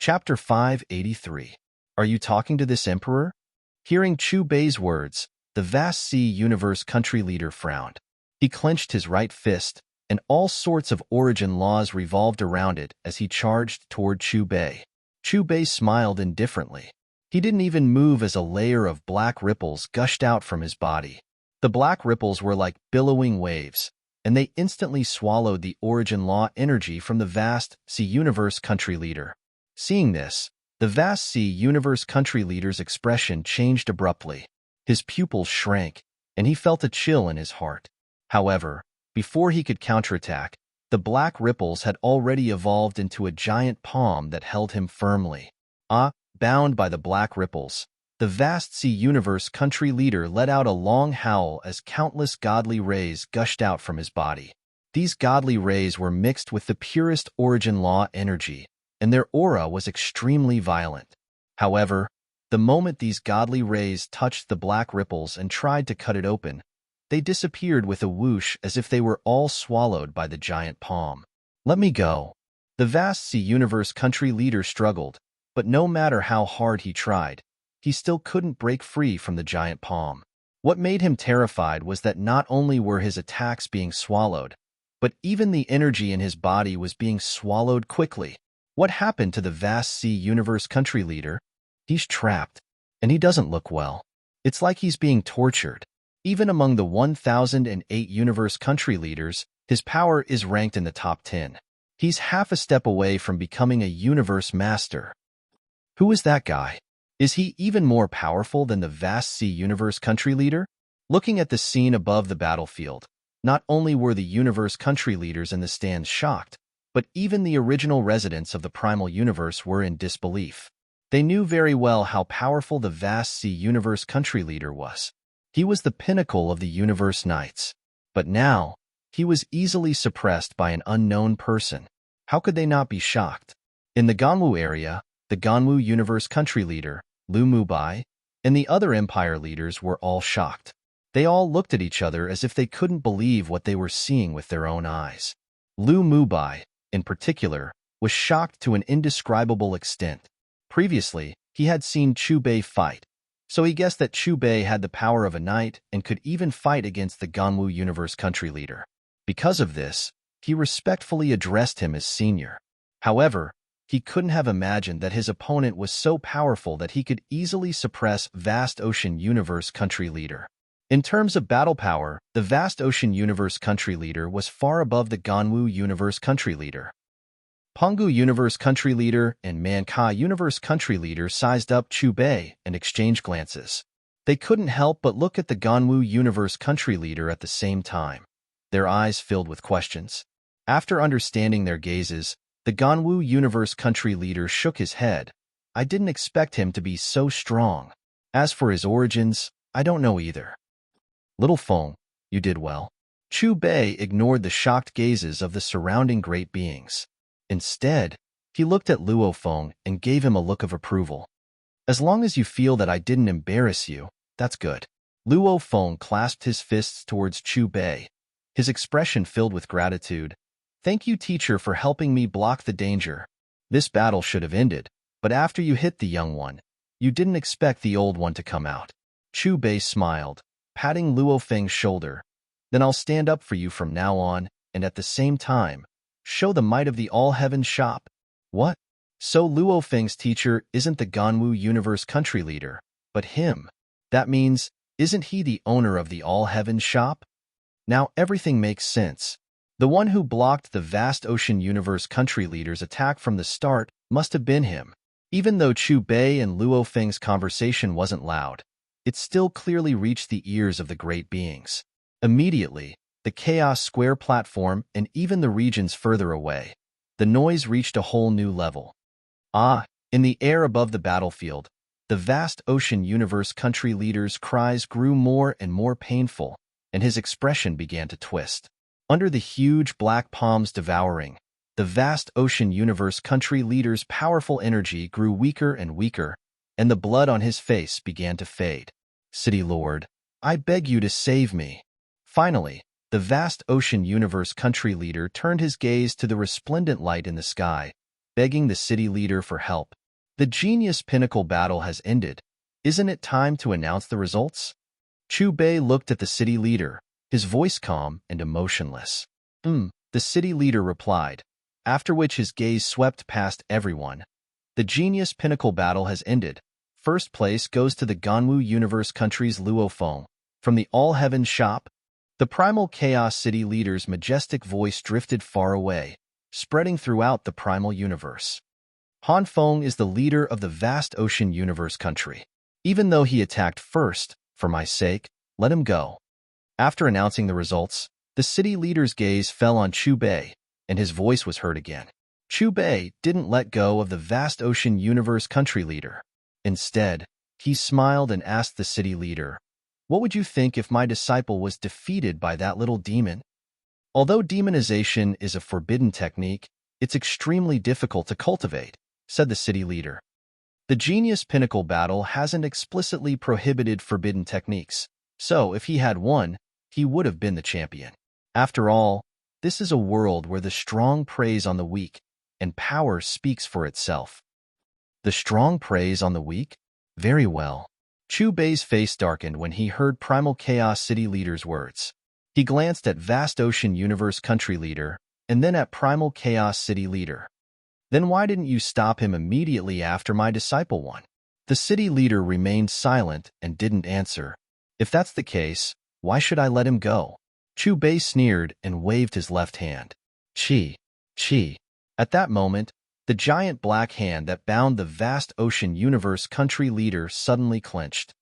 Chapter 583. Are you talking to this emperor? Hearing Chu Bei's words, the vast sea universe country leader frowned. He clenched his right fist, and all sorts of origin laws revolved around it as he charged toward Chu Bei. Chu Bei smiled indifferently. He didn't even move as a layer of black ripples gushed out from his body. The black ripples were like billowing waves, and they instantly swallowed the origin law energy from the vast sea universe country leader. Seeing this, the vast sea universe country leader's expression changed abruptly. His pupils shrank, and he felt a chill in his heart. However, before he could counterattack, the black ripples had already evolved into a giant palm that held him firmly. Bound by the black ripples, the vast sea universe country leader let out a long howl as countless godly rays gushed out from his body. These godly rays were mixed with the purest origin law energy, and their aura was extremely violent. However, the moment these godly rays touched the black ripples and tried to cut it open, they disappeared with a whoosh as if they were all swallowed by the giant palm. Let me go. The vast sea universe country leader struggled, but no matter how hard he tried, he still couldn't break free from the giant palm. What made him terrified was that not only were his attacks being swallowed, but even the energy in his body was being swallowed quickly. What happened to the vast sea universe country leader? He's trapped, and he doesn't look well. It's like he's being tortured. Even among the 1008 universe country leaders, his power is ranked in the top 10. He's half a step away from becoming a universe master. Who is that guy? Is he even more powerful than the vast sea universe country leader? Looking at the scene above the battlefield, not only were the universe country leaders in the stands shocked, but even the original residents of the primal universe were in disbelief. They knew very well how powerful the vast sea universe country leader was. He was the pinnacle of the universe knights. But now, he was easily suppressed by an unknown person. How could they not be shocked? In the Ganwu area, the Ganwu universe country leader, Lu Mubai, and the other empire leaders were all shocked. They all looked at each other as if they couldn't believe what they were seeing with their own eyes. Lu Mubai, in particular, was shocked to an indescribable extent. Previously, he had seen Chu Bei fight, so he guessed that Chu Bei had the power of a knight and could even fight against the Ganwu universe country leader. Because of this, he respectfully addressed him as senior. However, he couldn't have imagined that his opponent was so powerful that he could easily suppress vast ocean universe country leader. In terms of battle power, the vast ocean universe country leader was far above the Ganwu universe country leader. Penghu universe country leader and Manka universe country leader sized up Chu Bei and exchanged glances. They couldn't help but look at the Ganwu universe country leader at the same time, their eyes filled with questions. After understanding their gazes, the Ganwu universe country leader shook his head. I didn't expect him to be so strong. As for his origins, I don't know either. Little Feng, you did well. Chu Bei ignored the shocked gazes of the surrounding great beings. Instead, he looked at Luo Feng and gave him a look of approval. As long as you feel that I didn't embarrass you, that's good. Luo Feng clasped his fists towards Chu Bei, his expression filled with gratitude. Thank you, teacher, for helping me block the danger. This battle should have ended, but after you hit the young one, you didn't expect the old one to come out. Chu Bei smiled, patting Luo Feng's shoulder. Then I'll stand up for you from now on, and at the same time, show the might of the all-heaven shop. What? So Luo Feng's teacher isn't the Ganwu universe country leader, but him. That means, isn't he the owner of the all-heaven shop? Now everything makes sense. The one who blocked the vast ocean universe country leader's attack from the start must have been him. Even though Chu Bei and Luo Feng's conversation wasn't loud, it still clearly reached the ears of the great beings. Immediately, the Chaos Square platform and even the regions further away, the noise reached a whole new level. In the air above the battlefield, the vast ocean universe country leader's cries grew more and more painful, and his expression began to twist. Under the huge black palms devouring, the vast ocean universe country leader's powerful energy grew weaker and weaker, and the blood on his face began to fade. City Lord, I beg you to save me. Finally, the vast ocean universe country leader turned his gaze to the resplendent light in the sky, begging the city leader for help. The genius pinnacle battle has ended. Isn't it time to announce the results? Chu Bei looked at the city leader, his voice calm and emotionless. The city leader replied, after which his gaze swept past everyone. The genius pinnacle battle has ended. First place goes to the Ganwu Universe country's Luo Feng. From the All Heavens shop, the primal chaos city leader's majestic voice drifted far away, spreading throughout the primal universe. Han Feng is the leader of the vast ocean universe country. Even though he attacked first, for my sake, let him go. After announcing the results, the city leader's gaze fell on Chu Bei, and his voice was heard again. Chu Bei didn't let go of the vast ocean universe country leader. Instead, he smiled and asked the city leader, "What would you think if my disciple was defeated by that little demon?" Although demonization is a forbidden technique, it's extremely difficult to cultivate, said the city leader. The genius pinnacle battle hasn't explicitly prohibited forbidden techniques, so if he had won, he would have been the champion. After all, this is a world where the strong preys on the weak, and power speaks for itself. The strong preys on the weak? Very well. Chu Bei's face darkened when he heard Primal Chaos City Leader's words. He glanced at Vast Ocean Universe Country Leader, and then at Primal Chaos City Leader. Then why didn't you stop him immediately after my disciple won? The city leader remained silent and didn't answer. If that's the case, why should I let him go? Chu Bei sneered and waved his left hand. Chi. At that moment, the giant black hand that bound the vast ocean universe country leader suddenly clenched.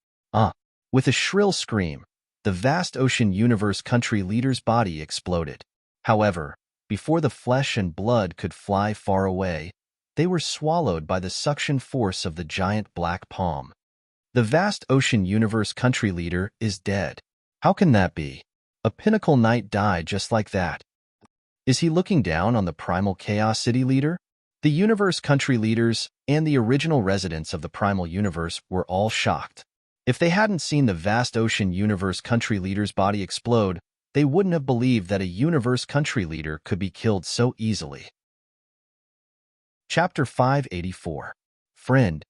With a shrill scream, the vast ocean universe country leader's body exploded. However, before the flesh and blood could fly far away, they were swallowed by the suction force of the giant black palm. The vast ocean universe country leader is dead. How can that be? A pinnacle knight died just like that. Is he looking down on the primal chaos city leader? The universe country leaders and the original residents of the primal universe were all shocked. If they hadn't seen the vast ocean universe country leader's body explode, they wouldn't have believed that a universe country leader could be killed so easily. Chapter 584. Friend,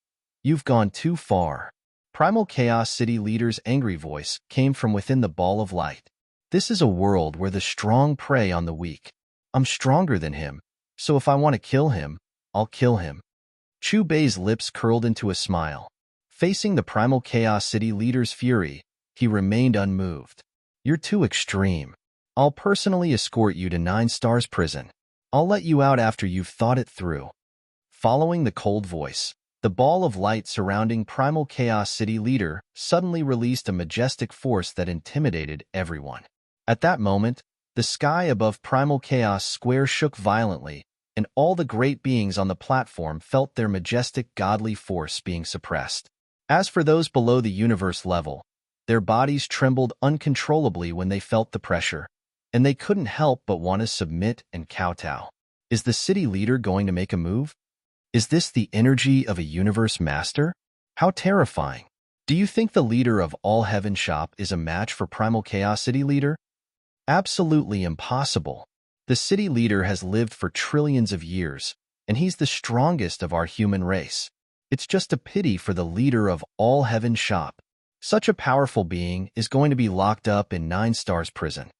you've gone too far. Primal Chaos City Leader's angry voice came from within the ball of light. This is a world where the strong prey on the weak. I'm stronger than him, so if I want to kill him, I'll kill him. Chu Bei's lips curled into a smile. Facing the Primal Chaos City Leader's fury, he remained unmoved. You're too extreme. I'll personally escort you to 9 Stars Prison. I'll let you out after you've thought it through. Following the cold voice, the ball of light surrounding Primal Chaos City Leader suddenly released a majestic force that intimidated everyone. At that moment, the sky above Primal Chaos Square shook violently, and all the great beings on the platform felt their majestic godly force being suppressed. As for those below the universe level, their bodies trembled uncontrollably when they felt the pressure, and they couldn't help but want to submit and kowtow. Is the city leader going to make a move? Is this the energy of a universe master? How terrifying. Do you think the leader of All Heaven Shop is a match for Primal Chaos City Leader? Absolutely impossible. The city leader has lived for trillions of years, and he's the strongest of our human race. It's just a pity for the leader of All Heaven Shop. Such a powerful being is going to be locked up in 9 Stars Prison.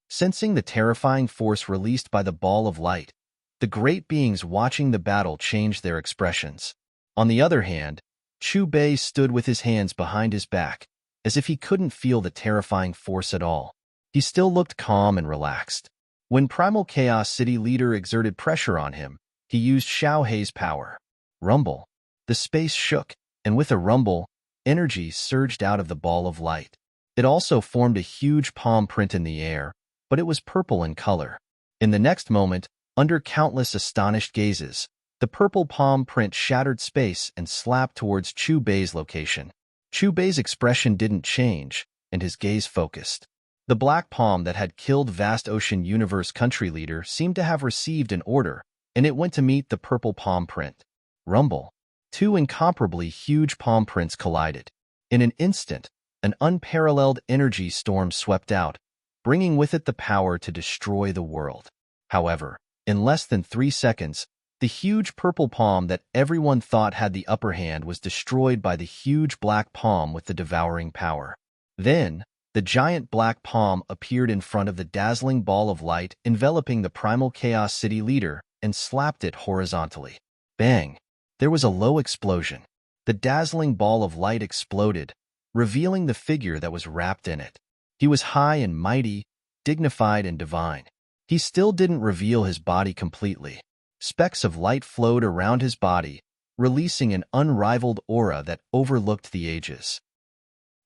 Sensing the terrifying force released by the ball of light, the great beings watching the battle changed their expressions. On the other hand, Chu Bei stood with his hands behind his back, as if he couldn't feel the terrifying force at all. He still looked calm and relaxed. When Primal Chaos City Leader exerted pressure on him, he used Xiao Hei's power. Rumble. The space shook, and with a rumble, energy surged out of the ball of light. It also formed a huge palm print in the air, but it was purple in color. In the next moment, under countless astonished gazes, the purple palm print shattered space and slapped towards Chu Bei's location. Chu Bei's expression didn't change, and his gaze focused. The black palm that had killed Vast Ocean Universe Country Leader seemed to have received an order, and it went to meet the purple palm print. Rumble. 2 incomparably huge palm prints collided. In an instant, an unparalleled energy storm swept out, bringing with it the power to destroy the world. However, in less than 3 seconds, The huge purple palm that everyone thought had the upper hand was destroyed by the huge black palm with the devouring power. Then, the giant black palm appeared in front of the dazzling ball of light enveloping the primal Chaos City leader and slapped it horizontally. Bang! There was a low explosion. The dazzling ball of light exploded, revealing the figure that was wrapped in it. He was high and mighty, dignified and divine. He still didn't reveal his body completely. Specks of light flowed around his body, releasing an unrivaled aura that overlooked the ages.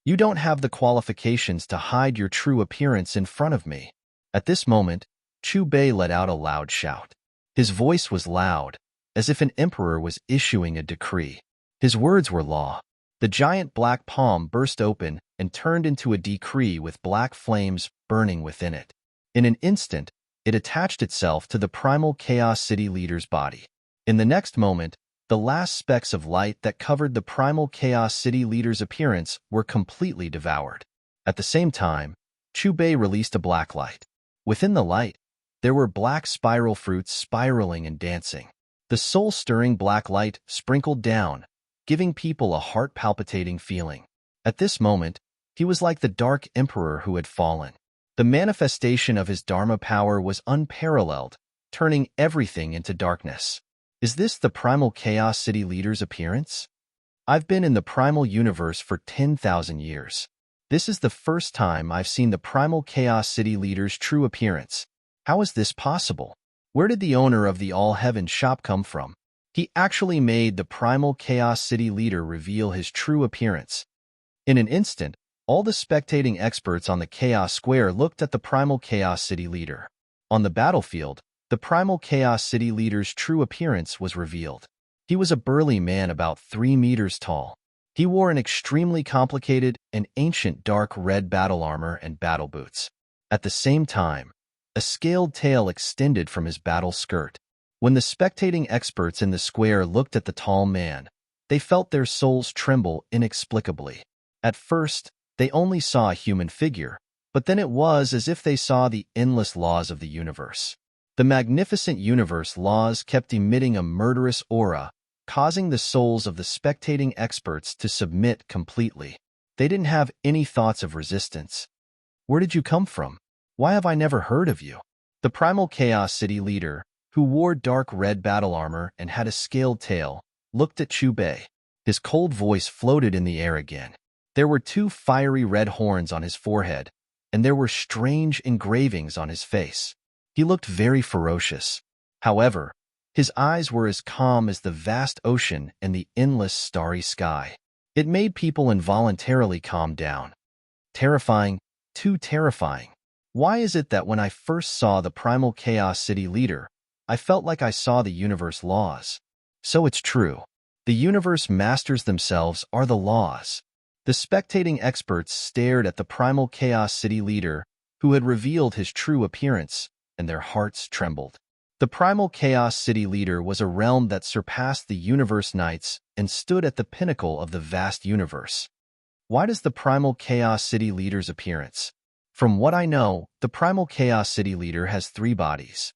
You don't have the qualifications to hide your true appearance in front of me. At this moment, Chu Bei let out a loud shout. His voice was loud, as if an emperor was issuing a decree. His words were law. The giant black palm burst open and turned into a decree with black flames burning within it. In an instant, it attached itself to the primal Chaos City leader's body. In the next moment, the last specks of light that covered the primal Chaos City leader's appearance were completely devoured. At the same time, Chu Bei released a black light. Within the light, there were black spiral fruits spiraling and dancing. The soul-stirring black light sprinkled down, giving people a heart-palpitating feeling. At this moment, he was like the Dark Emperor who had fallen. The manifestation of his Dharma power was unparalleled, turning everything into darkness. Is this the primal Chaos City leader's appearance? I've been in the primal universe for 10,000 years. This is the first time I've seen the primal Chaos City leader's true appearance. How is this possible? Where did the owner of the All-Heaven shop come from? He actually made the primal Chaos City leader reveal his true appearance. In an instant, all the spectating experts on the Chaos Square looked at the primal Chaos City leader. On the battlefield, the primal Chaos City leader's true appearance was revealed. He was a burly man about 3 meters tall. He wore an extremely complicated and ancient dark red battle armor and battle boots. At the same time, a scaled tail extended from his battle skirt. When the spectating experts in the square looked at the tall man, they felt their souls tremble inexplicably. At first, they only saw a human figure, but then it was as if they saw the endless laws of the universe. The magnificent universe laws kept emitting a murderous aura, causing the souls of the spectating experts to submit completely. They didn't have any thoughts of resistance. Where did you come from? Why have I never heard of you? The primal Chaos City leader, who wore dark red battle armor and had a scaled tail, looked at Chu Bei. His cold voice floated in the air again. There were 2 fiery red horns on his forehead, and there were strange engravings on his face. He looked very ferocious. However, his eyes were as calm as the vast ocean and the endless starry sky. It made people involuntarily calm down. Terrifying, too terrifying. Why is it that when I first saw the primal Chaos City leader, I felt like I saw the universe laws? So it's true. The universe masters themselves are the laws. The spectating experts stared at the primal Chaos City leader, who had revealed his true appearance, and their hearts trembled. The primal Chaos City leader was a realm that surpassed the universe nights and stood at the pinnacle of the vast universe. Why does the primal Chaos City leader's appearance? From what I know, the primal Chaos City leader has 3 bodies.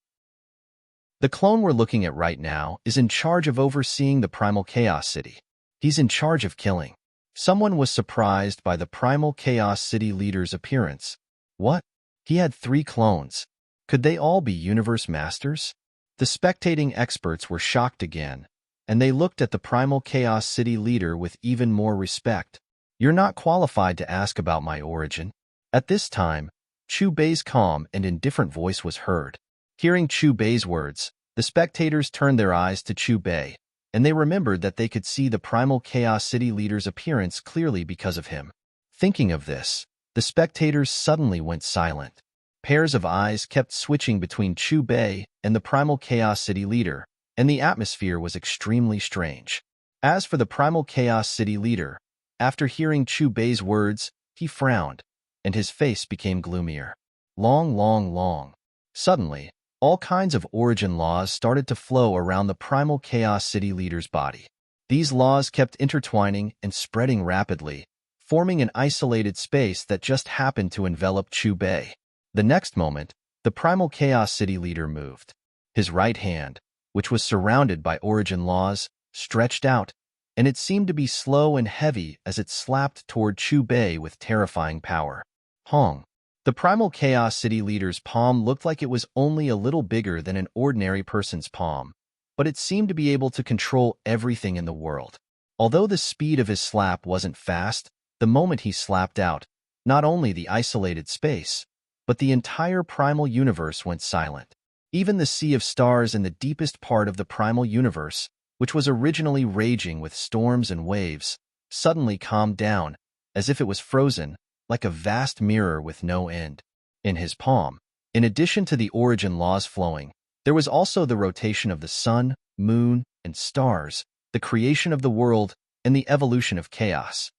The clone we're looking at right now is in charge of overseeing the primal Chaos City. He's in charge of killing. Someone was surprised by the primal Chaos City leader's appearance. What? He had 3 clones. Could they all be universe masters? The spectating experts were shocked again, and they looked at the primal Chaos City leader with even more respect. You're not qualified to ask about my origin. At this time, Chu Bei's calm and indifferent voice was heard. Hearing Chu Bei's words, the spectators turned their eyes to Chu Bei, and they remembered that they could see the primal Chaos City leader's appearance clearly because of him. Thinking of this, the spectators suddenly went silent. Pairs of eyes kept switching between Chu Bei and the primal Chaos City leader, and the atmosphere was extremely strange. As for the primal Chaos City leader, after hearing Chu Bei's words, he frowned, and his face became gloomier. Long. Suddenly, all kinds of origin laws started to flow around the primal Chaos City leader's body. These laws kept intertwining and spreading rapidly, forming an isolated space that just happened to envelop Chu Bei. The next moment, the primal Chaos City leader moved. His right hand, which was surrounded by origin laws, stretched out, and it seemed to be slow and heavy as it slapped toward Chu Bei with terrifying power. Hong. The primal Chaos City leader's palm looked like it was only a little bigger than an ordinary person's palm, but it seemed to be able to control everything in the world. Although the speed of his slap wasn't fast, the moment he slapped out, not only the isolated space, but the entire primal universe went silent. Even the sea of stars in the deepest part of the primal universe, which was originally raging with storms and waves, suddenly calmed down, as if it was frozen, like a vast mirror with no end. In his palm, in addition to the origin laws flowing, there was also the rotation of the sun, moon, and stars, the creation of the world, and the evolution of chaos.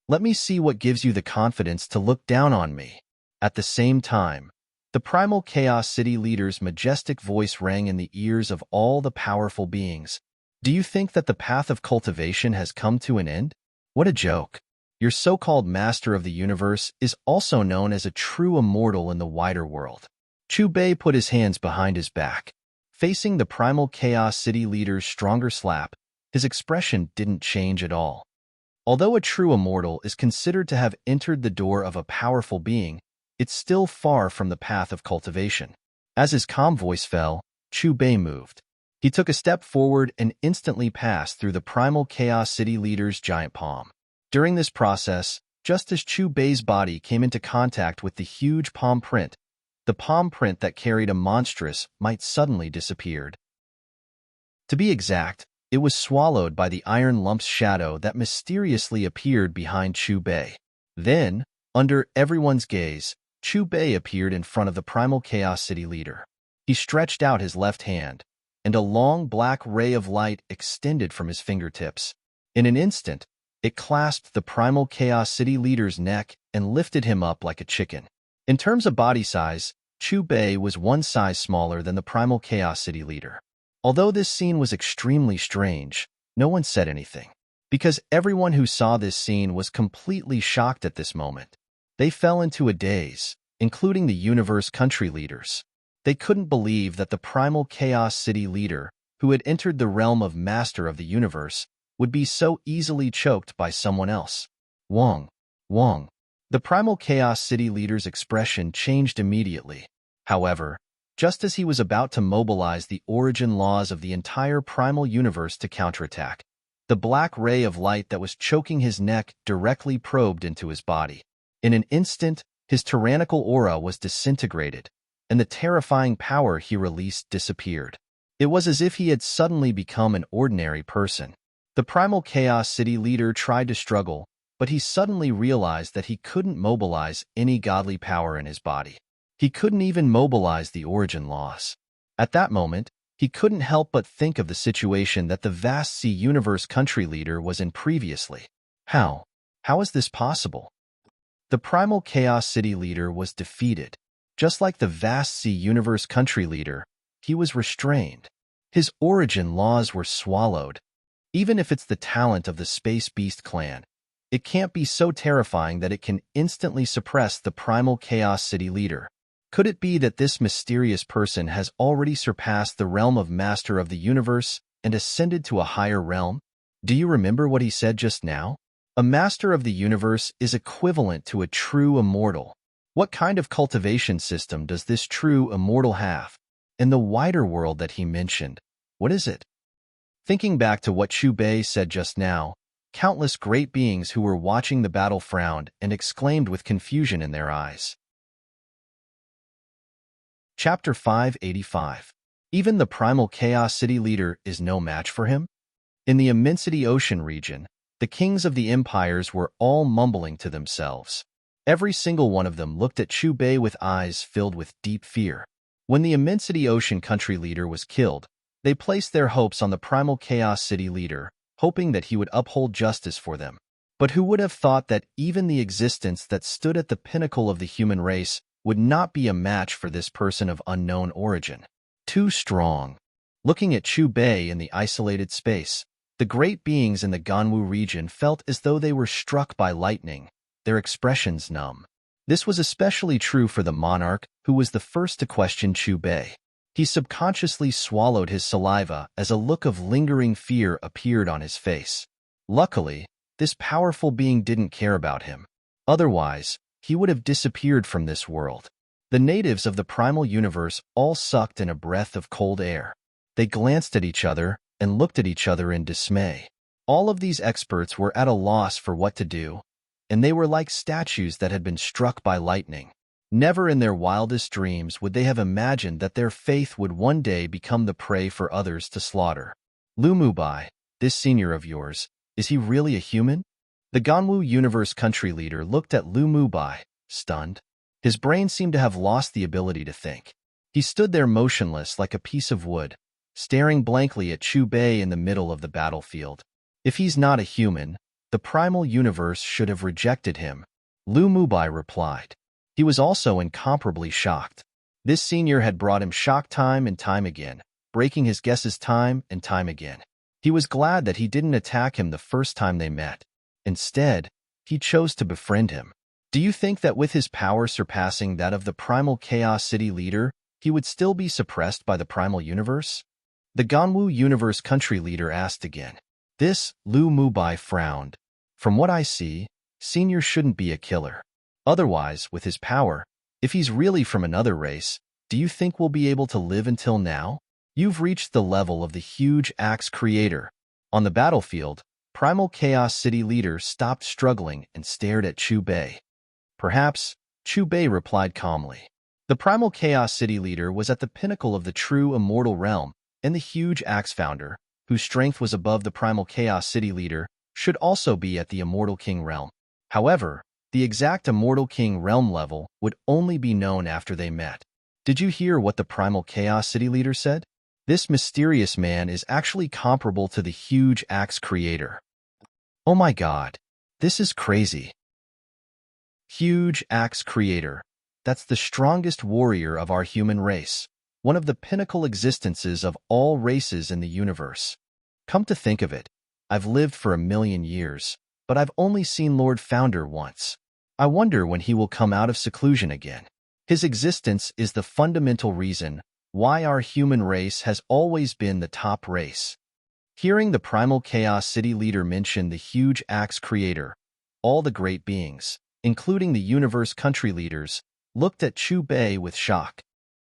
Let me see what gives you the confidence to look down on me. At the same time, the primal Chaos City leader's majestic voice rang in the ears of all the powerful beings. Do you think that the path of cultivation has come to an end? What a joke. Your so-called master of the universe is also known as a true immortal in the wider world. Chu Bei put his hands behind his back. Facing the primal Chaos City leader's stronger slap, his expression didn't change at all. Although a true immortal is considered to have entered the door of a powerful being, it's still far from the path of cultivation. As his calm voice fell, Chu Bei moved. He took a step forward and instantly passed through the primal Chaos City leader's giant palm. During this process, just as Chu Bei's body came into contact with the huge palm print, the palm print that carried a monstrous might suddenly disappeared. To be exact, it was swallowed by the iron lump's shadow that mysteriously appeared behind Chu Bei. Then, under everyone's gaze, Chu Bei appeared in front of the primal Chaos City leader. He stretched out his left hand, and a long black ray of light extended from his fingertips. In an instant, it clasped the primal Chaos City leader's neck and lifted him up like a chicken. In terms of body size, Chu Bei was one size smaller than the primal Chaos City leader. Although this scene was extremely strange, no one said anything, because everyone who saw this scene was completely shocked at this moment. They fell into a daze, including the universe country leaders. They couldn't believe that the primal Chaos City leader, who had entered the realm of master of the universe, would be so easily choked by someone else. Wong. The primal Chaos City leader's expression changed immediately. However, just as he was about to mobilize the origin laws of the entire primal universe to counterattack, the black ray of light that was choking his neck directly probed into his body. In an instant, his tyrannical aura was disintegrated, and the terrifying power he released disappeared. It was as if he had suddenly become an ordinary person. The primal Chaos City leader tried to struggle, but he suddenly realized that he couldn't mobilize any godly power in his body. He couldn't even mobilize the origin laws. At that moment, he couldn't help but think of the situation that the vast sea universe country leader was in previously. How is this possible? The primal Chaos City leader was defeated. Just like the vast sea universe country leader, he was restrained. His origin laws were swallowed. Even if it's the talent of the Space Beast clan, it can't be so terrifying that it can instantly suppress the primal Chaos City leader. Could it be that this mysterious person has already surpassed the realm of master of the universe and ascended to a higher realm? Do you remember what he said just now? A master of the universe is equivalent to a true immortal. What kind of cultivation system does this true immortal have? In the wider world that he mentioned, what is it? Thinking back to what Chu Bei said just now, countless great beings who were watching the battle frowned and exclaimed with confusion in their eyes. Chapter 585. Even the primal Chaos City leader is no match for him? In the Immensity Ocean region, the kings of the empires were all mumbling to themselves. Every single one of them looked at Chu Bei with eyes filled with deep fear. When the Immensity Ocean country leader was killed, they placed their hopes on the primal Chaos City leader, hoping that he would uphold justice for them. But who would have thought that even the existence that stood at the pinnacle of the human race would not be a match for this person of unknown origin? Too strong. Looking at Chu Bei in the isolated space, the great beings in the Ganwu region felt as though they were struck by lightning, their expressions numb. This was especially true for the monarch, who was the first to question Chu Bei. He subconsciously swallowed his saliva as a look of lingering fear appeared on his face. Luckily, this powerful being didn't care about him. Otherwise, he would have disappeared from this world. The natives of the primal universe all sucked in a breath of cold air. They glanced at each other and looked at each other in dismay. All of these experts were at a loss for what to do, and they were like statues that had been struck by lightning. Never in their wildest dreams would they have imagined that their faith would one day become the prey for others to slaughter. Lumubai, this senior of yours, is he really a human? The Ganwu Universe country leader looked at Lumubai, stunned. His brain seemed to have lost the ability to think. He stood there motionless like a piece of wood, staring blankly at Chu Bei in the middle of the battlefield. If he's not a human, the primal universe should have rejected him, Lumubai replied. He was also incomparably shocked. This senior had brought him shock time and time again, breaking his guesses time and time again. He was glad that he didn't attack him the first time they met. Instead, he chose to befriend him. Do you think that with his power surpassing that of the primal Chaos City leader, he would still be suppressed by the primal universe? The Ganwu Universe country leader asked again. This, Lu Mubai frowned. From what I see, Senior shouldn't be a killer. Otherwise, with his power, if he's really from another race, do you think we'll be able to live until now? You've reached the level of the huge axe creator. On the battlefield, Primal Chaos City leader stopped struggling and stared at Chu Bei. Perhaps, Chu Bei replied calmly. The Primal Chaos City leader was at the pinnacle of the true immortal realm, and the huge axe founder, whose strength was above the Primal Chaos City leader, should also be at the Immortal King realm. However, the exact Immortal King realm level would only be known after they met. Did you hear what the Primal Chaos City leader said? This mysterious man is actually comparable to the huge axe creator. Oh my god, this is crazy. Huge axe creator. That's the strongest warrior of our human race, one of the pinnacle existences of all races in the universe. Come to think of it, I've lived for 1,000,000 years, but I've only seen Lord Founder once. I wonder when he will come out of seclusion again. His existence is the fundamental reason why our human race has always been the top race. Hearing the Primal Chaos City leader mention the huge axe creator, all the great beings, including the universe country leaders, looked at Chu Bei with shock.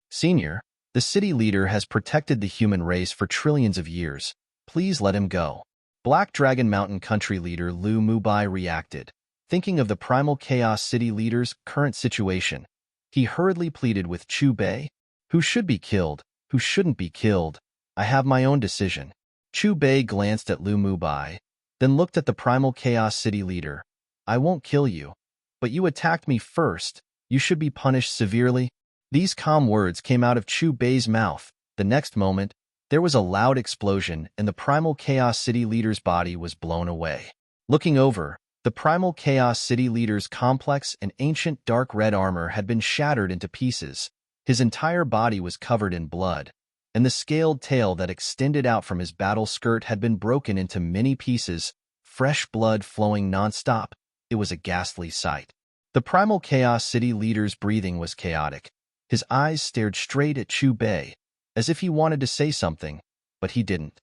Senior, the city leader has protected the human race for trillions of years. Please let him go. Black Dragon Mountain country leader Lu Mubai reacted. Thinking of the Primal Chaos City leader's current situation, he hurriedly pleaded with Chu Bei. Who should be killed, who shouldn't be killed? I have my own decision. Chu Bei glanced at Lu Mubai, then looked at the Primal Chaos City leader. I won't kill you, but you attacked me first. You should be punished severely. These calm words came out of Chu Bei's mouth. The next moment, there was a loud explosion and the Primal Chaos City leader's body was blown away. Looking over, the Primal Chaos City leader's complex and ancient dark red armor had been shattered into pieces. His entire body was covered in blood, and the scaled tail that extended out from his battle skirt had been broken into many pieces, fresh blood flowing nonstop. It was a ghastly sight. The Primal Chaos City leader's breathing was chaotic. His eyes stared straight at Chu Bei, as if he wanted to say something, but he didn't.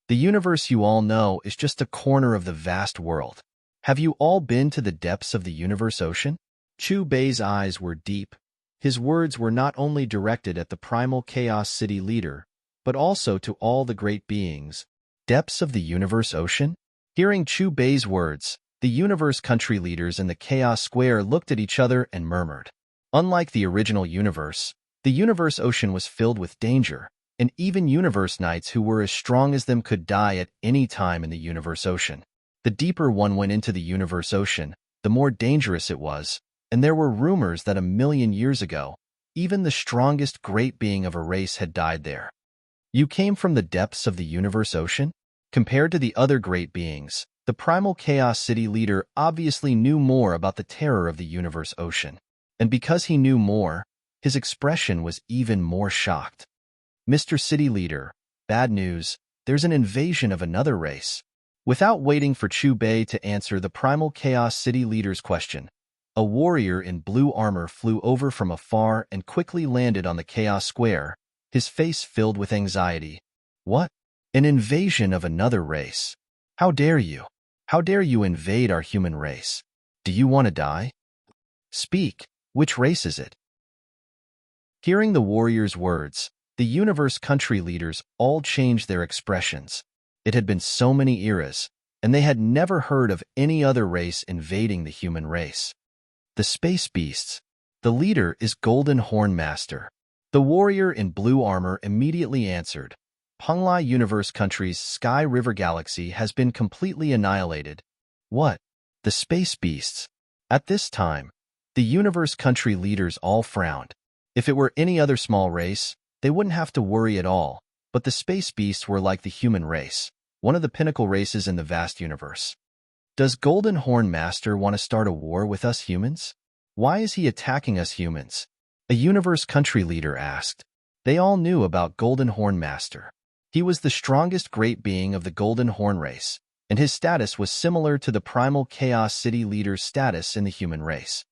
The universe you all know is just a corner of the vast world. Have you all been to the depths of the universe ocean? Chu Bei's eyes were deep. His words were not only directed at the Primal Chaos City leader, but also to all the great beings. Depths of the universe ocean? Hearing Chu Bei's words, the universe country leaders in the Chaos Square looked at each other and murmured. Unlike the original universe, the universe ocean was filled with danger, and even universe knights who were as strong as them could die at any time in the universe ocean. The deeper one went into the universe ocean, the more dangerous it was, and there were rumors that 1,000,000 years ago, even the strongest great being of a race had died there. You came from the depths of the universe ocean? Compared to the other great beings, the Primal Chaos City leader obviously knew more about the terror of the universe ocean. And because he knew more, his expression was even more shocked. Mr. City Leader, bad news, there's an invasion of another race. Without waiting for Chu Bei to answer the Primal Chaos City leader's question, a warrior in blue armor flew over from afar and quickly landed on the Chaos Square, his face filled with anxiety. What? An invasion of another race? How dare you? How dare you invade our human race? Do you want to die? Speak. Which race is it? Hearing the warrior's words, the universe country leaders all changed their expressions. It had been so many eras, and they had never heard of any other race invading the human race. The space beasts. The leader is Golden Horn Master. The warrior in blue armor immediately answered. Penglai Universe Country's Sky River Galaxy has been completely annihilated. What? The space beasts? At this time, the Universe Country leaders all frowned. If it were any other small race, they wouldn't have to worry at all, but the space beasts were like the human race, one of the pinnacle races in the vast universe. Does Golden Horn Master want to start a war with us humans? Why is he attacking us humans? A Universe Country leader asked. They all knew about Golden Horn Master. He was the strongest great being of the Golden Horn race, and his status was similar to the primal Chaos City leader's status in the human race.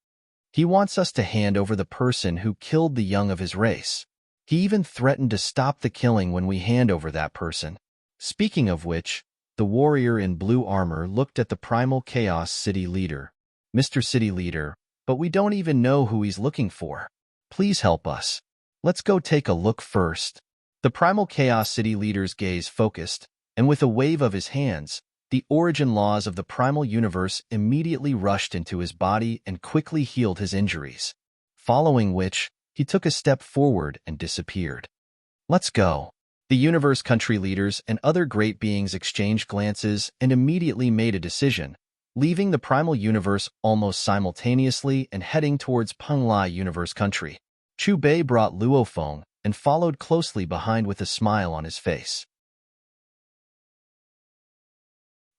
He wants us to hand over the person who killed the young of his race. He even threatened to stop the killing when we hand over that person. Speaking of which, the warrior in blue armor looked at the primal Chaos City leader. Mr. City Leader, but we don't even know who he's looking for. Please help us. Let's go take a look first. The primal Chaos City leader's gaze focused, and with a wave of his hands, the origin laws of the primal universe immediately rushed into his body and quickly healed his injuries, following which, he took a step forward and disappeared. Let's go. The universe country leaders and other great beings exchanged glances and immediately made a decision, leaving the primal universe almost simultaneously and heading towards Penglai Universe Country. Chu Bei brought Luo Feng and followed closely behind with a smile on his face.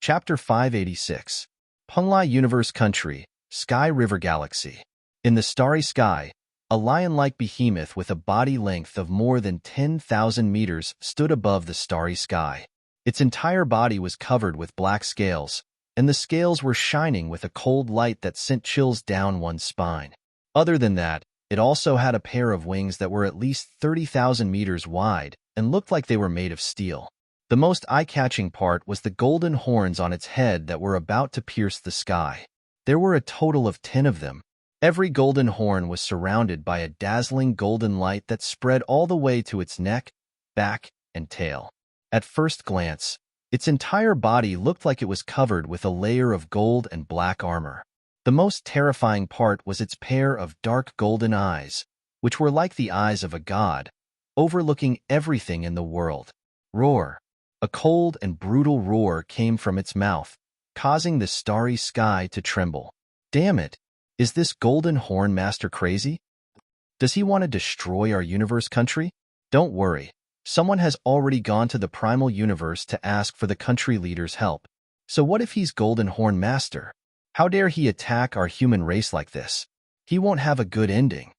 Chapter 586. Penglai Universe Country, Sky River Galaxy. In the starry sky, a lion-like behemoth with a body length of more than 10,000 meters stood above the starry sky. Its entire body was covered with black scales, and the scales were shining with a cold light that sent chills down one's spine. Other than that, it also had a pair of wings that were at least 30,000 meters wide and looked like they were made of steel. The most eye-catching part was the golden horns on its head that were about to pierce the sky. There were a total of 10 of them. Every golden horn was surrounded by a dazzling golden light that spread all the way to its neck, back, and tail. At first glance, its entire body looked like it was covered with a layer of gold and black armor. The most terrifying part was its pair of dark golden eyes, which were like the eyes of a god, overlooking everything in the world. Roar. A cold and brutal roar came from its mouth, causing the starry sky to tremble. Damn it! Is this Golden Horn Master crazy? Does he want to destroy our universe country? Don't worry. Someone has already gone to the primal universe to ask for the country leader's help. So what if he's Golden Horn Master? How dare he attack our human race like this? He won't have a good ending.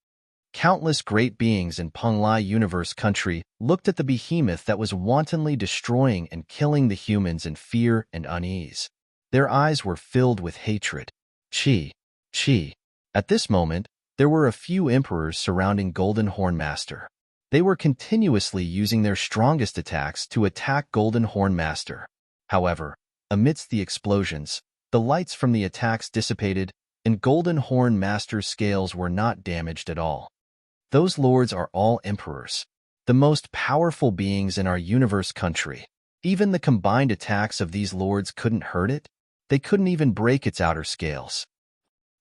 Countless great beings in Penglai Universe Country looked at the behemoth that was wantonly destroying and killing the humans in fear and unease. Their eyes were filled with hatred. Chi. At this moment, there were a few emperors surrounding Golden Horn Master. They were continuously using their strongest attacks to attack Golden Horn Master. However, amidst the explosions, the lights from the attacks dissipated, and Golden Horn Master's scales were not damaged at all. Those lords are all emperors, the most powerful beings in our universe country. Even the combined attacks of these lords couldn't hurt it. They couldn't even break its outer scales.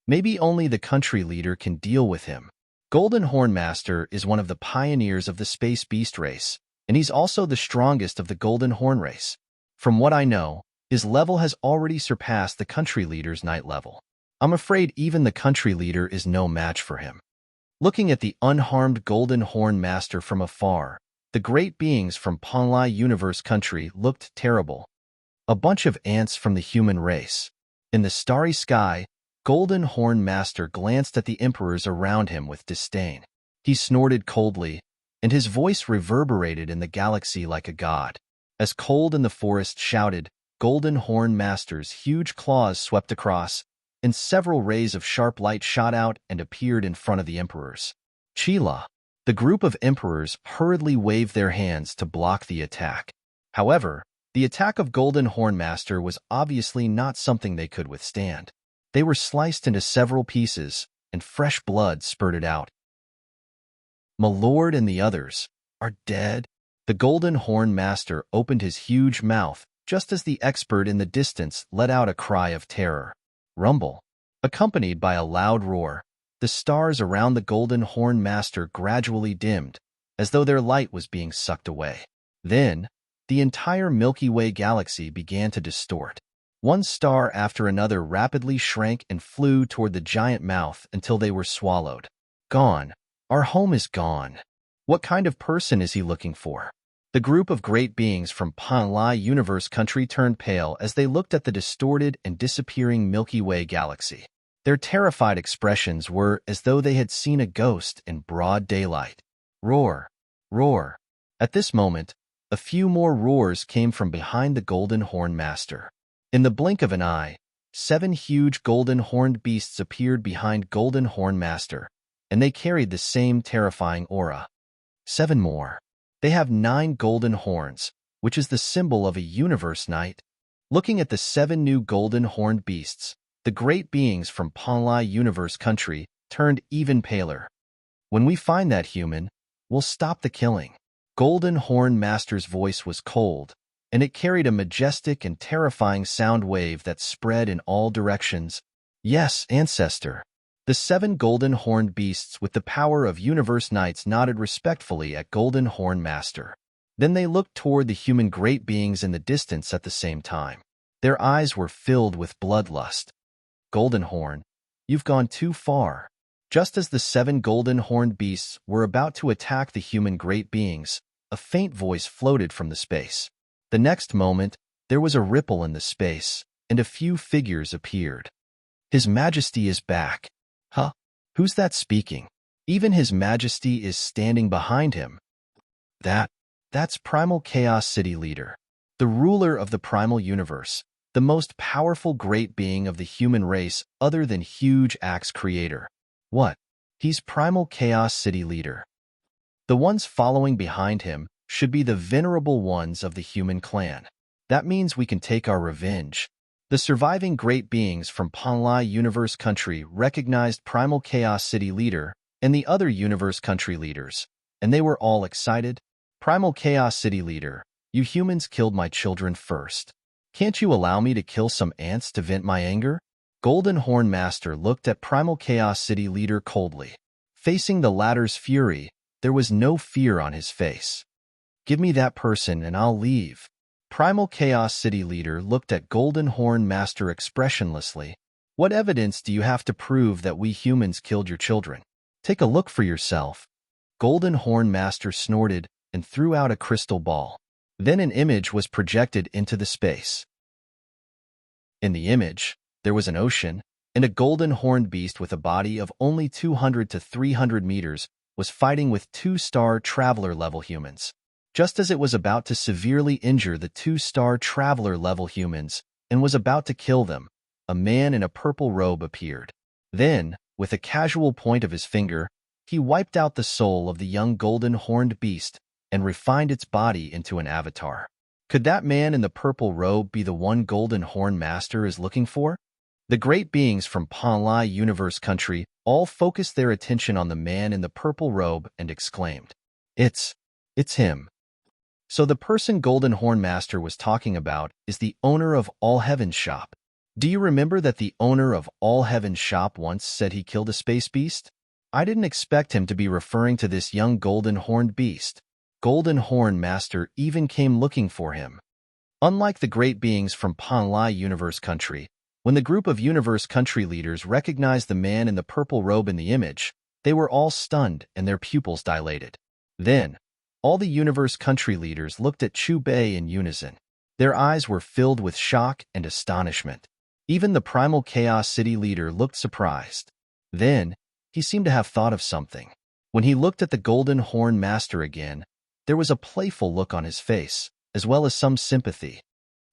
Maybe only the country leader can deal with him. Golden Horn Master is one of the pioneers of the Space Beast race, and he's also the strongest of the Golden Horn race. From what I know, his level has already surpassed the country leader's night level. I'm afraid even the country leader is no match for him. Looking at the unharmed Golden Horn Master from afar, the great beings from Penglai Universe Country looked terrible. A bunch of ants from the human race. In the starry sky, Golden Horn Master glanced at the emperors around him with disdain. He snorted coldly, and his voice reverberated in the galaxy like a god. As Cold in the Forest shouted, Golden Horn Master's huge claws swept across, and several rays of sharp light shot out and appeared in front of the emperors. Chila. The group of emperors hurriedly waved their hands to block the attack. However, the attack of Golden Horn Master was obviously not something they could withstand. They were sliced into several pieces, and fresh blood spurted out. "My lord and the others are dead." The Golden Horn Master opened his huge mouth just as the expert in the distance let out a cry of terror. Rumble. Accompanied by a loud roar, the stars around the Golden Horn Master gradually dimmed, as though their light was being sucked away. Then, the entire Milky Way galaxy began to distort. One star after another rapidly shrank and flew toward the giant mouth until they were swallowed. Gone. Our home is gone. What kind of person is he looking for? The group of great beings from Panlai Universe Country turned pale as they looked at the distorted and disappearing Milky Way galaxy. Their terrified expressions were as though they had seen a ghost in broad daylight. Roar! Roar! At this moment, a few more roars came from behind the Golden Horn Master. In the blink of an eye, 7 huge golden-horned beasts appeared behind Golden Horn Master, and they carried the same terrifying aura. 7 more. They have 9 golden horns, which is the symbol of a universe knight. Looking at the 7 new golden-horned beasts, the great beings from Panlai Universe Country turned even paler. "When we find that human, we'll stop the killing." Golden Horn Master's voice was cold, and it carried a majestic and terrifying sound wave that spread in all directions. "Yes, Ancestor." The 7 golden-horned beasts with the power of universe knights nodded respectfully at Golden Horn Master. Then they looked toward the human great beings in the distance at the same time. Their eyes were filled with bloodlust. "Golden Horn, you've gone too far." Just as the 7 golden-horned beasts were about to attack the human great beings, a faint voice floated from the space. The next moment, there was a ripple in the space, and a few figures appeared. "His Majesty is back." "Huh? Who's that speaking?" "Even His Majesty is standing behind him." That's Primal Chaos City Leader, the ruler of the Primal Universe, the most powerful great being of the human race other than Huge Axe Creator. What? He's Primal Chaos City Leader. The ones following behind him should be the venerable ones of the human clan. That means we can take our revenge. The surviving great beings from Panlai Universe Country recognized Primal Chaos City Leader and the other Universe Country leaders, and they were all excited. "Primal Chaos City Leader, you humans killed my children first. Can't you allow me to kill some ants to vent my anger?" Golden Horn Master looked at Primal Chaos City Leader coldly. Facing the latter's fury, there was no fear on his face. "Give me that person and I'll leave." Primal Chaos City Leader looked at Golden Horn Master expressionlessly. "What evidence do you have to prove that we humans killed your children? Take a look for yourself." Golden Horn Master snorted and threw out a crystal ball. Then an image was projected into the space. In the image, there was an ocean, and a golden-horned beast with a body of only 200 to 300 meters was fighting with 2-star traveler-level humans. Just as it was about to severely injure the 2-star traveler-level humans and was about to kill them, a man in a purple robe appeared. Then, with a casual point of his finger, he wiped out the soul of the young golden-horned beast and refined its body into an avatar. Could that man in the purple robe be the one Golden Horn Master is looking for? The great beings from Panlai Universe Country all focused their attention on the man in the purple robe and exclaimed, It's him." So the person Golden Horn Master was talking about is the owner of All Heaven's shop. Do you remember that the owner of All Heaven's shop once said he killed a space beast? I didn't expect him to be referring to this young golden-horned beast. Golden Horn Master even came looking for him. Unlike the great beings from Panlai Universe Country, when the group of Universe Country leaders recognized the man in the purple robe in the image, they were all stunned and their pupils dilated. Then, all the Universe Country leaders looked at Chu Bei in unison. Their eyes were filled with shock and astonishment. Even the Primal Chaos City Leader looked surprised. Then, he seemed to have thought of something. When he looked at the Golden Horn Master again, there was a playful look on his face, as well as some sympathy.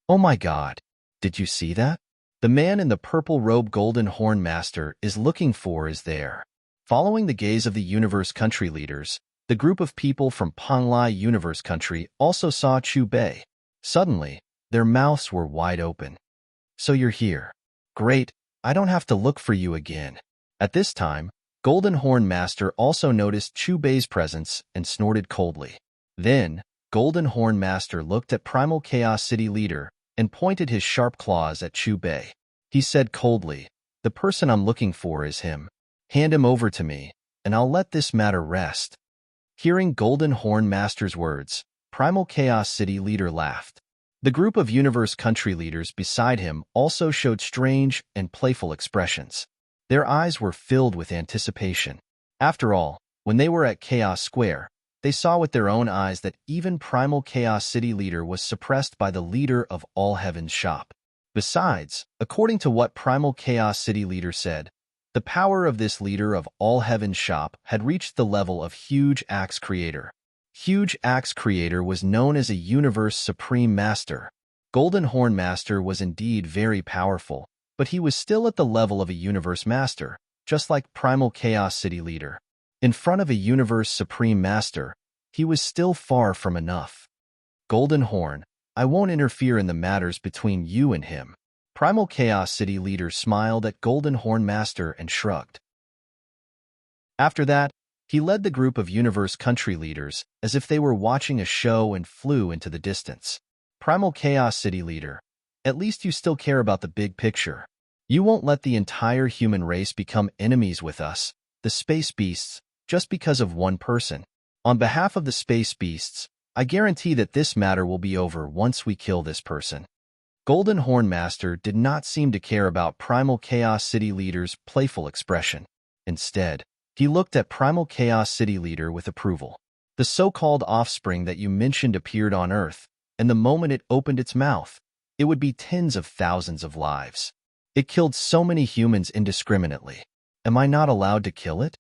"Oh my God, did you see that? The man in the purple robe Golden Horn Master is looking for is there." Following the gaze of the Universe Country leaders, The group of people from Panlai Universe Country also saw Chu Bei. Suddenly, their mouths were wide open. So you're here. Great, I don't have to look for you again. At this time, Golden Horn Master also noticed Chu Bei's presence and snorted coldly. Then, Golden Horn Master looked at Primal Chaos City Leader and pointed his sharp claws at Chu Bei. He said coldly, "The person I'm looking for is him. Hand him over to me, and I'll let this matter rest." Hearing Golden Horn Master's words, Primal Chaos City Leader laughed. The group of Universe Country leaders beside him also showed strange and playful expressions. Their eyes were filled with anticipation. After all, when they were at Chaos Square, they saw with their own eyes that even Primal Chaos City Leader was suppressed by the leader of All Heaven's shop. Besides, according to what Primal Chaos City Leader said, the power of this leader of All Heaven's shop had reached the level of Huge Axe Creator. Huge Axe Creator was known as a Universe Supreme Master. Golden Horn Master was indeed very powerful, but he was still at the level of a Universe Master, just like Primal Chaos City Leader. In front of a Universe Supreme Master, he was still far from enough. Golden Horn, I won't interfere in the matters between you and him. Primal Chaos City Leader smiled at Golden Horn Master and shrugged. After that, he led the group of Universe Country leaders as if they were watching a show and flew into the distance. Primal Chaos City Leader, at least you still care about the big picture. You won't let the entire human race become enemies with us, the Space Beasts, just because of one person. On behalf of the Space Beasts, I guarantee that this matter will be over once we kill this person. Golden Horn Master did not seem to care about Primal Chaos City Leader's playful expression. Instead, he looked at Primal Chaos City Leader with approval. The so-called offspring that you mentioned appeared on Earth, and the moment it opened its mouth, it would be tens of thousands of lives. It killed so many humans indiscriminately. Am I not allowed to kill it?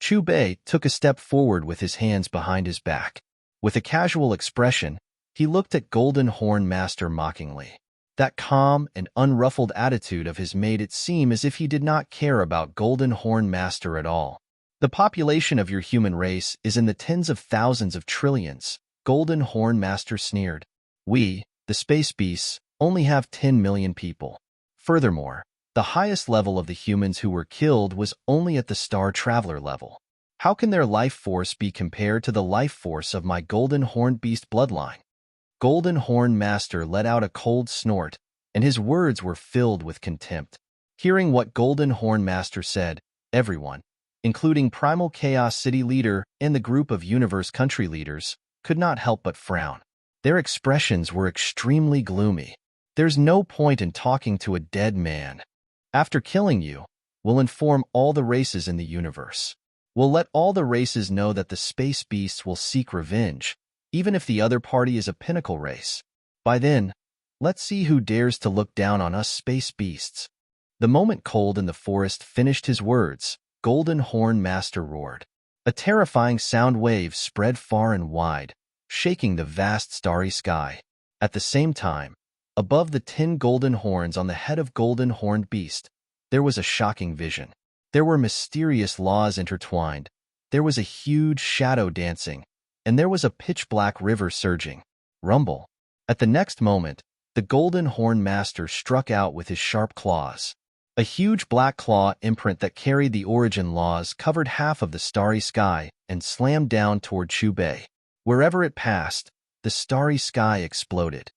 Chu Bei took a step forward with his hands behind his back. With a casual expression, he looked at Golden Horn Master mockingly. That calm and unruffled attitude of his made it seem as if he did not care about Golden Horn Master at all. The population of your human race is in the tens of thousands of trillions, Golden Horn Master sneered. We, the Space Beasts, only have 10 million people. Furthermore, the highest level of the humans who were killed was only at the Star Traveler level. How can their life force be compared to the life force of my Golden Horn Beast bloodline? Golden Horn Master let out a cold snort, and his words were filled with contempt. Hearing what Golden Horn Master said, everyone, including Primal Chaos City Leader and the group of Universe Country leaders, could not help but frown. Their expressions were extremely gloomy. There's no point in talking to a dead man. After killing you, we'll inform all the races in the universe. We'll let all the races know that the Space Beasts will seek revenge, even if the other party is a pinnacle race. By then, let's see who dares to look down on us Space Beasts. The moment Cold in the Forest finished his words, Golden Horn Master roared. A terrifying sound wave spread far and wide, shaking the vast starry sky. At the same time, above the 10 golden horns on the head of Golden Horned Beast, there was a shocking vision. There were mysterious laws intertwined. There was a huge shadow dancing, and there was a pitch-black river surging. Rumble. At the next moment, the Golden Horn Master struck out with his sharp claws. A huge black claw imprint that carried the origin laws covered half of the starry sky and slammed down toward Chu Bei. Wherever it passed, the starry sky exploded.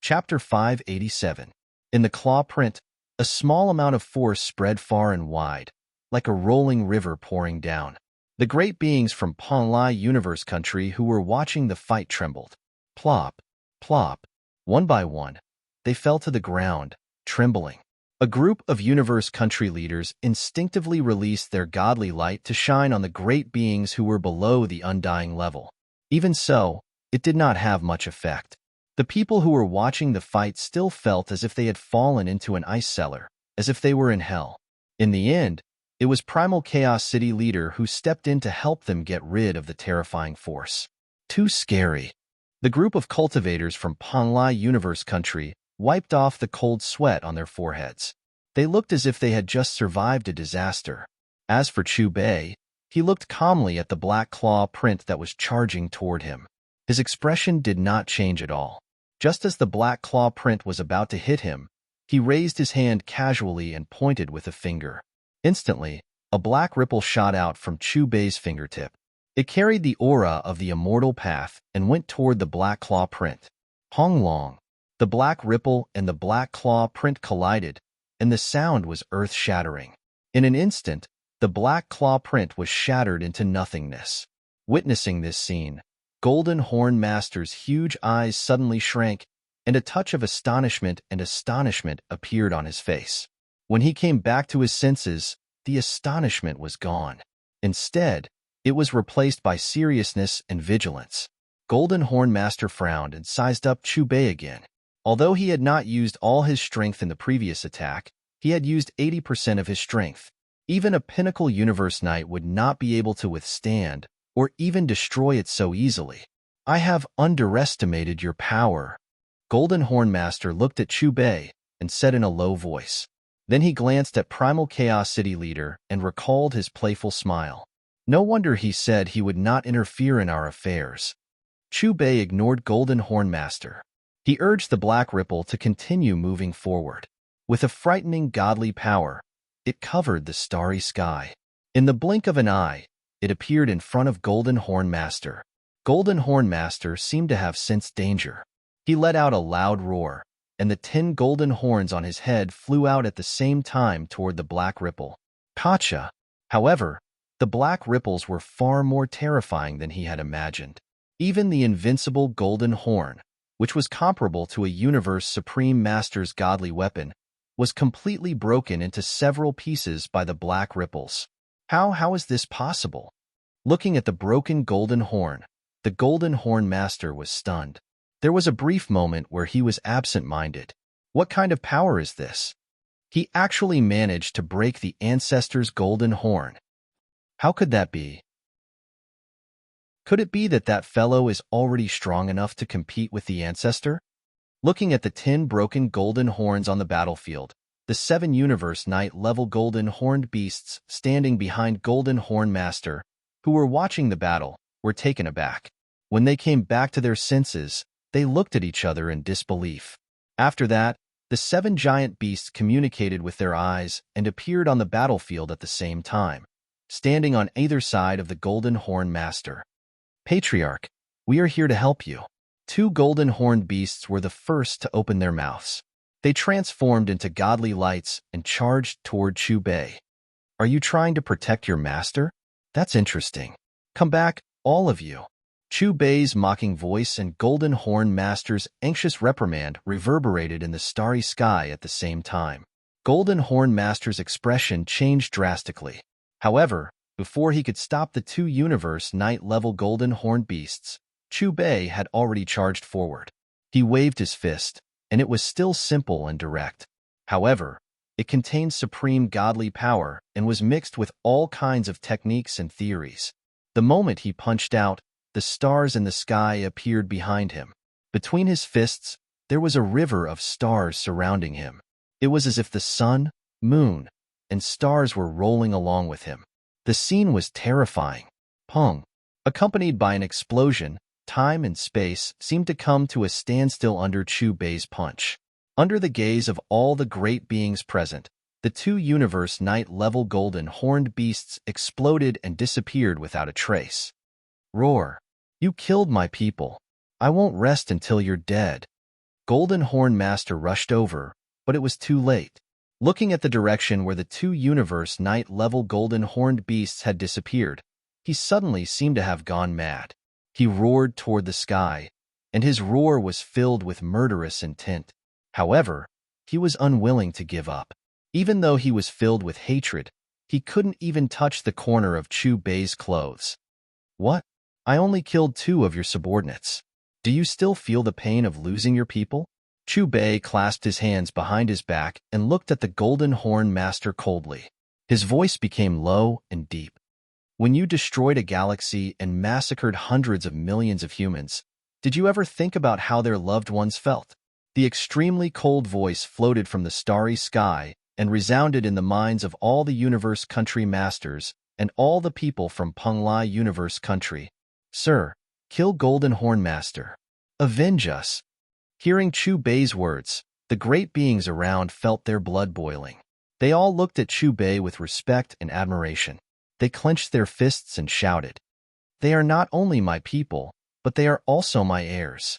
Chapter 587. In the claw print, a small amount of force spread far and wide, like a rolling river pouring down. The great beings from Panlai Universe Country who were watching the fight trembled. Plop, plop. One by one, they fell to the ground, trembling. A group of Universe Country leaders instinctively released their godly light to shine on the great beings who were below the undying level. Even so, it did not have much effect. The people who were watching the fight still felt as if they had fallen into an ice cellar, as if they were in hell. In the end, it was Primal Chaos City Leader who stepped in to help them get rid of the terrifying force. Too scary. The group of cultivators from Panlai Universe Country wiped off the cold sweat on their foreheads. They looked as if they had just survived a disaster. As for Chu Bei, he looked calmly at the black claw print that was charging toward him. His expression did not change at all. Just as the black claw print was about to hit him, he raised his hand casually and pointed with a finger. Instantly, a black ripple shot out from Chu Bei's fingertip. It carried the aura of the immortal path and went toward the black claw print. Hong Long. The black ripple and the black claw print collided, and the sound was earth-shattering. In an instant, the black claw print was shattered into nothingness. Witnessing this scene, Golden Horn Master's huge eyes suddenly shrank, and a touch of astonishment appeared on his face. When he came back to his senses, the astonishment was gone. Instead, it was replaced by seriousness and vigilance. Golden Horn Master frowned and sized up Chu Bei again. Although he had not used all his strength in the previous attack, he had used 80% of his strength. Even a Pinnacle Universe Knight would not be able to withstand or even destroy it so easily. I have underestimated your power. Golden Horn Master looked at Chu Bei and said in a low voice. Then he glanced at Primal Chaos City Leader and recalled his playful smile. No wonder he said he would not interfere in our affairs. Chu Bei ignored Golden Horn Master. He urged the Black Ripple to continue moving forward. With a frightening godly power, it covered the starry sky. In the blink of an eye, it appeared in front of Golden Horn Master. Golden Horn Master seemed to have sensed danger. He let out a loud roar, and the 10 golden horns on his head flew out at the same time toward the Black Ripple. Gotcha! However, the Black Ripples were far more terrifying than he had imagined. Even the invincible Golden Horn, which was comparable to a Universe Supreme Master's godly weapon, was completely broken into several pieces by the Black Ripples. How is this possible? Looking at the broken Golden Horn, the Golden Horn Master was stunned. There was a brief moment where he was absent-minded. What kind of power is this? He actually managed to break the Ancestor's Golden Horn. How could that be? Could it be that that fellow is already strong enough to compete with the Ancestor? Looking at the 10 broken golden horns on the battlefield, the 7 Universe Knight-level golden horned beasts standing behind Golden Horn Master, who were watching the battle, were taken aback. When they came back to their senses, they looked at each other in disbelief. After that, the 7 giant beasts communicated with their eyes and appeared on the battlefield at the same time, standing on either side of the Golden Horn Master. Patriarch, we are here to help you. 2 golden horned beasts were the first to open their mouths. They transformed into godly lights and charged toward Chu Bei. Are you trying to protect your master? That's interesting. Come back, all of you. Chu Bei's mocking voice and Golden Horn Master's anxious reprimand reverberated in the starry sky at the same time. Golden Horn Master's expression changed drastically. However, before he could stop the 2 Universe Knight-level golden horned beasts, Chu Bei had already charged forward. He waved his fist, and it was still simple and direct. However, it contained supreme godly power and was mixed with all kinds of techniques and theories. The moment he punched out, the stars in the sky appeared behind him. Between his fists, there was a river of stars surrounding him. It was as if the sun, moon, and stars were rolling along with him. The scene was terrifying. Pong. Accompanied by an explosion, time and space seemed to come to a standstill under Chu Bei's punch. Under the gaze of all the great beings present, the 2 Universe Knight-level golden horned beasts exploded and disappeared without a trace. Roar. You killed my people. I won't rest until you're dead. Golden Horn Master rushed over, but it was too late. Looking at the direction where the 2 Universe Knight-level golden horned beasts had disappeared, he suddenly seemed to have gone mad. He roared toward the sky, and his roar was filled with murderous intent. However, he was unwilling to give up. Even though he was filled with hatred, he couldn't even touch the corner of Chu Bei's clothes. What? I only killed 2 of your subordinates. Do you still feel the pain of losing your people? Chu Bei clasped his hands behind his back and looked at the Golden Horn Master coldly. His voice became low and deep. When you destroyed a galaxy and massacred hundreds of millions of humans, did you ever think about how their loved ones felt? The extremely cold voice floated from the starry sky and resounded in the minds of all the Universe Country Masters and all the people from Penglai Universe Country. "Sir, kill Golden Horn Master. Avenge us." Hearing Chu Bei's words, the great beings around felt their blood boiling. They all looked at Chu Bei with respect and admiration. They clenched their fists and shouted, "They are not only my people, but they are also my heirs."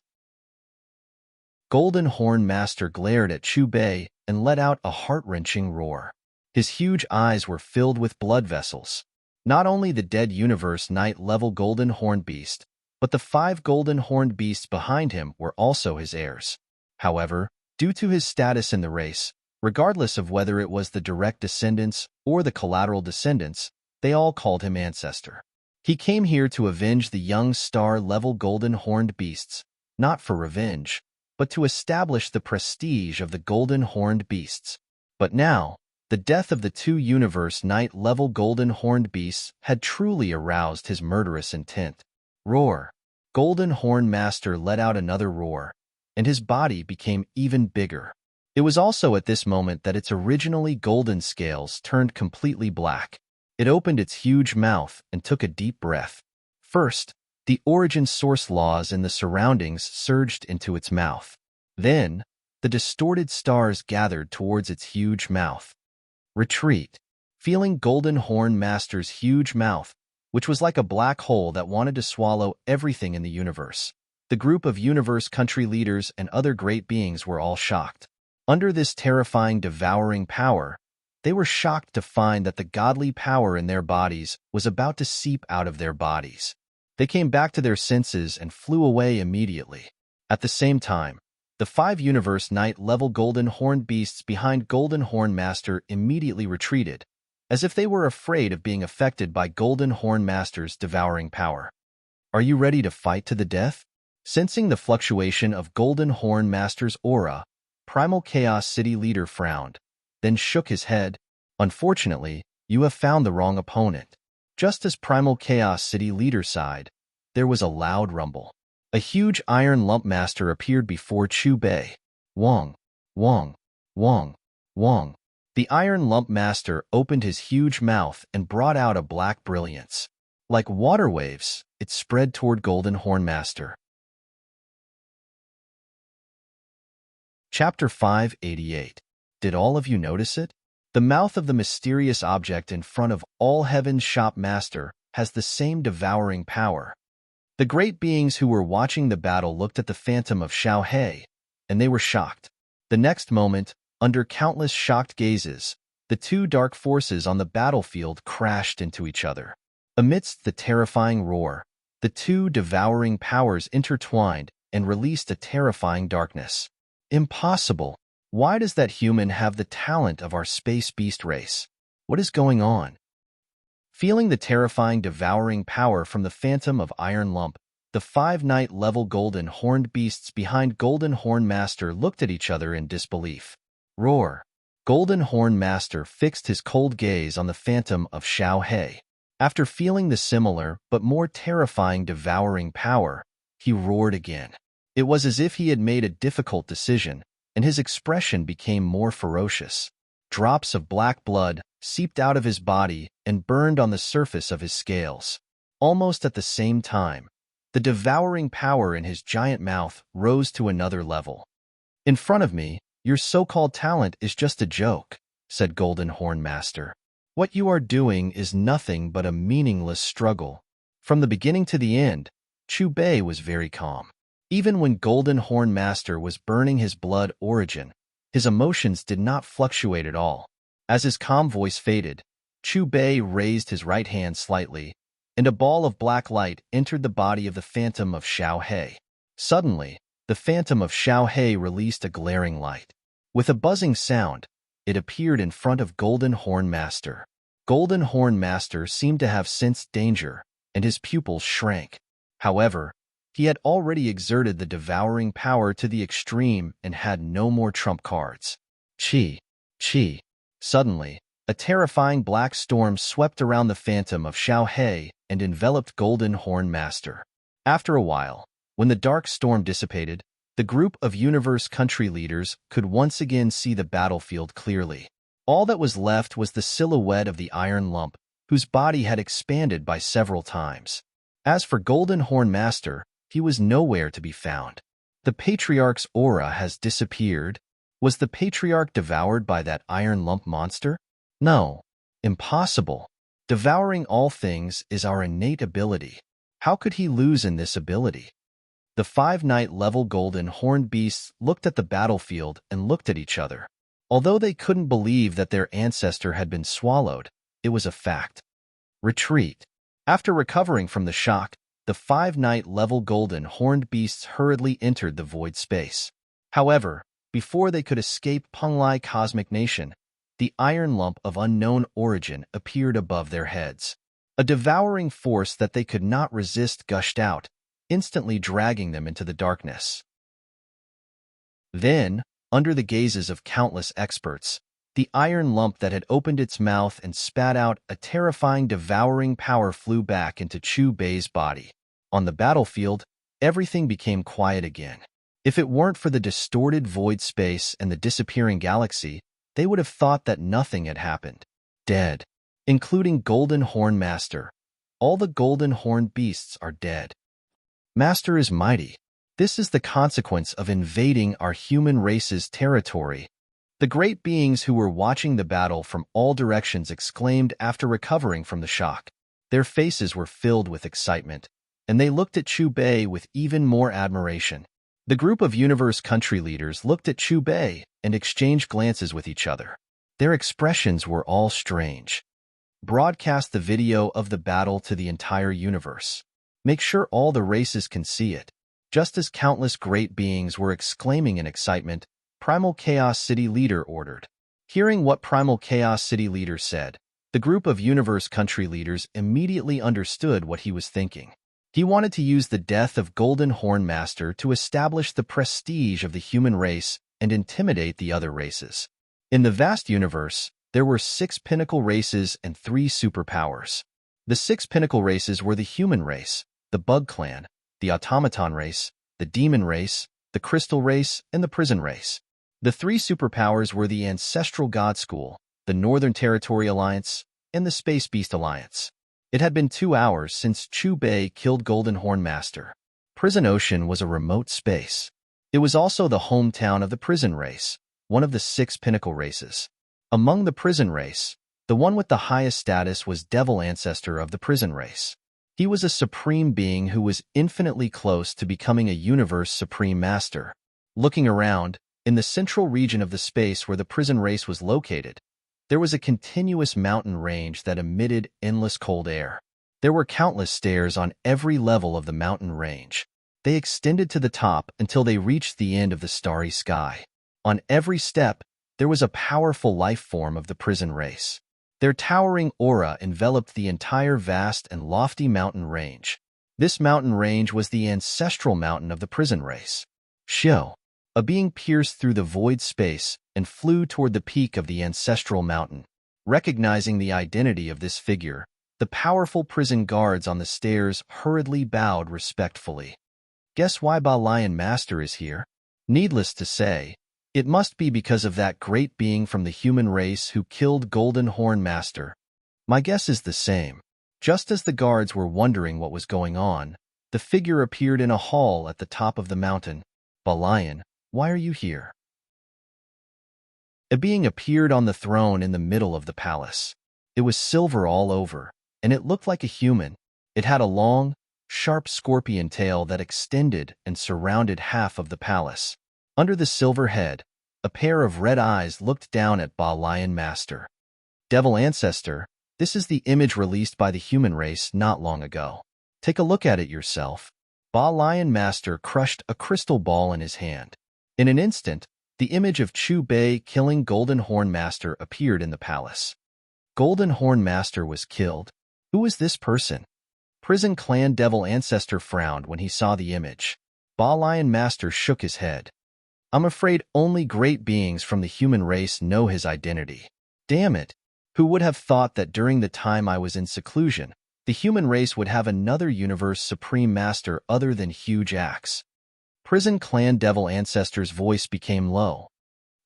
Golden Horn Master glared at Chu Bei and let out a heart-wrenching roar. His huge eyes were filled with blood vessels. Not only the dead Universe Knight-level Golden Horned Beast, but the 5 Golden Horned Beasts behind him were also his heirs. However, due to his status in the race, regardless of whether it was the direct descendants or the collateral descendants, they all called him Ancestor. He came here to avenge the young star-level Golden Horned Beasts, not for revenge, but to establish the prestige of the Golden Horned Beasts. But now, the death of the 2 Universe Knight-level Golden Horned Beasts had truly aroused his murderous intent. Roar! Golden Horn Master let out another roar, and his body became even bigger. It was also at this moment that its originally golden scales turned completely black. It opened its huge mouth and took a deep breath. First, the origin source laws in the surroundings surged into its mouth. Then, the distorted stars gathered towards its huge mouth. Retreat. Feeling Golden Horn Master's huge mouth, which was like a black hole that wanted to swallow everything in the universe, the group of Universe Country leaders and other great beings were all shocked. Under this terrifying, devouring power, they were shocked to find that the godly power in their bodies was about to seep out of their bodies. They came back to their senses and flew away immediately. At the same time, the 5 Universe Knight-level Golden Horned Beasts behind Golden Horn Master immediately retreated, as if they were afraid of being affected by Golden Horn Master's devouring power. "Are you ready to fight to the death?" Sensing the fluctuation of Golden Horn Master's aura, Primal Chaos City leader frowned, then shook his head. "Unfortunately, you have found the wrong opponent." Just as Primal Chaos City leader sighed, there was a loud rumble. A huge iron lump master appeared before Chu Bei. Wong, Wong, Wong, Wong. The iron lump master opened his huge mouth and brought out a black brilliance. Like water waves, it spread toward Golden Horn Master. Chapter 588. Did all of you notice it? The mouth of the mysterious object in front of all Heaven's Shop Master has the same devouring power. The great beings who were watching the battle looked at the phantom of Xiao He, and they were shocked. The next moment, under countless shocked gazes, the 2 dark forces on the battlefield crashed into each other. Amidst the terrifying roar, the 2 devouring powers intertwined and released a terrifying darkness. Impossible! Why does that human have the talent of our space beast race? What is going on? Feeling the terrifying devouring power from the phantom of Iron Lump, the 5 Knight-level Golden Horned Beasts behind Golden Horn Master looked at each other in disbelief. Roar! Golden Horn Master fixed his cold gaze on the phantom of Xiao He. After feeling the similar but more terrifying devouring power, he roared again. It was as if he had made a difficult decision, and his expression became more ferocious. Drops of black blood seeped out of his body and burned on the surface of his scales. Almost at the same time, the devouring power in his giant mouth rose to another level. "In front of me, your so-called talent is just a joke," said Golden Horn Master. "What you are doing is nothing but a meaningless struggle." From the beginning to the end, Chu Bei was very calm. Even when Golden Horn Master was burning his blood origin, his emotions did not fluctuate at all. As his calm voice faded, Chu Bei raised his right hand slightly, and a ball of black light entered the body of the phantom of Xiao He. Suddenly, the phantom of Xiao He released a glaring light. With a buzzing sound, it appeared in front of Golden Horn Master. Golden Horn Master seemed to have sensed danger, and his pupils shrank. However, he had already exerted the devouring power to the extreme and had no more trump cards. Chi! Chi! Suddenly, a terrifying black storm swept around the phantom of Xiao He and enveloped Golden Horn Master. After a while, when the dark storm dissipated, the group of Universe Country leaders could once again see the battlefield clearly. All that was left was the silhouette of the iron lump, whose body had expanded by several times. As for Golden Horn Master, he was nowhere to be found. The Patriarch's aura has disappeared. Was the Patriarch devoured by that iron lump monster? No. Impossible. Devouring all things is our innate ability. How could he lose in this ability? The 5 night-level golden horned beasts looked at the battlefield and looked at each other. Although they couldn't believe that their ancestor had been swallowed, it was a fact. Retreat. After recovering from the shock, the 5 night-level golden horned beasts hurriedly entered the void space. However, before they could escape Penglai Cosmic Nation, the iron lump of unknown origin appeared above their heads. A devouring force that they could not resist gushed out, instantly dragging them into the darkness. Then, under the gazes of countless experts, the iron lump that had opened its mouth and spat out a terrifying devouring power flew back into Chu Bei's body. On the battlefield, everything became quiet again. If it weren't for the distorted void space and the disappearing galaxy, they would have thought that nothing had happened. Dead. Including Golden Horn Master. All the golden horned beasts are dead. Master is mighty. This is the consequence of invading our human race's territory. The great beings who were watching the battle from all directions exclaimed after recovering from the shock. Their faces were filled with excitement, and they looked at Chu Bei with even more admiration. The group of universe country leaders looked at Chu Bei and exchanged glances with each other. Their expressions were all strange. Broadcast the video of the battle to the entire universe. Make sure all the races can see it. Just as countless great beings were exclaiming in excitement, Primal Chaos City Leader ordered. Hearing what Primal Chaos City Leader said, the group of universe country leaders immediately understood what he was thinking. He wanted to use the death of Golden Horn Master to establish the prestige of the human race and intimidate the other races. In the vast universe, there were 6 pinnacle races and 3 superpowers. The 6 pinnacle races were the human race, the bug clan, the automaton race, the demon race, the crystal race, and the prison race. The 3 superpowers were the Ancestral God School, the Northern Territory Alliance, and the Space Beast Alliance. It had been 2 hours since Chu Bei killed Golden Horn Master. Prison Ocean was a remote space. It was also the hometown of the prison race, one of the 6 pinnacle races. Among the prison race, the one with the highest status was Devil Ancestor of the prison race. He was a supreme being who was infinitely close to becoming a universe supreme master. Looking around, in the central region of the space where the prison race was located, there was a continuous mountain range that emitted endless cold air. There were countless stairs on every level of the mountain range. They extended to the top until they reached the end of the starry sky. On every step, there was a powerful life form of the prison race. Their towering aura enveloped the entire vast and lofty mountain range. This mountain range was the ancestral mountain of the prison race. Shio, a being pierced through the void space and flew toward the peak of the ancestral mountain. Recognizing the identity of this figure, the powerful prison guards on the stairs hurriedly bowed respectfully. Guess why Ba Lion Master is here? Needless to say, it must be because of that great being from the human race who killed Golden Horn Master. My guess is the same. Just as the guards were wondering what was going on, the figure appeared in a hall at the top of the mountain. Ba Lion, why are you here? A being appeared on the throne in the middle of the palace. It was silver all over, and it looked like a human. It had a long, sharp scorpion tail that extended and surrounded half of the palace. Under the silver head, a pair of red eyes looked down at Ba Lion Master. Devil Ancestor, this is the image released by the human race not long ago. Take a look at it yourself. Ba Lion Master crushed a crystal ball in his hand. In an instant, the image of Chu Bei killing Golden Horn Master appeared in the palace. Golden Horn Master was killed. Who is this person? Prison Clan Devil Ancestor frowned when he saw the image. Ba Lion Master shook his head. I'm afraid only great beings from the human race know his identity. Damn it! Who would have thought that during the time I was in seclusion, the human race would have another universe supreme master other than Huge Axe? Prison Clan Devil Ancestor's voice became low.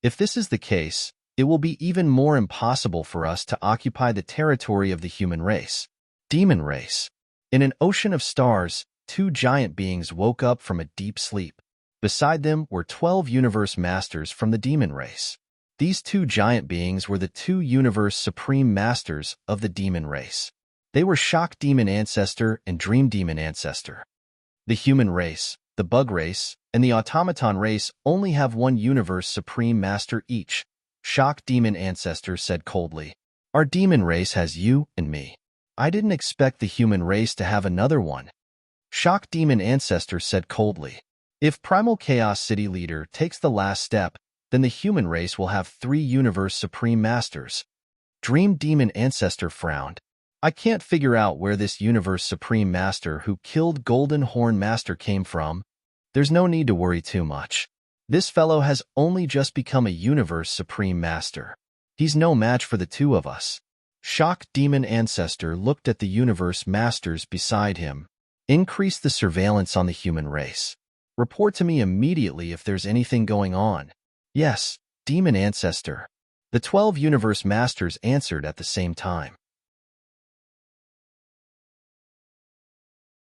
If this is the case, it will be even more impossible for us to occupy the territory of the human race. Demon race. In an ocean of stars, two giant beings woke up from a deep sleep. Beside them were 12 universe masters from the demon race. These two giant beings were the two universe supreme masters of the demon race. They were Shock Demon Ancestor and Dream Demon Ancestor. The human race, the bug race, and the automaton race only have one universe supreme master each, Shock Demon Ancestor said coldly. Our demon race has you and me. I didn't expect the human race to have another one. Shock Demon Ancestor said coldly. If Primal Chaos City Leader takes the last step, then the human race will have 3 universe supreme masters. Dream Demon Ancestor frowned. I can't figure out where this universe supreme master who killed Golden Horn Master came from. There's no need to worry too much. This fellow has only just become a universe supreme master. He's no match for the two of us. Shock Demon Ancestor looked at the universe masters beside him. Increase the surveillance on the human race. Report to me immediately if there's anything going on. Yes, Demon Ancestor. The 12 universe masters answered at the same time.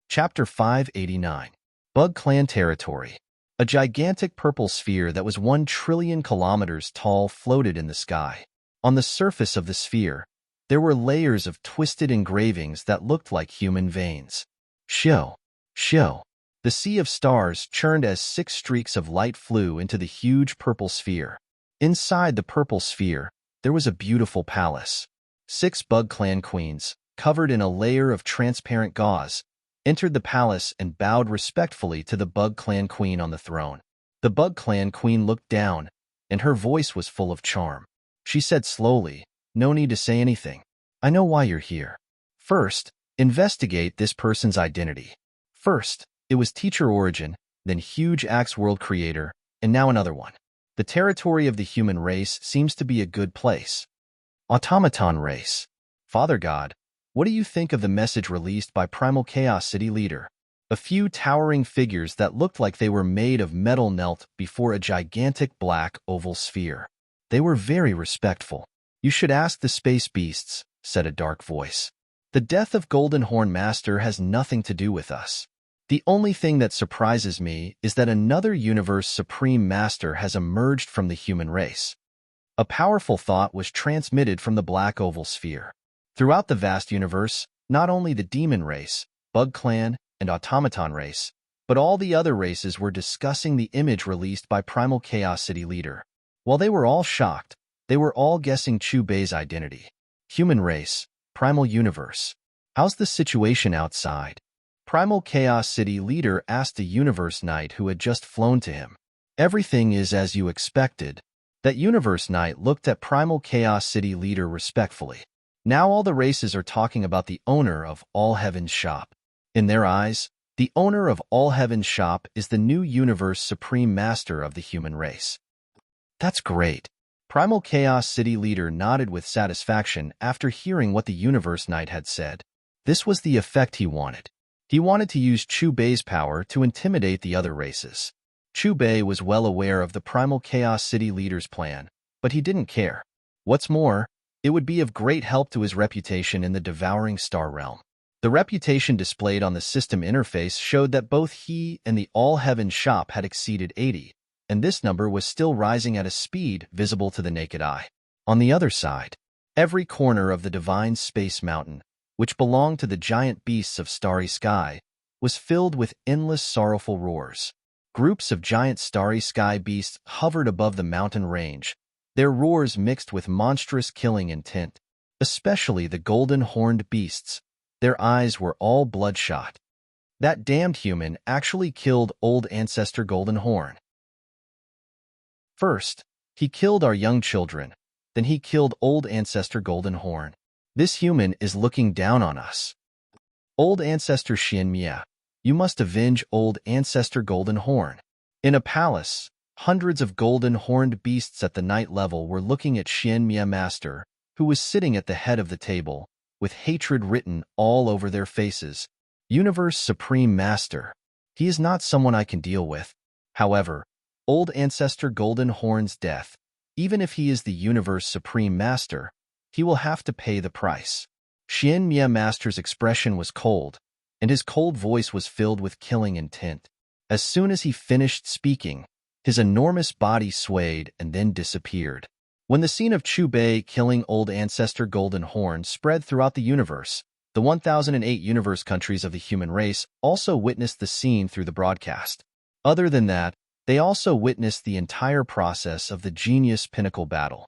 Chapter 589. Bug Clan Territory. A gigantic purple sphere that was 1 trillion kilometers tall floated in the sky. On the surface of the sphere, there were layers of twisted engravings that looked like human veins. Shio. The sea of stars churned as 6 streaks of light flew into the huge purple sphere. Inside the purple sphere, there was a beautiful palace. 6 Bug Clan queens, covered in a layer of transparent gauze, entered the palace and bowed respectfully to the Bug Clan queen on the throne. The Bug Clan queen looked down, and her voice was full of charm. She said slowly, "No need to say anything. I know why you're here. First, investigate this person's identity. First, it was Teacher Origin, then Huge Axe World Creator, and now another one. The territory of the human race seems to be a good place. Automaton race. Father God, what do you think of the message released by Primal Chaos City Leader?" A few towering figures that looked like they were made of metal knelt before a gigantic black oval sphere. They were very respectful. "You should ask the space beasts," said a dark voice. "The death of Golden Horn Master has nothing to do with us. The only thing that surprises me is that another universe supreme master has emerged from the human race." A powerful thought was transmitted from the black oval sphere. Throughout the vast universe, not only the demon race, Bug Clan, and automaton race, but all the other races were discussing the image released by Primal Chaos City Leader. While they were all shocked, they were all guessing Chu Bei's identity. Human race, Primal Universe. How's the situation outside? Primal Chaos City Leader asked a Universe Knight who had just flown to him. Everything is as you expected. That Universe Knight looked at Primal Chaos City Leader respectfully. Now all the races are talking about the owner of All Heaven's shop. In their eyes, the owner of All Heaven's shop is the new Universe Supreme Master of the human race. That's great. Primal Chaos City Leader nodded with satisfaction after hearing what the Universe Knight had said. This was the effect he wanted. He wanted to use Chu Bei's power to intimidate the other races. Chu Bei was well aware of the Primal Chaos City Leader's plan, but he didn't care. What's more, it would be of great help to his reputation in the Devouring Star Realm. The reputation displayed on the system interface showed that both he and the All Heaven shop had exceeded 80, and this number was still rising at a speed visible to the naked eye. On the other side, every corner of the Divine Space Mountain, which belonged to the giant beasts of starry sky, was filled with endless sorrowful roars. Groups of giant starry sky beasts hovered above the mountain range, their roars mixed with monstrous killing intent, especially the golden-horned beasts. Their eyes were all bloodshot. That damned human actually killed old ancestor Golden Horn. First, he killed our young children, then he killed old ancestor Golden Horn. This human is looking down on us. Old ancestor Xianmia, you must avenge old ancestor Golden Horn. In a palace, hundreds of golden-horned beasts at the night level were looking at Xianmia Master, who was sitting at the head of the table, with hatred written all over their faces. Universe Supreme Master. He is not someone I can deal with. However, old ancestor Golden Horn's death Even if he is the universe supreme master, he will have to pay the price. Xian Mia Master's expression was cold, and his cold voice was filled with killing intent. As soon as he finished speaking, his enormous body swayed and then disappeared. When the scene of Chu Bei killing old ancestor Golden Horn spread throughout the universe, the 1008 universe countries of the human race also witnessed the scene through the broadcast. Other than that, they also witnessed the entire process of the Genius Pinnacle battle.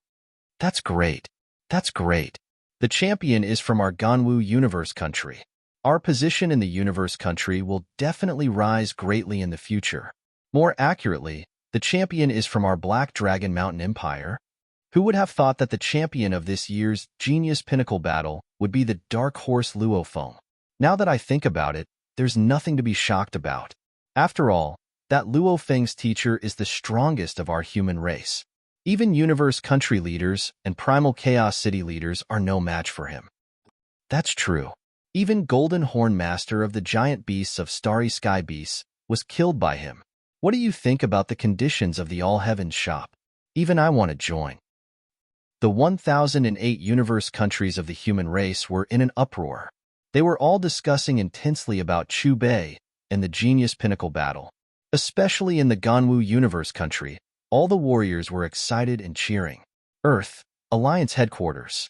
That's great. That's great. The champion is from our Ganwu universe country. Our position in the universe country will definitely rise greatly in the future. More accurately, the champion is from our Black Dragon Mountain Empire. Who would have thought that the champion of this year's Genius Pinnacle battle would be the Dark Horse Luofeng? Now that I think about it, there's nothing to be shocked about. After all, that Luofeng's teacher is the strongest of our human race. Even universe country leaders and primal chaos city leaders are no match for him. That's true. Even Golden Horn Master of the giant beasts of Starry Sky Beasts was killed by him. What do you think about the conditions of the All Heavens shop? Even I want to join. The 1008 universe countries of the human race were in an uproar. They were all discussing intensely about Chu Bei and the Genius Pinnacle battle. Especially in the Ganwu universe country, all the warriors were excited and cheering. Earth, Alliance headquarters.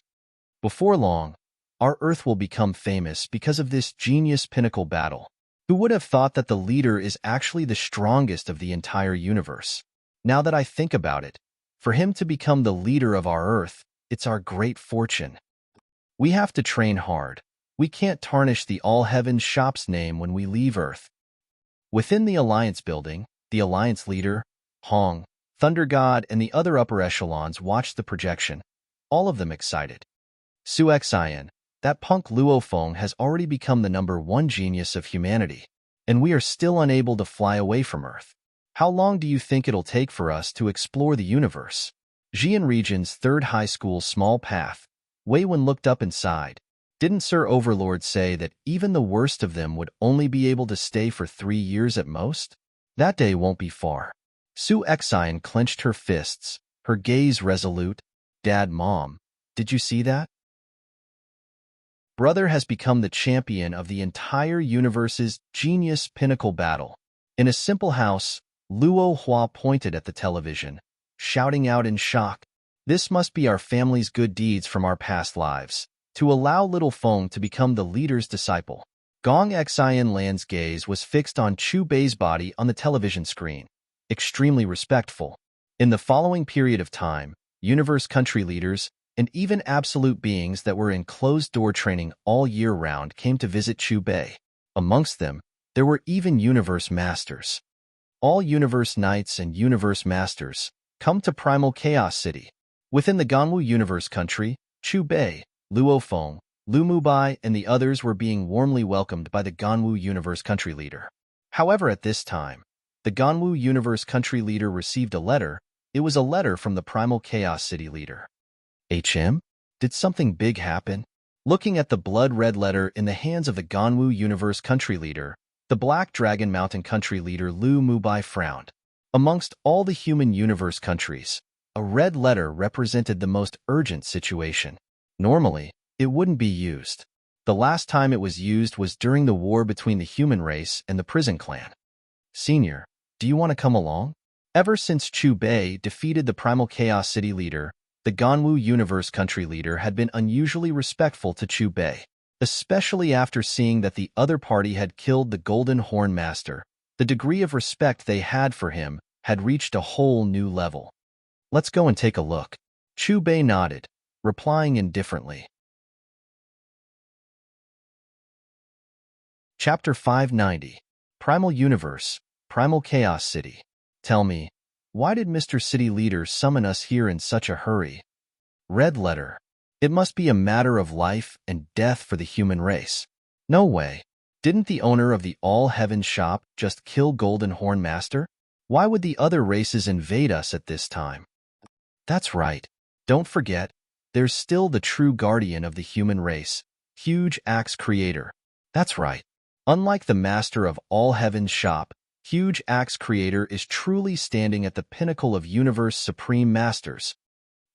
Before long, our Earth will become famous because of this Genius Pinnacle battle. Who would have thought that the leader is actually the strongest of the entire universe? Now that I think about it, for him to become the leader of our Earth, it's our great fortune. We have to train hard. We can't tarnish the All Heavens shop's name when we leave Earth. Within the Alliance building, the Alliance leader, Hong, Thunder God, and the other upper echelons watched the projection, all of them excited. Su Xian, that punk Luofeng has already become the #1 genius of humanity, and we are still unable to fly away from Earth. How long do you think it'll take for us to explore the universe? Xian Region's 3rd high school small path. Wei Wen looked up and sighed. Didn't Sir Overlord say that even the worst of them would only be able to stay for 3 years at most? That day won't be far. Su Xian clenched her fists, her gaze resolute. Dad, Mom, did you see that? Brother has become the champion of the entire universe's Genius Pinnacle battle. In a simple house, Luo Hua pointed at the television, shouting out in shock, "This must be our family's good deeds from our past lives, to allow little Feng to become the leader's disciple." Gong Xian Lan's gaze was fixed on Chu Bei's body on the television screen, extremely respectful. In the following period of time, universe country leaders and even absolute beings that were in closed-door training all year round came to visit Chu Bei. Amongst them, there were even universe masters. All universe knights and universe masters come to Primal Chaos City. Within the Ganwu universe country, Chu Bei, Luofeng, Lu Mubai, and the others were being warmly welcomed by the Ganwu universe country leader. However, at this time, the Ganwu universe country leader received a letter. It was a letter from the Primal Chaos City leader. HM? Did something big happen? Looking at the blood-red letter in the hands of the Ganwu universe country leader, the Black Dragon Mountain country leader Lu Mubai frowned. Amongst all the human universe countries, a red letter represented the most urgent situation. Normally, it wouldn't be used. The last time it was used was during the war between the human race and the prison clan. Senior, do you want to come along? Ever since Chu Bei defeated the Primal Chaos City leader, the Ganwu universe country leader had been unusually respectful to Chu Bei. Especially after seeing that the other party had killed the Golden Horn Master, the degree of respect they had for him had reached a whole new level. Let's go and take a look. Chu Bei nodded, replying indifferently. Chapter 590. Primal Universe, Primal Chaos City. Tell me, why did Mr. City Leader summon us here in such a hurry? Red letter. It must be a matter of life and death for the human race. No way. Didn't the owner of the All Heavens shop just kill Golden Horn Master? Why would the other races invade us at this time? That's right. Don't forget, there's still the true guardian of the human race, Huge Axe Creator. That's right. Unlike the master of All Heavens shop, Huge Axe Creator is truly standing at the pinnacle of universe supreme masters,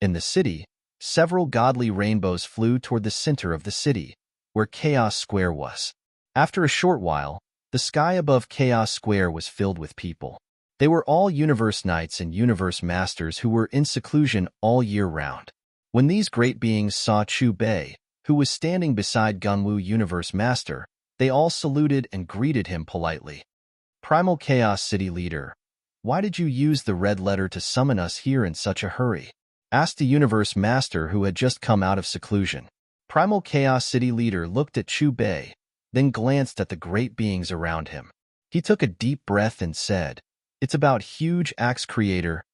In the city, several godly rainbows flew toward the center of the city, where Chaos Square was. After a short while, the sky above Chaos Square was filled with people. They were all Universe Knights and Universe Masters who were in seclusion all year round. When these great beings saw Chu Bei, who was standing beside Gunwu Universe Master, they all saluted and greeted him politely. Primal Chaos City Leader, why did you use the red letter to summon us here in such a hurry? Asked the Universe Master who had just come out of seclusion. Primal Chaos City Leader looked at Chu Bei, then glanced at the great beings around him. He took a deep breath and said, "It's about Huge Axe Creator.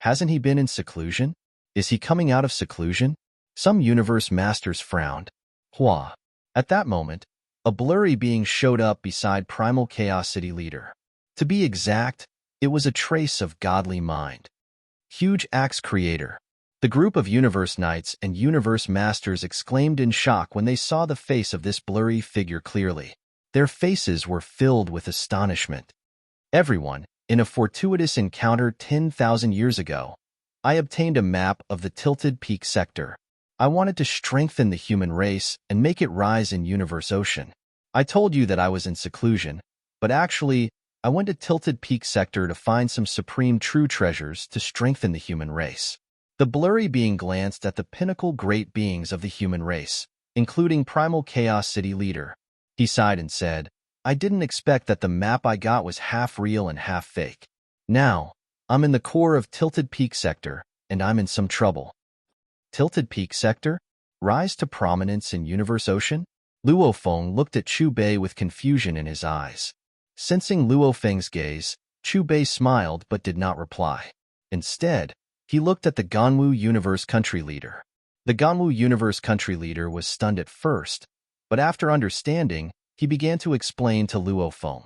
Hasn't he been in seclusion? Is he coming out of seclusion?" Some Universe Masters frowned. Hua. At that moment, a blurry being showed up beside Primal Chaos City Leader. To be exact, it was a trace of godly mind. Huge Axe Creator. The group of Universe Knights and Universe Masters exclaimed in shock when they saw the face of this blurry figure clearly. Their faces were filled with astonishment. Everyone, in a fortuitous encounter 10,000 years ago, I obtained a map of the Tilted Peak sector. I wanted to strengthen the human race and make it rise in Universe Ocean. I told you that I was in seclusion, but actually, I went to Tilted Peak sector to find some supreme true treasures to strengthen the human race. The blurry being glanced at the pinnacle great beings of the human race, including Primal Chaos City Leader. He sighed and said, "I didn't expect that the map I got was half real and half fake. Now, I'm in the core of Tilted Peak sector, and I'm in some trouble." Tilted Peak sector? Rise to prominence in Universe Ocean? Luo Feng looked at Chu Bei with confusion in his eyes. Sensing Luo Feng's gaze, Chu Bei smiled but did not reply. Instead, he looked at the Ganwu Universe Country Leader. The Ganwu Universe Country Leader was stunned at first, but after understanding, he began to explain to Luo Feng.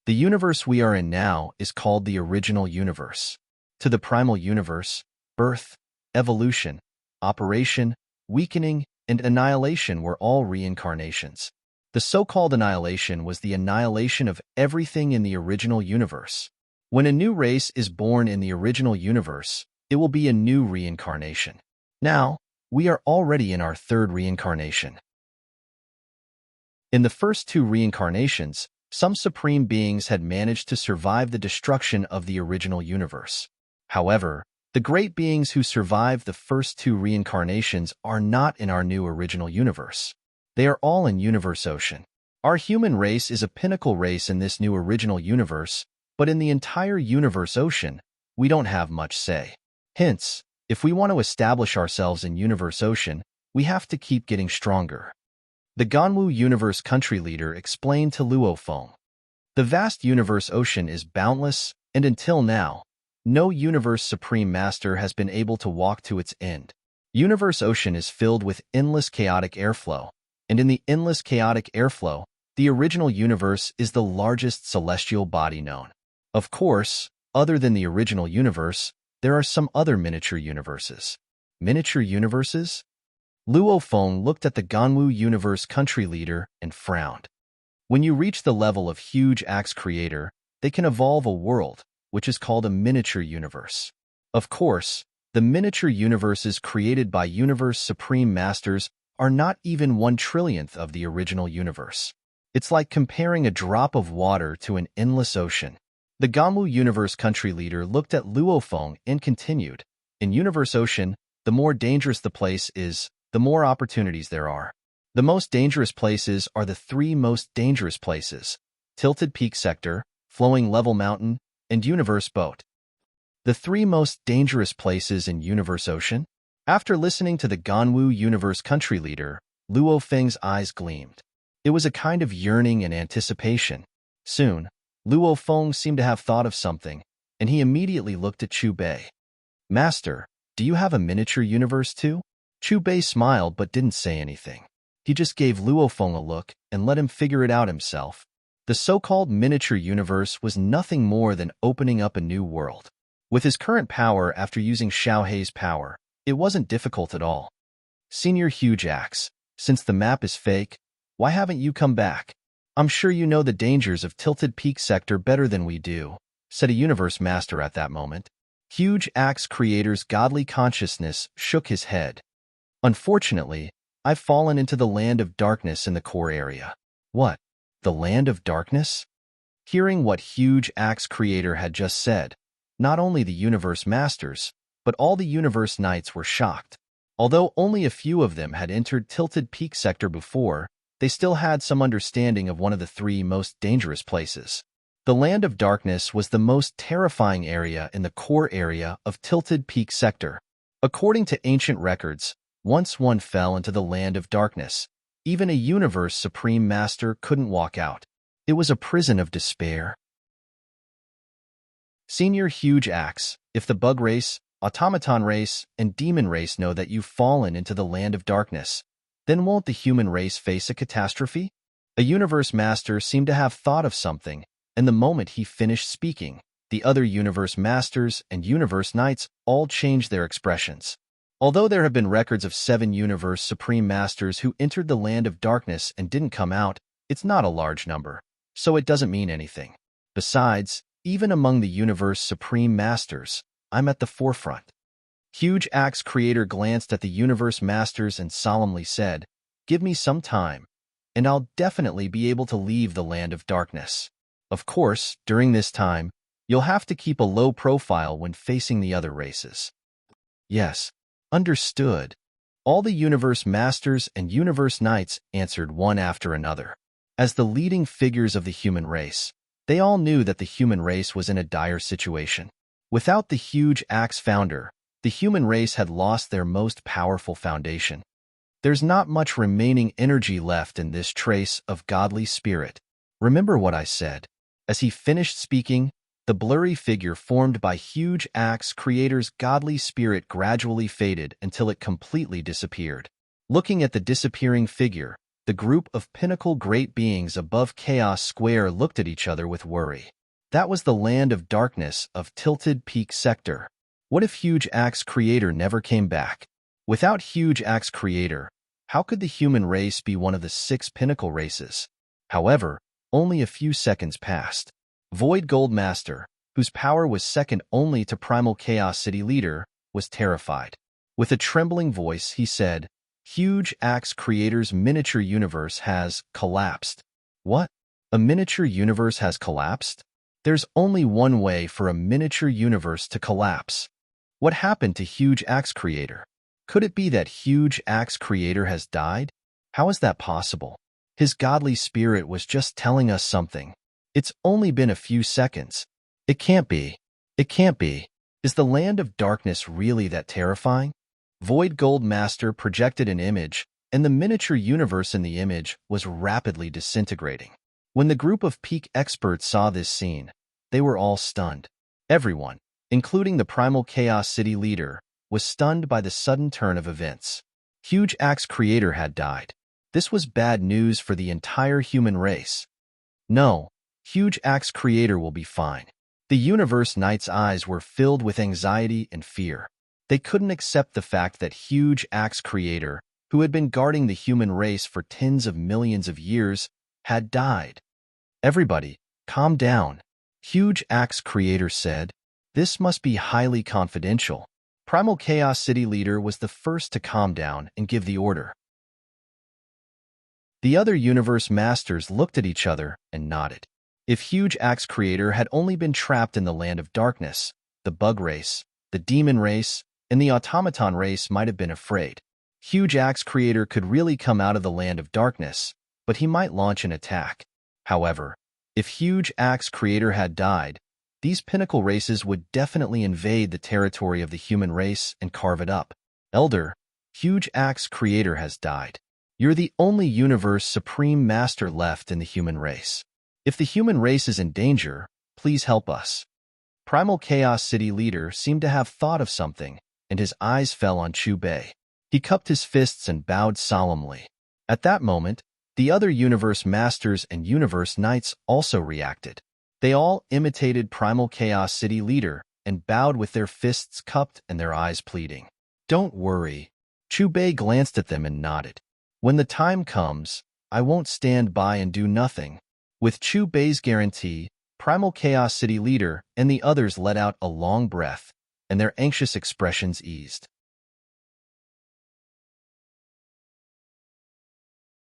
The universe we are in now is called the Original Universe. To the Primal Universe, birth, evolution, operation, weakening, and annihilation were all reincarnations. The so-called annihilation was the annihilation of everything in the Original Universe. When a new race is born in the Original Universe, it will be a new reincarnation. Now, we are already in our third reincarnation. In the first two reincarnations, some supreme beings had managed to survive the destruction of the Original Universe. However, the great beings who survived the first two reincarnations are not in our new Original Universe. They are all in Universe Ocean. Our human race is a pinnacle race in this new Original Universe, but in the entire Universe Ocean, we don't have much say. Hence, if we want to establish ourselves in Universe Ocean, we have to keep getting stronger. The Ganwu Universe Country Leader explained to Luo Feng. The vast Universe Ocean is boundless, and until now, no Universe Supreme Master has been able to walk to its end. Universe Ocean is filled with endless chaotic airflow, and in the endless chaotic airflow, the Original Universe is the largest celestial body known. Of course, other than the Original Universe, there are some other miniature universes. Miniature universes? Luo Feng looked at the Ganwu Universe Country Leader and frowned. When you reach the level of Huge Axe Creator, they can evolve a world, which is called a miniature universe. Of course, the miniature universes created by Universe Supreme Masters are not even 1/1,000,000th of the Original Universe. It's like comparing a drop of water to an endless ocean. The Ganwu Universe Country Leader looked at Luo Feng and continued, "In Universe Ocean, the more dangerous the place is, the more opportunities there are. The most dangerous places are the three most dangerous places: Tilted Peak Sector, Flowing Level Mountain, and Universe Boat." The three most dangerous places in Universe Ocean? After listening to the Ganwu Universe Country Leader, Luo Feng's eyes gleamed. It was a kind of yearning and anticipation. Soon, Luo Feng seemed to have thought of something, and he immediately looked at Chu Bei. "Master, do you have a miniature universe too?" Chu Bei smiled but didn't say anything. He just gave Luo Feng a look and let him figure it out himself. The so-called miniature universe was nothing more than opening up a new world. With his current power after using Xiaohei's power, it wasn't difficult at all. "Senior Huge Axe, since the map is fake, why haven't you come back? I'm sure you know the dangers of Tilted Peak Sector better than we do," said a Universe Master at that moment. Huge Axe Creator's godly consciousness shook his head. Unfortunately, I've fallen into the land of darkness in the core area. What? The land of darkness? Hearing what Huge Axe Creator had just said, not only the Universe Masters, but all the Universe Knights were shocked. Although only a few of them had entered Tilted Peak Sector before, they still had some understanding of one of the three most dangerous places. The Land of Darkness was the most terrifying area in the core area of Tilted Peak Sector. According to ancient records, once one fell into the Land of Darkness, even a Universe Supreme Master couldn't walk out. It was a prison of despair. Senior Huge Axe, if the Bug Race, Automaton Race, and Demon Race know that you've fallen into the Land of Darkness, then won't the human race face a catastrophe? A Universe Master seemed to have thought of something, and the moment he finished speaking, the other Universe Masters and Universe Knights all changed their expressions. Although there have been records of 7 Universe Supreme Masters who entered the Land of Darkness and didn't come out, it's not a large number, so it doesn't mean anything. Besides, even among the Universe Supreme Masters, I'm at the forefront. Huge Axe Creator glanced at the Universe Masters and solemnly said, "Give me some time, and I'll definitely be able to leave the Land of Darkness. Of course, during this time, you'll have to keep a low profile when facing the other races." "Yes, understood." All the Universe Masters and Universe Knights answered one after another. As the leading figures of the human race, they all knew that the human race was in a dire situation. Without the Huge Axe founder, the human race had lost their most powerful foundation. There's not much remaining energy left in this trace of godly spirit. Remember what I said. As he finished speaking, the blurry figure formed by Huge Axe Creator's godly spirit gradually faded until it completely disappeared. Looking at the disappearing figure, the group of pinnacle great beings above Chaos Square looked at each other with worry. That was the Land of Darkness of Tilted Peak Sector. What if Huge Axe Creator never came back? Without Huge Axe Creator, how could the human race be one of the 6 pinnacle races? However, only a few seconds passed. Void Gold Master, whose power was second only to Primal Chaos City Leader, was terrified. With a trembling voice, he said, "Huge Axe Creator's miniature universe has collapsed." What? A miniature universe has collapsed? There's only one way for a miniature universe to collapse. What happened to Huge Axe Creator? Could it be that Huge Axe Creator has died? How is that possible? His godly spirit was just telling us something. It's only been a few seconds. It can't be. It can't be. Is the Land of Darkness really that terrifying? Void Gold Master projected an image, and the miniature universe in the image was rapidly disintegrating. When the group of peak experts saw this scene, they were all stunned. Everyone, including the Primal Chaos City Leader, was stunned by the sudden turn of events. Huge Axe Creator had died. This was bad news for the entire human race. No, Huge Axe Creator will be fine. The Universe Knight's eyes were filled with anxiety and fear. They couldn't accept the fact that Huge Axe Creator, who had been guarding the human race for tens of millions of years, had died. "Everybody, calm down," Huge Axe Creator said. "This must be highly confidential." Primal Chaos City Leader was the first to calm down and give the order. The other Universe Masters looked at each other and nodded. If Huge Axe Creator had only been trapped in the Land of Darkness, the Bug Race, the Demon Race, and the Automaton Race might have been afraid. Huge Axe Creator could really come out of the Land of Darkness, but he might launch an attack. However, if Huge Axe Creator had died, these pinnacle races would definitely invade the territory of the human race and carve it up. "Elder, Huge Axe Creator has died. You're the only Universe Supreme Master left in the human race. If the human race is in danger, please help us." Primal Chaos City Leader seemed to have thought of something, and his eyes fell on Chu Bei. He cupped his fists and bowed solemnly. At that moment, the other Universe Masters and Universe Knights also reacted. They all imitated Primal Chaos City Leader and bowed with their fists cupped and their eyes pleading. "Don't worry." Chu Bei glanced at them and nodded. "When the time comes, I won't stand by and do nothing." With Chu Bei's guarantee, Primal Chaos City Leader and the others let out a long breath, and their anxious expressions eased.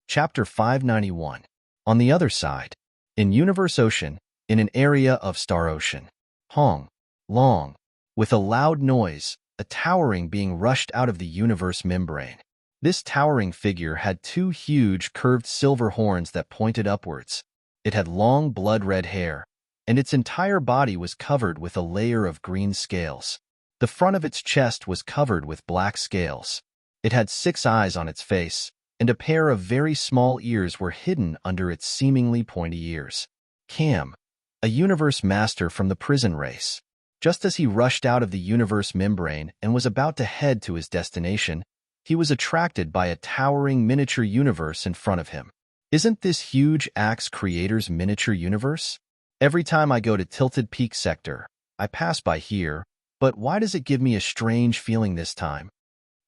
Chapter 591. On the other side, in Universe Ocean, in an area of Star Ocean. Hong, long, with a loud noise, a towering being rushed out of the universe membrane. This towering figure had two huge, curved silver horns that pointed upwards. It had long, blood-red hair, and its entire body was covered with a layer of green scales. The front of its chest was covered with black scales. It had 6 eyes on its face, and a pair of very small ears were hidden under its seemingly pointy ears. Cam, a universe master from the prison race. Just as he rushed out of the universe membrane and was about to head to his destination, he was attracted by a towering miniature universe in front of him. Isn't this huge Axe Creator's miniature universe? Every time I go to Tilted Peak Sector, I pass by here, but why does it give me a strange feeling this time?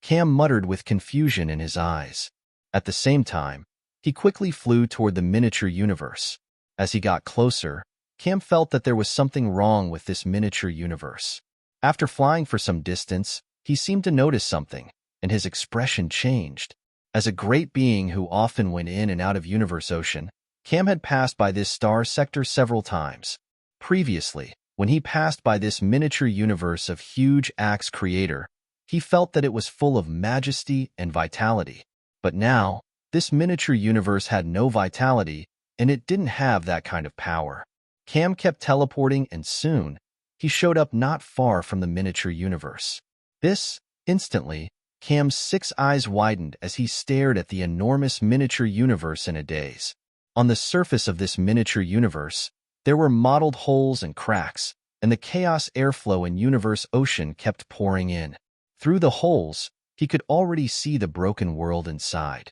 Cam muttered with confusion in his eyes. At the same time, he quickly flew toward the miniature universe. As he got closer, Cam felt that there was something wrong with this miniature universe. After flying for some distance, he seemed to notice something, and his expression changed. As a great being who often went in and out of Universe Ocean, Cam had passed by this star sector several times. Previously, when he passed by this miniature universe of huge Axe Creator, he felt that it was full of majesty and vitality. But now, this miniature universe had no vitality, and it didn't have that kind of power. Cam kept teleporting, and soon, he showed up not far from the miniature universe. Instantly, Cam's 6 eyes widened as he stared at the enormous miniature universe in a daze. On the surface of this miniature universe, there were mottled holes and cracks, and the chaos airflow in Universe Ocean kept pouring in. Through the holes, he could already see the broken world inside.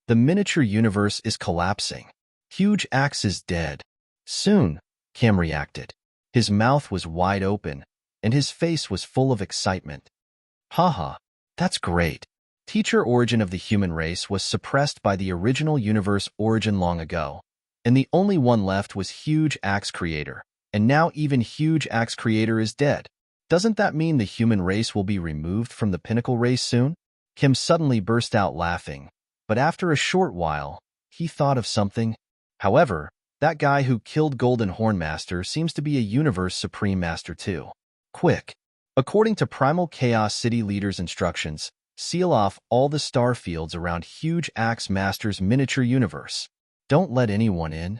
The miniature universe is collapsing. Huge Axe is dead. Soon, Cam reacted. His mouth was wide open, and his face was full of excitement. Haha, that's great. Teacher Origin of the human race was suppressed by the original universe Origin long ago, and the only one left was Huge Axe Creator, and now even Huge Axe Creator is dead. Doesn't that mean the human race will be removed from the Pinnacle race soon? Kim suddenly burst out laughing, but after a short while, he thought of something. However, that guy who killed Golden Horn Master seems to be a Universe Supreme Master too. Quick! According to Primal Chaos City Leader's instructions, seal off all the star fields around Huge Axe Master's miniature universe. Don't let anyone in.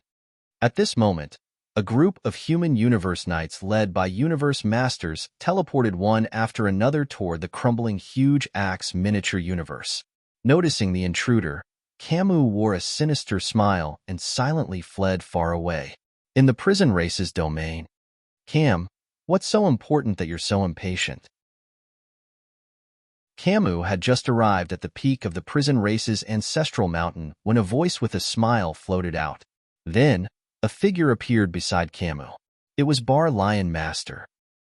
At this moment, a group of human universe knights led by universe masters teleported one after another toward the crumbling Huge Axe miniature universe. Noticing the intruder, Camus wore a sinister smile and silently fled far away. In the prison race's domain. Cam, what's so important that you're so impatient? Camus had just arrived at the peak of the prison race's ancestral mountain when a voice with a smile floated out. Then, a figure appeared beside Camus. It was Bar Lion Master.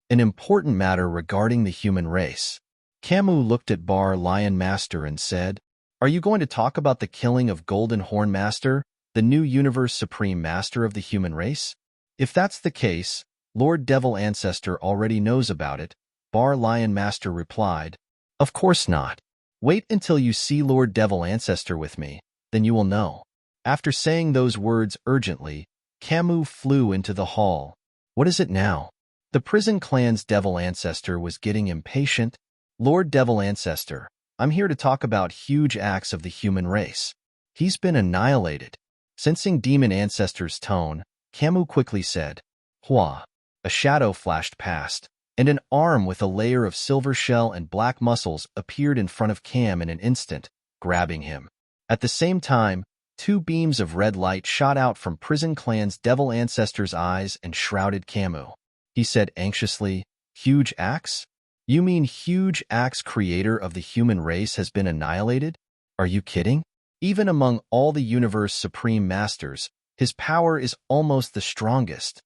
An important matter regarding the human race. Camus looked at Bar Lion Master and said, "Are you going to talk about the killing of Golden Horn Master, the new Universe Supreme Master of the human race? If that's the case, Lord Devil Ancestor already knows about it," Bar Lion Master replied. "Of course not. Wait until you see Lord Devil Ancestor with me, then you will know." After saying those words urgently, Camus flew into the hall. What is it now? The prison clan's Devil Ancestor was getting impatient. "Lord Devil Ancestor, I'm here to talk about Huge Axe of the human race. He's been annihilated." Sensing Demon Ancestor's tone, Camus quickly said, "Hua." A shadow flashed past, and an arm with a layer of silver shell and black muscles appeared in front of Cam in an instant, grabbing him. At the same time, 2 beams of red light shot out from Prison Clan's Devil Ancestor's eyes and shrouded Camus. He said anxiously, "Huge Axe? You mean Huge Axe Creator of the human race has been annihilated? Are you kidding? Even among all the Universe Supreme Masters, his power is almost the strongest."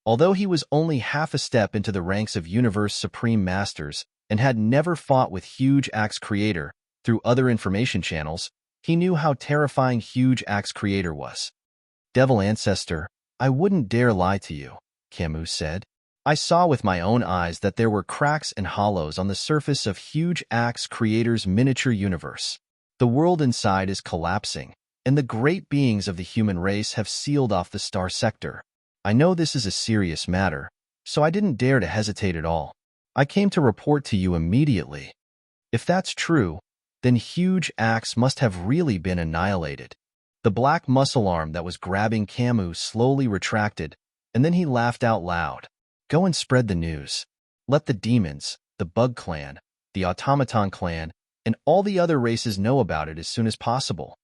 Although he was only half a step into the ranks of Universe Supreme Masters and had never fought with Huge Axe Creator through other information channels, he knew how terrifying Huge Axe Creator was. "Devil Ancestor, I wouldn't dare lie to you," Camus said. I saw with my own eyes that there were cracks and hollows on the surface of Huge Axe Creator's miniature universe. The world inside is collapsing, and the great beings of the human race have sealed off the star sector. I know this is a serious matter, so I didn't dare to hesitate at all. I came to report to you immediately. If that's true, then Huge Axe must have really been annihilated. The black muscle arm that was grabbing Camus slowly retracted, and then he laughed out loud. Go and spread the news. Let the demons, the Bug Clan, the Automaton Clan, and all the other races know about it as soon as possible.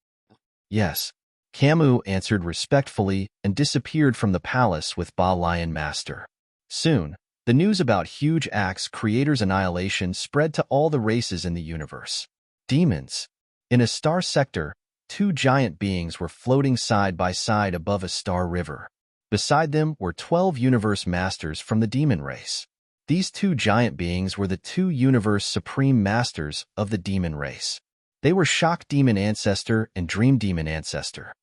Yes, Camus answered respectfully and disappeared from the palace with Ba Lion Master. Soon, the news about Huge Axe Creator's annihilation spread to all the races in the universe. Demons. In a star sector, two giant beings were floating side by side above a star river. Beside them were 12 universe masters from the demon race. These two giant beings were the two universe supreme masters of the demon race. They were Shock Demon Ancestor and Dream Demon Ancestor.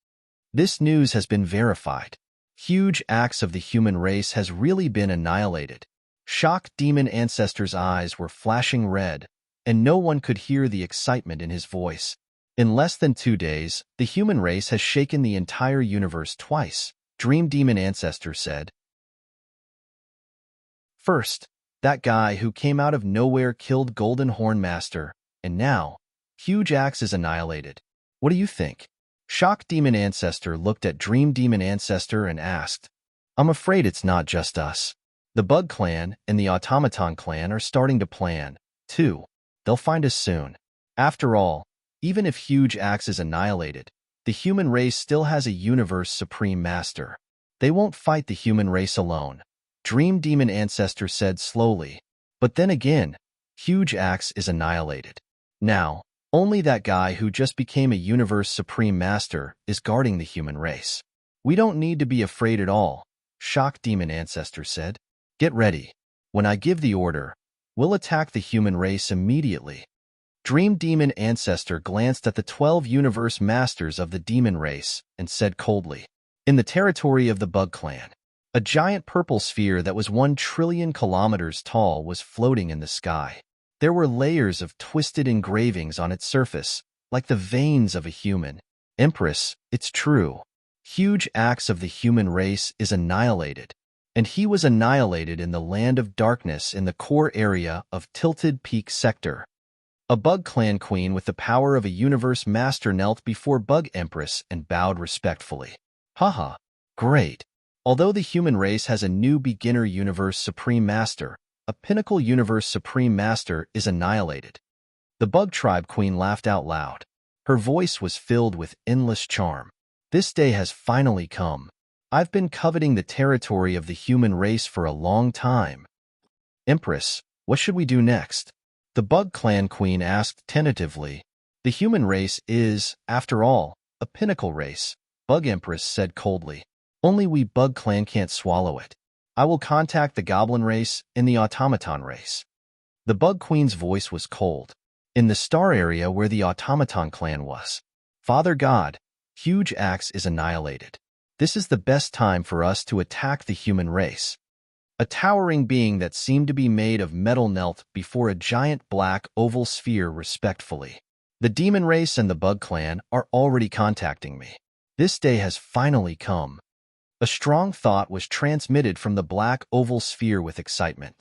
This news has been verified. Huge Axe of the human race has really been annihilated. Shock Demon Ancestor's eyes were flashing red, and no one could hear the excitement in his voice. In less than 2 days, the human race has shaken the entire universe twice, Dream Demon Ancestor said. First, that guy who came out of nowhere killed Golden Horn Master, and now, Huge Axe is annihilated. What do you think? Shock Demon Ancestor looked at Dream Demon Ancestor and asked, I'm afraid it's not just us. The Bug Clan and the Automaton Clan are starting to plan, too. They'll find us soon. After all, even if Huge Axe is annihilated, the human race still has a universe supreme master. They won't fight the human race alone, Dream Demon Ancestor said slowly. But then again, Huge Axe is annihilated. Now, only that guy who just became a universe supreme master is guarding the human race. We don't need to be afraid at all, Shock Demon Ancestor said. Get ready. When I give the order, we'll attack the human race immediately. Dream Demon Ancestor glanced at the 12 universe masters of the demon race and said coldly, in the territory of the Bug Clan, a giant purple sphere that was 1 trillion kilometers tall was floating in the sky. There were layers of twisted engravings on its surface, like the veins of a human. Empress, it's true. Huge Axe of the human race is annihilated, and he was annihilated in the land of darkness in the core area of Tilted Peak Sector. A Bug Clan queen with the power of a universe master knelt before Bug Empress and bowed respectfully. Haha, great. Although the human race has a new beginner universe supreme master, a pinnacle universe supreme master is annihilated. The Bug Tribe queen laughed out loud. Her voice was filled with endless charm. This day has finally come. I've been coveting the territory of the human race for a long time. Empress, what should we do next? The Bug Clan queen asked tentatively. The human race is, after all, a pinnacle race, Bug Empress said coldly. Only we Bug Clan can't swallow it. I will contact the Goblin race and the Automaton race. The Bug Queen's voice was cold. In the star area where the Automaton Clan was, Father God, Huge Axe is annihilated. This is the best time for us to attack the human race. A towering being that seemed to be made of metal knelt before a giant black oval sphere respectfully. The demon race and the Bug Clan are already contacting me. This day has finally come. A strong thought was transmitted from the black oval sphere with excitement.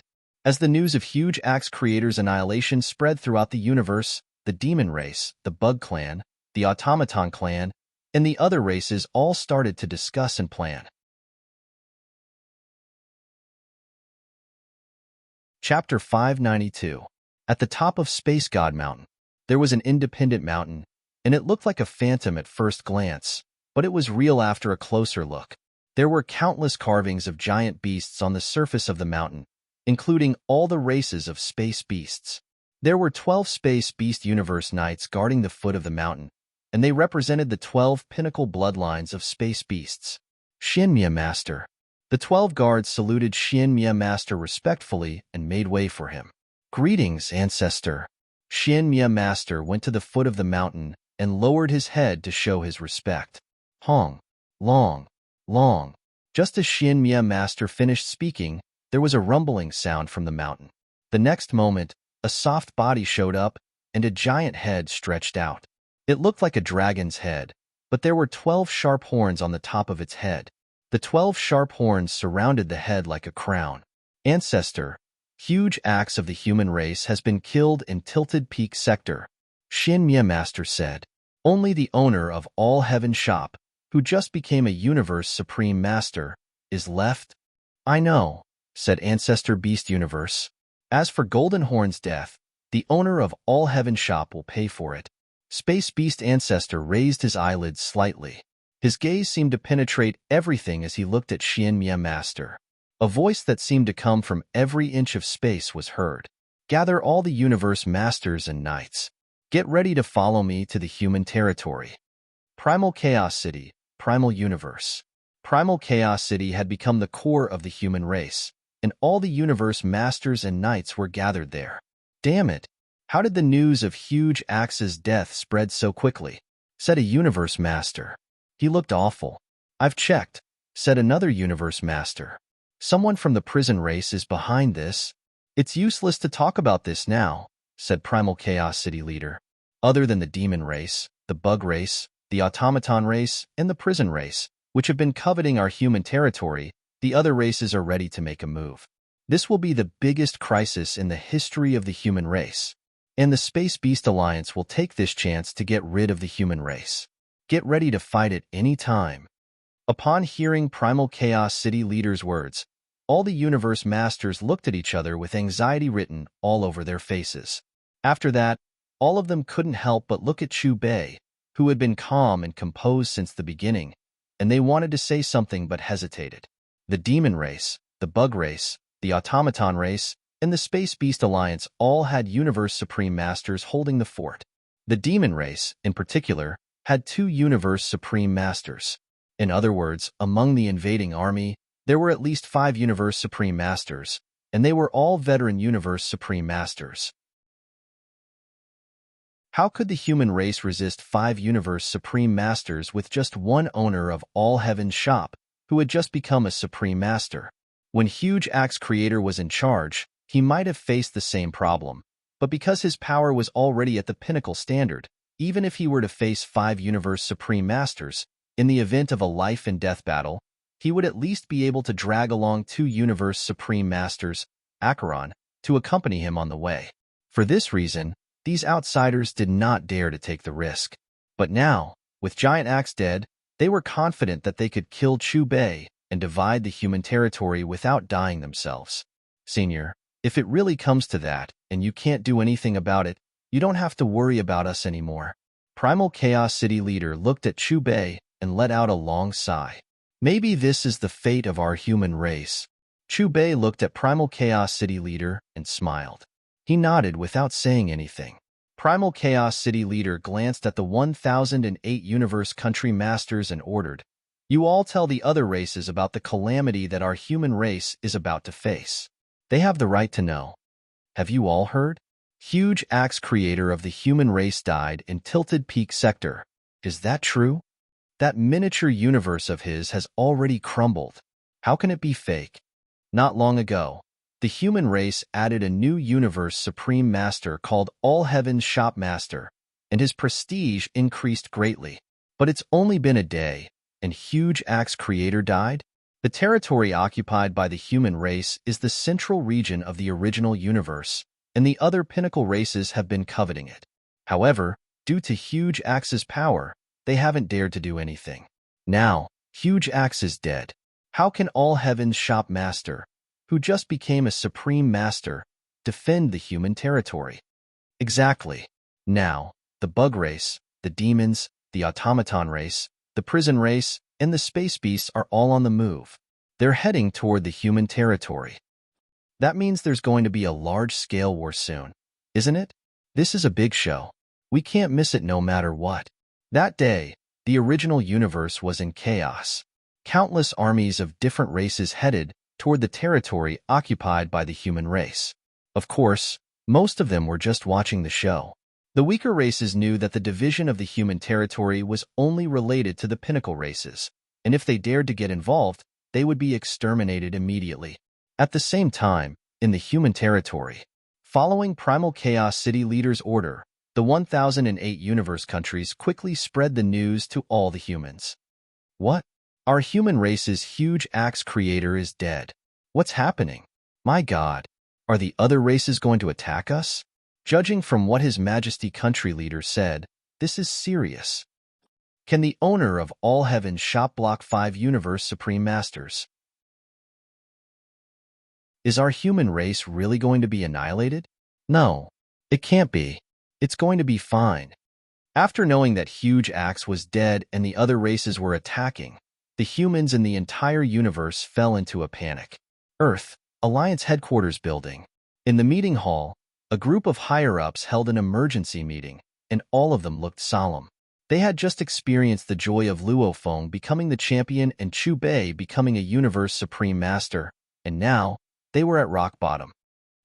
As the news of Huge Axe Creator's annihilation spread throughout the universe, the demon race, the Bug Clan, the Automaton Clan, and the other races all started to discuss and plan. Chapter 592. At the top of Space God Mountain, there was an independent mountain, and it looked like a phantom at first glance, but it was real after a closer look. There were countless carvings of giant beasts on the surface of the mountain, including all the races of space beasts. There were 12 Space Beast Universe Knights guarding the foot of the mountain, and they represented the 12 pinnacle bloodlines of space beasts. Shinmia Master. The 12 guards saluted Shinmia Master respectfully and made way for him. Greetings, Ancestor. Shinmia Master went to the foot of the mountain and lowered his head to show his respect. Hong. Long. Long. Just as Shinmia Master finished speaking, There was a rumbling sound from the mountain. The next moment, a soft body showed up, and a giant head stretched out. It looked like a dragon's head, but there were 12 sharp horns on the top of its head. The 12 sharp horns surrounded the head like a crown. Ancestor, huge axe of the human race has been killed in Tilted Peak Sector, Shin Master said. Only the owner of All Heaven Shop, who just became a Universe Supreme Master, is left. I know, said Ancestor Beast Universe. As for Golden Horn's death, the owner of All Heaven Shop will pay for it. Space Beast Ancestor raised his eyelids slightly. His gaze seemed to penetrate everything as he looked at Shin Master. A voice that seemed to come from every inch of space was heard. Gather all the Universe Masters and Knights. Get ready to follow me to the human territory. Primal Chaos City, Primal Universe. Primal Chaos City had become the core of the human race, and all the Universe Masters and Knights were gathered there. Damn it! How did the news of Huge Axe's death spread so quickly? Said a Universe Master. He looked awful. I've checked, said another Universe Master. Someone from the prison race is behind this. It's useless to talk about this now, said Primal Chaos City leader. Other than the demon race, the bug race, the automaton race, and the prison race, which have been coveting our human territory, the other races are ready to make a move. This will be the biggest crisis in the history of the human race, and the Space Beast Alliance will take this chance to get rid of the human race. Get ready to fight at any time. Upon hearing Primal Chaos City leader's words, all the Universe Masters looked at each other with anxiety written all over their faces. After that, all of them couldn't help but look at Chu Bei, who had been calm and composed since the beginning, and they wanted to say something but hesitated. The Demon Race, the Bug Race, the Automaton Race, and the Space Beast Alliance all had Universe Supreme Masters holding the fort. The Demon Race, in particular, had 2 Universe Supreme Masters. In other words, among the invading army, there were at least 5 Universe Supreme Masters, and they were all veteran Universe Supreme Masters. How could the human race resist 5 Universe Supreme Masters with just one owner of All Heaven's Shop, who had just become a Supreme Master? When Huge Axe Creator was in charge, he might have faced the same problem, but because his power was already at the pinnacle standard, even if he were to face 5 Universe Supreme Masters, in the event of a life-and-death battle, he would at least be able to drag along 2 Universe Supreme Masters, Acheron, to accompany him on the way. For this reason, these outsiders did not dare to take the risk. But now, with Giant Axe dead, they were confident that they could kill Chu Bei and divide the human territory without dying themselves. Senior, if it really comes to that, and you can't do anything about it, you don't have to worry about us anymore. Primal Chaos City leader looked at Chu Bei and let out a long sigh. Maybe this is the fate of our human race. Chu Bei looked at Primal Chaos City leader and smiled. He nodded without saying anything. Primal Chaos City leader glanced at the 1008 Universe Country Masters and ordered, "You all tell the other races about the calamity that our human race is about to face. They have the right to know. Have you all heard? Huge Axe Creator of the human race died in Tilted Peak Sector. Is that true? That miniature universe of his has already crumbled. How can it be fake? Not long ago, the human race added a new Universe Supreme Master called All Heaven's Shop Master, and his prestige increased greatly. But it's only been a day, and Huge Axe Creator died? The territory occupied by the human race is the central region of the original universe, and the other pinnacle races have been coveting it. However, due to Huge Axe's power, they haven't dared to do anything. Now, Huge Axe is dead. How can All Heaven's Shop Master, who just became a Supreme Master, defend the human territory? Exactly. Now, the Bug Race, the Demons, the Automaton Race, the Prison Race, and the Space Beasts are all on the move. They're heading toward the human territory. That means there's going to be a large-scale war soon, isn't it? This is a big show. We can't miss it no matter what. That day, the original universe was in chaos. Countless armies of different races headed toward the territory occupied by the human race. Of course, most of them were just watching the show. The weaker races knew that the division of the human territory was only related to the pinnacle races, and if they dared to get involved, they would be exterminated immediately. At the same time, in the human territory, following Primal Chaos City Leader's order, the 1008 universe countries quickly spread the news to all the humans. What? Our human race's huge axe creator is dead. What's happening? My God, are the other races going to attack us? Judging from what His Majesty country leader said, this is serious. Can the owner of all heaven shop block 5 universe supreme masters? Is our human race really going to be annihilated? No, it can't be. It's going to be fine. After knowing that Huge Axe was dead and the other races were attacking, the humans in the entire universe fell into a panic. Earth, Alliance Headquarters Building. In the meeting hall, a group of higher-ups held an emergency meeting, and all of them looked solemn. They had just experienced the joy of Luo Feng becoming the champion and Chu Bei becoming a universe supreme master, and now they were at rock bottom.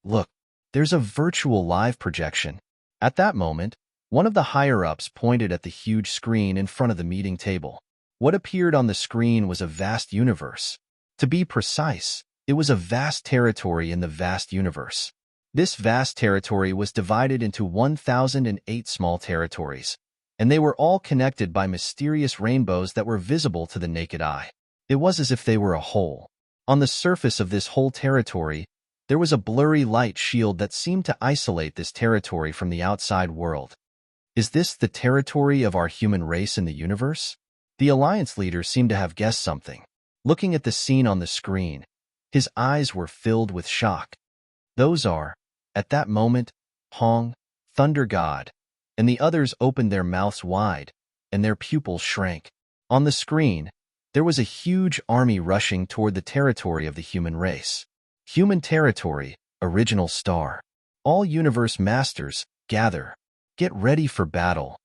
Look, there's a virtual live projection. At that moment, one of the higher-ups pointed at the huge screen in front of the meeting table. What appeared on the screen was a vast universe. To be precise, it was a vast territory in the vast universe. This vast territory was divided into 1008 small territories, and they were all connected by mysterious rainbows that were visible to the naked eye. It was as if they were a whole. On the surface of this whole territory, there was a blurry light shield that seemed to isolate this territory from the outside world. Is this the territory of our human race in the universe? The Alliance leader seemed to have guessed something. Looking at the scene on the screen, his eyes were filled with shock. Those are, at that moment, Hong, Thunder God, and the others opened their mouths wide, and their pupils shrank. On the screen, there was a huge army rushing toward the territory of the human race. Human territory, original star. All universe masters, gather. Get ready for battle.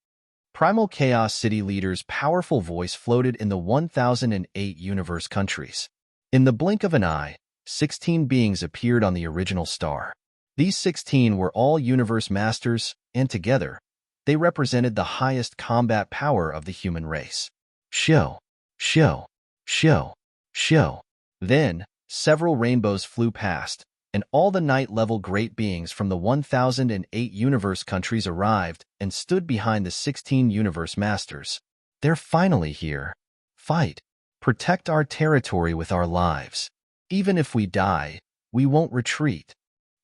Primal Chaos City Leader's powerful voice floated in the 1008 universe countries. In the blink of an eye, 16 beings appeared on the original star. These 16 were all universe masters, and together, they represented the highest combat power of the human race. Show, show, show, show. Then, several rainbows flew past, and all the night-level great beings from the 1008 universe countries arrived and stood behind the 16 universe masters. They're finally here. Fight. Protect our territory with our lives. Even if we die, we won't retreat.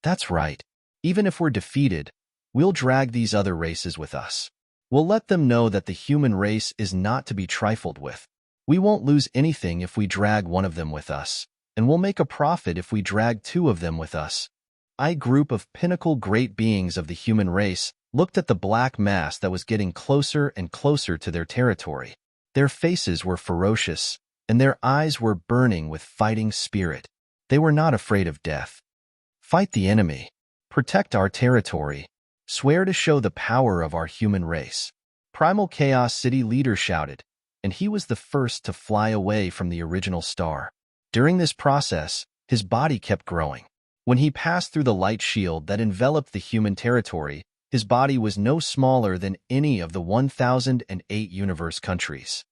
That's right. Even if we're defeated, we'll drag these other races with us. We'll let them know that the human race is not to be trifled with. We won't lose anything if we drag one of them with us, and we'll make a profit if we drag 2 of them with us. A group of pinnacle great beings of the human race looked at the black mass that was getting closer and closer to their territory. Their faces were ferocious, and their eyes were burning with fighting spirit. They were not afraid of death. Fight the enemy. Protect our territory. Swear to show the power of our human race. Primal Chaos City Leader shouted, and he was the first to fly away from the original star. During this process, his body kept growing. When he passed through the light shield that enveloped the human territory, his body was no smaller than any of the 1008 universe countries.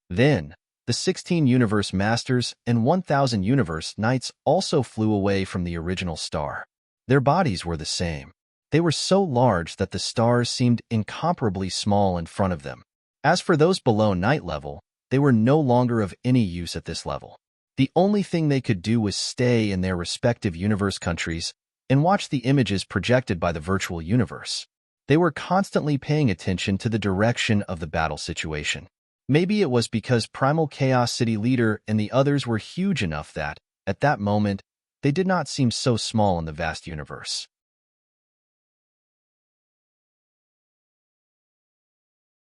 Then, the 16 universe masters and 1000 universe knights also flew away from the original star. Their bodies were the same. They were so large that the stars seemed incomparably small in front of them. As for those below night level, they were no longer of any use at this level. The only thing they could do was stay in their respective universe countries and watch the images projected by the virtual universe. They were constantly paying attention to the direction of the battle situation. Maybe it was because Primal Chaos City Leader and the others were huge enough that, at that moment, they did not seem so small in the vast universe.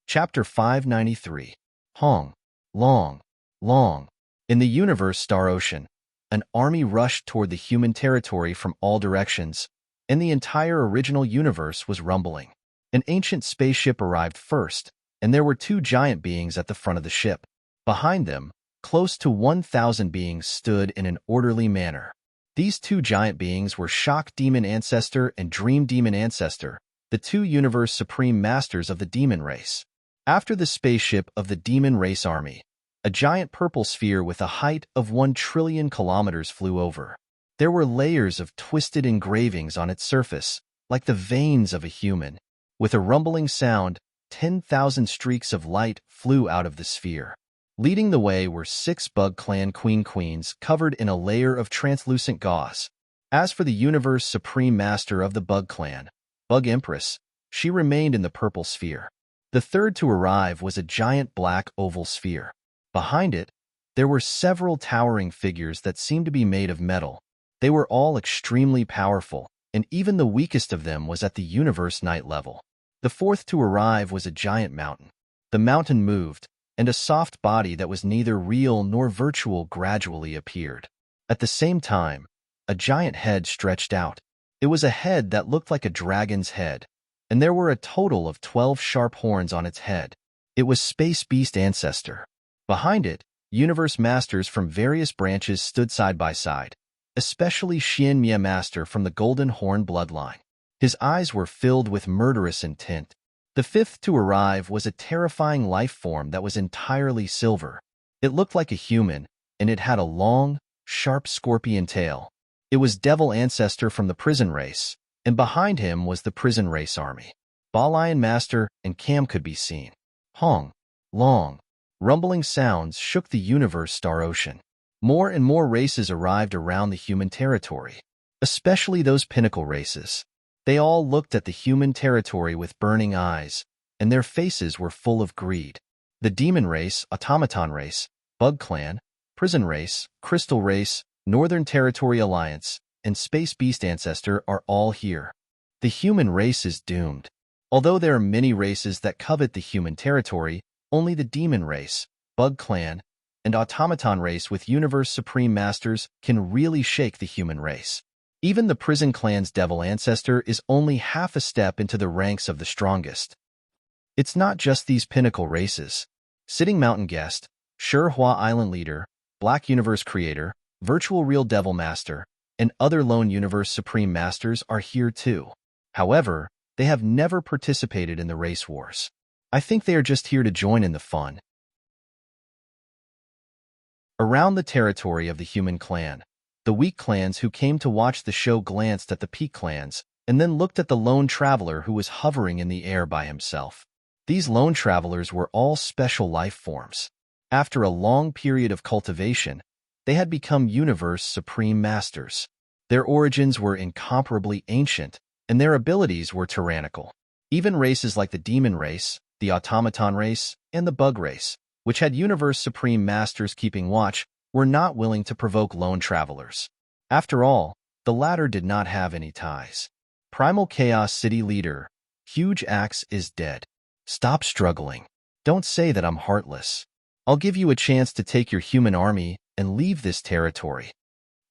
Chapter 593. Hong. Long. Long. In the universe star ocean, an army rushed toward the human territory from all directions, and the entire original universe was rumbling. An ancient spaceship arrived first, and there were 2 giant beings at the front of the ship. Behind them, close to 1000 beings stood in an orderly manner. These 2 giant beings were Shock Demon Ancestor and Dream Demon Ancestor, the 2 universe supreme masters of the demon race. After the spaceship of the demon race army, A giant purple sphere with a height of 1 trillion kilometers flew over. There were layers of twisted engravings on its surface, like the veins of a human. With a rumbling sound, 10,000 streaks of light flew out of the sphere. Leading the way were 6 Bug Clan queens covered in a layer of translucent gauze. As for the universe supreme master of the Bug Clan, Bug Empress, she remained in the purple sphere. The third to arrive was a giant black oval sphere. Behind it, there were several towering figures that seemed to be made of metal. They were all extremely powerful, and even the weakest of them was at the universe night level. The fourth to arrive was a giant mountain. The mountain moved, and a soft body that was neither real nor virtual gradually appeared. At the same time, a giant head stretched out. It was a head that looked like a dragon's head, and there were a total of 12 sharp horns on its head. It was Space Beast Ancestor. Behind it, universe masters from various branches stood side by side, especially Xian Mia Master from the Golden Horn bloodline. His eyes were filled with murderous intent. The fifth to arrive was a terrifying life form that was entirely silver. It looked like a human, and it had a long, sharp scorpion tail. It was Devil Ancestor from the Prison Race, and behind him was the Prison Race army. Ba Lion Master and Cam could be seen. Hong, long, rumbling sounds shook the universe star ocean. More and more races arrived around the human territory, especially those pinnacle races. They all looked at the human territory with burning eyes, and their faces were full of greed. The Demon Race, Automaton Race, Bug Clan, Prison Race, Crystal Race, Northern Territory Alliance, and Space Beast Ancestor are all here. The human race is doomed. Although there are many races that covet the human territory, only the Demon Race, Bug Clan, and Automaton Race with Universe Supreme Masters can really shake the human race. Even the Prison Clan's Devil Ancestor is only half a step into the ranks of the strongest. It's not just these pinnacle races. Sitting Mountain Guest, Shihua Island Leader, Black Universe Creator, Virtual Real Devil Master, and other Lone Universe Supreme Masters are here too. However, they have never participated in the race wars. I think they are just here to join in the fun. Around the territory of the human clan, the weak clans who came to watch the show glanced at the peak clans and then looked at the lone traveler who was hovering in the air by himself. These lone travelers were all special life forms. After a long period of cultivation, they had become universe supreme masters. Their origins were incomparably ancient, and their abilities were tyrannical. Even races like the Demon Race, the Automaton Race, and the Bug Race, which had universe supreme masters keeping watch, were not willing to provoke lone travelers. After all, the latter did not have any ties. Primal Chaos City Leader, Huge Axe is dead. Stop struggling. Don't say that I'm heartless. I'll give you a chance to take your human army and leave this territory.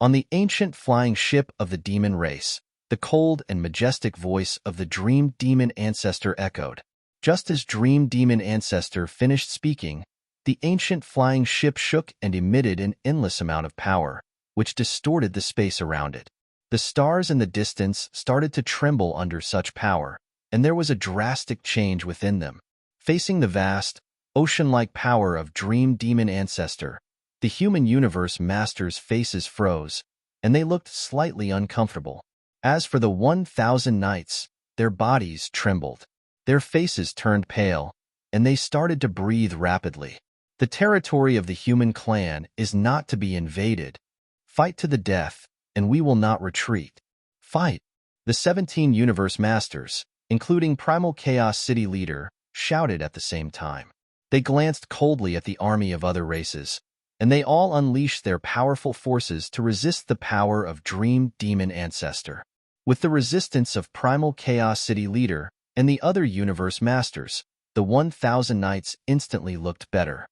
On the ancient flying ship of the Demon Race, the cold and majestic voice of the Dream Demon Ancestor echoed. Just as Dream Demon Ancestor finished speaking, the ancient flying ship shook and emitted an endless amount of power, which distorted the space around it. The stars in the distance started to tremble under such power, and there was a drastic change within them. Facing the vast, ocean-like power of Dream Demon Ancestor, the human universe masters' faces froze, and they looked slightly uncomfortable. As for the 1,000 knights, their bodies trembled. Their faces turned pale, and they started to breathe rapidly. The territory of the human clan is not to be invaded. Fight to the death, and we will not retreat. Fight! The 17 universe masters, including Primal Chaos City Leader, shouted at the same time. They glanced coldly at the army of other races, and they all unleashed their powerful forces to resist the power of Dream Demon Ancestor. With the resistance of Primal Chaos City Leader and the other universe masters, the 1,000 knights instantly looked better.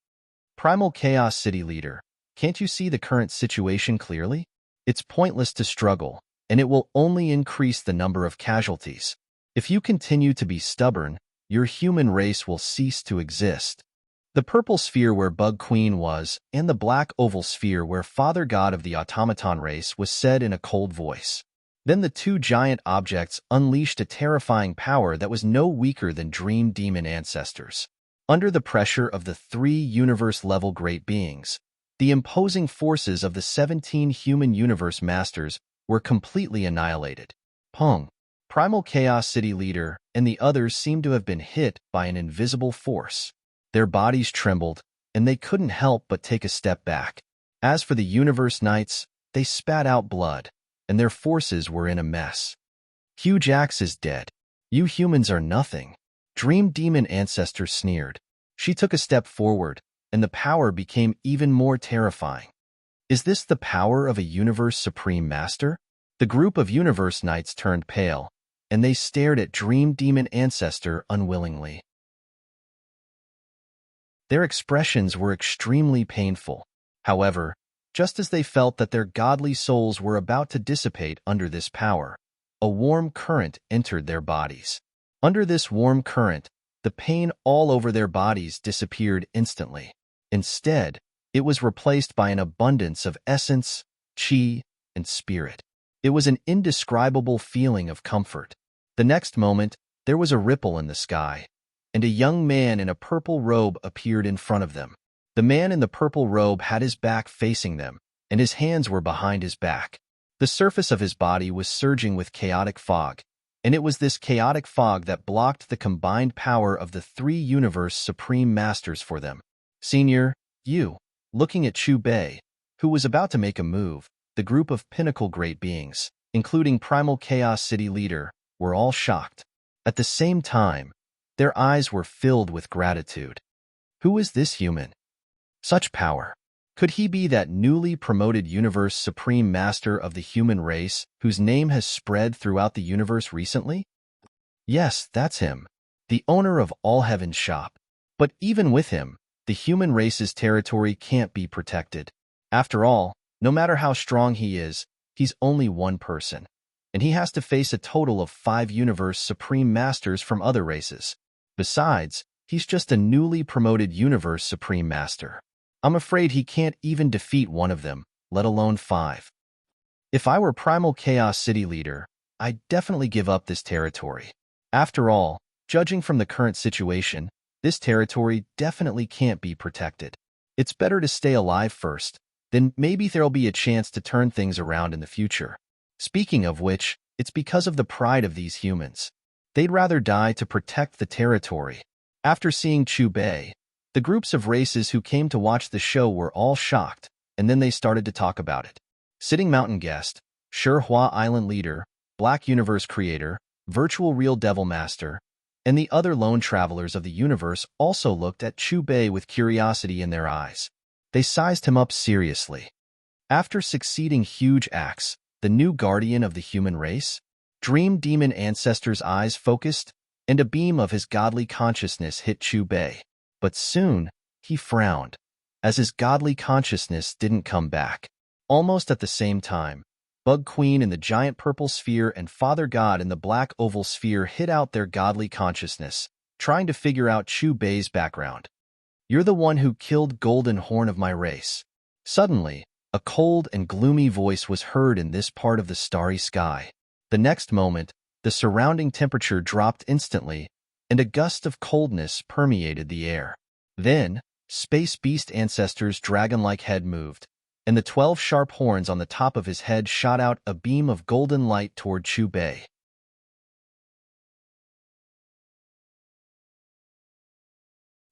Primal Chaos City Leader, can't you see the current situation clearly? It's pointless to struggle, and it will only increase the number of casualties. If you continue to be stubborn, your human race will cease to exist. The purple sphere where Bug Queen was, and the black oval sphere where Father God of the Automaton Race was said in a cold voice. Then the two giant objects unleashed a terrifying power that was no weaker than Dream Demon Ancestors. Under the pressure of the three universe-level great beings, the imposing forces of the 17 human universe masters were completely annihilated. Peng, Primal Chaos City leader, and the others seemed to have been hit by an invisible force. Their bodies trembled, and they couldn't help but take a step back. As for the Universe Knights, they spat out blood, and their forces were in a mess. Huge Axe is dead. You humans are nothing. Dream Demon Ancestor sneered. She took a step forward, and the power became even more terrifying. Is this the power of a Universe Supreme Master? The group of Universe Knights turned pale, and they stared at Dream Demon Ancestor unwillingly. Their expressions were extremely painful. However, just as they felt that their godly souls were about to dissipate under this power, a warm current entered their bodies. Under this warm current, the pain all over their bodies disappeared instantly. Instead, it was replaced by an abundance of essence, chi, and spirit. It was an indescribable feeling of comfort. The next moment, there was a ripple in the sky, and a young man in a purple robe appeared in front of them. The man in the purple robe had his back facing them, and his hands were behind his back. The surface of his body was surging with chaotic fog, and it was this chaotic fog that blocked the combined power of the three universe supreme masters for them. Senior, you, looking at Chu Bei, who was about to make a move, the group of pinnacle great beings, including Primal Chaos City leader, were all shocked. At the same time, their eyes were filled with gratitude. Who is this human? Such power. Could he be that newly promoted Universe Supreme Master of the human race whose name has spread throughout the universe recently? Yes, that's him, the owner of All Heaven's shop. But even with him, the human race's territory can't be protected. After all, no matter how strong he is, he's only one person, and he has to face a total of 5 Universe Supreme Masters from other races. Besides, he's just a newly promoted Universe Supreme Master. I'm afraid he can't even defeat one of them, let alone 5. If I were Primal Chaos City leader, I'd definitely give up this territory. After all, judging from the current situation, this territory definitely can't be protected. It's better to stay alive first, then maybe there'll be a chance to turn things around in the future. Speaking of which, it's because of the pride of these humans. They'd rather die to protect the territory. After seeing Chu Bei, the groups of races who came to watch the show were all shocked, and then they started to talk about it. Sitting Mountain Guest, Shihua Island Leader, Black Universe Creator, Virtual Real Devil Master, and the other lone travelers of the universe also looked at Chu Bei with curiosity in their eyes. They sized him up seriously. After succeeding Huge Axe, the new guardian of the human race, Dream Demon Ancestor's eyes focused, and a beam of his godly consciousness hit Chu Bei. But soon, he frowned, as his godly consciousness didn't come back. Almost at the same time, Bug Queen in the giant purple sphere and Father God in the black oval sphere hid out their godly consciousness, trying to figure out Chu Bei's background. You're the one who killed Golden Horn of my race. Suddenly, a cold and gloomy voice was heard in this part of the starry sky. The next moment, the surrounding temperature dropped instantly, and a gust of coldness permeated the air. Then, Space Beast Ancestor's dragon-like head moved, and the 12 sharp horns on the top of his head shot out a beam of golden light toward Chu Bei.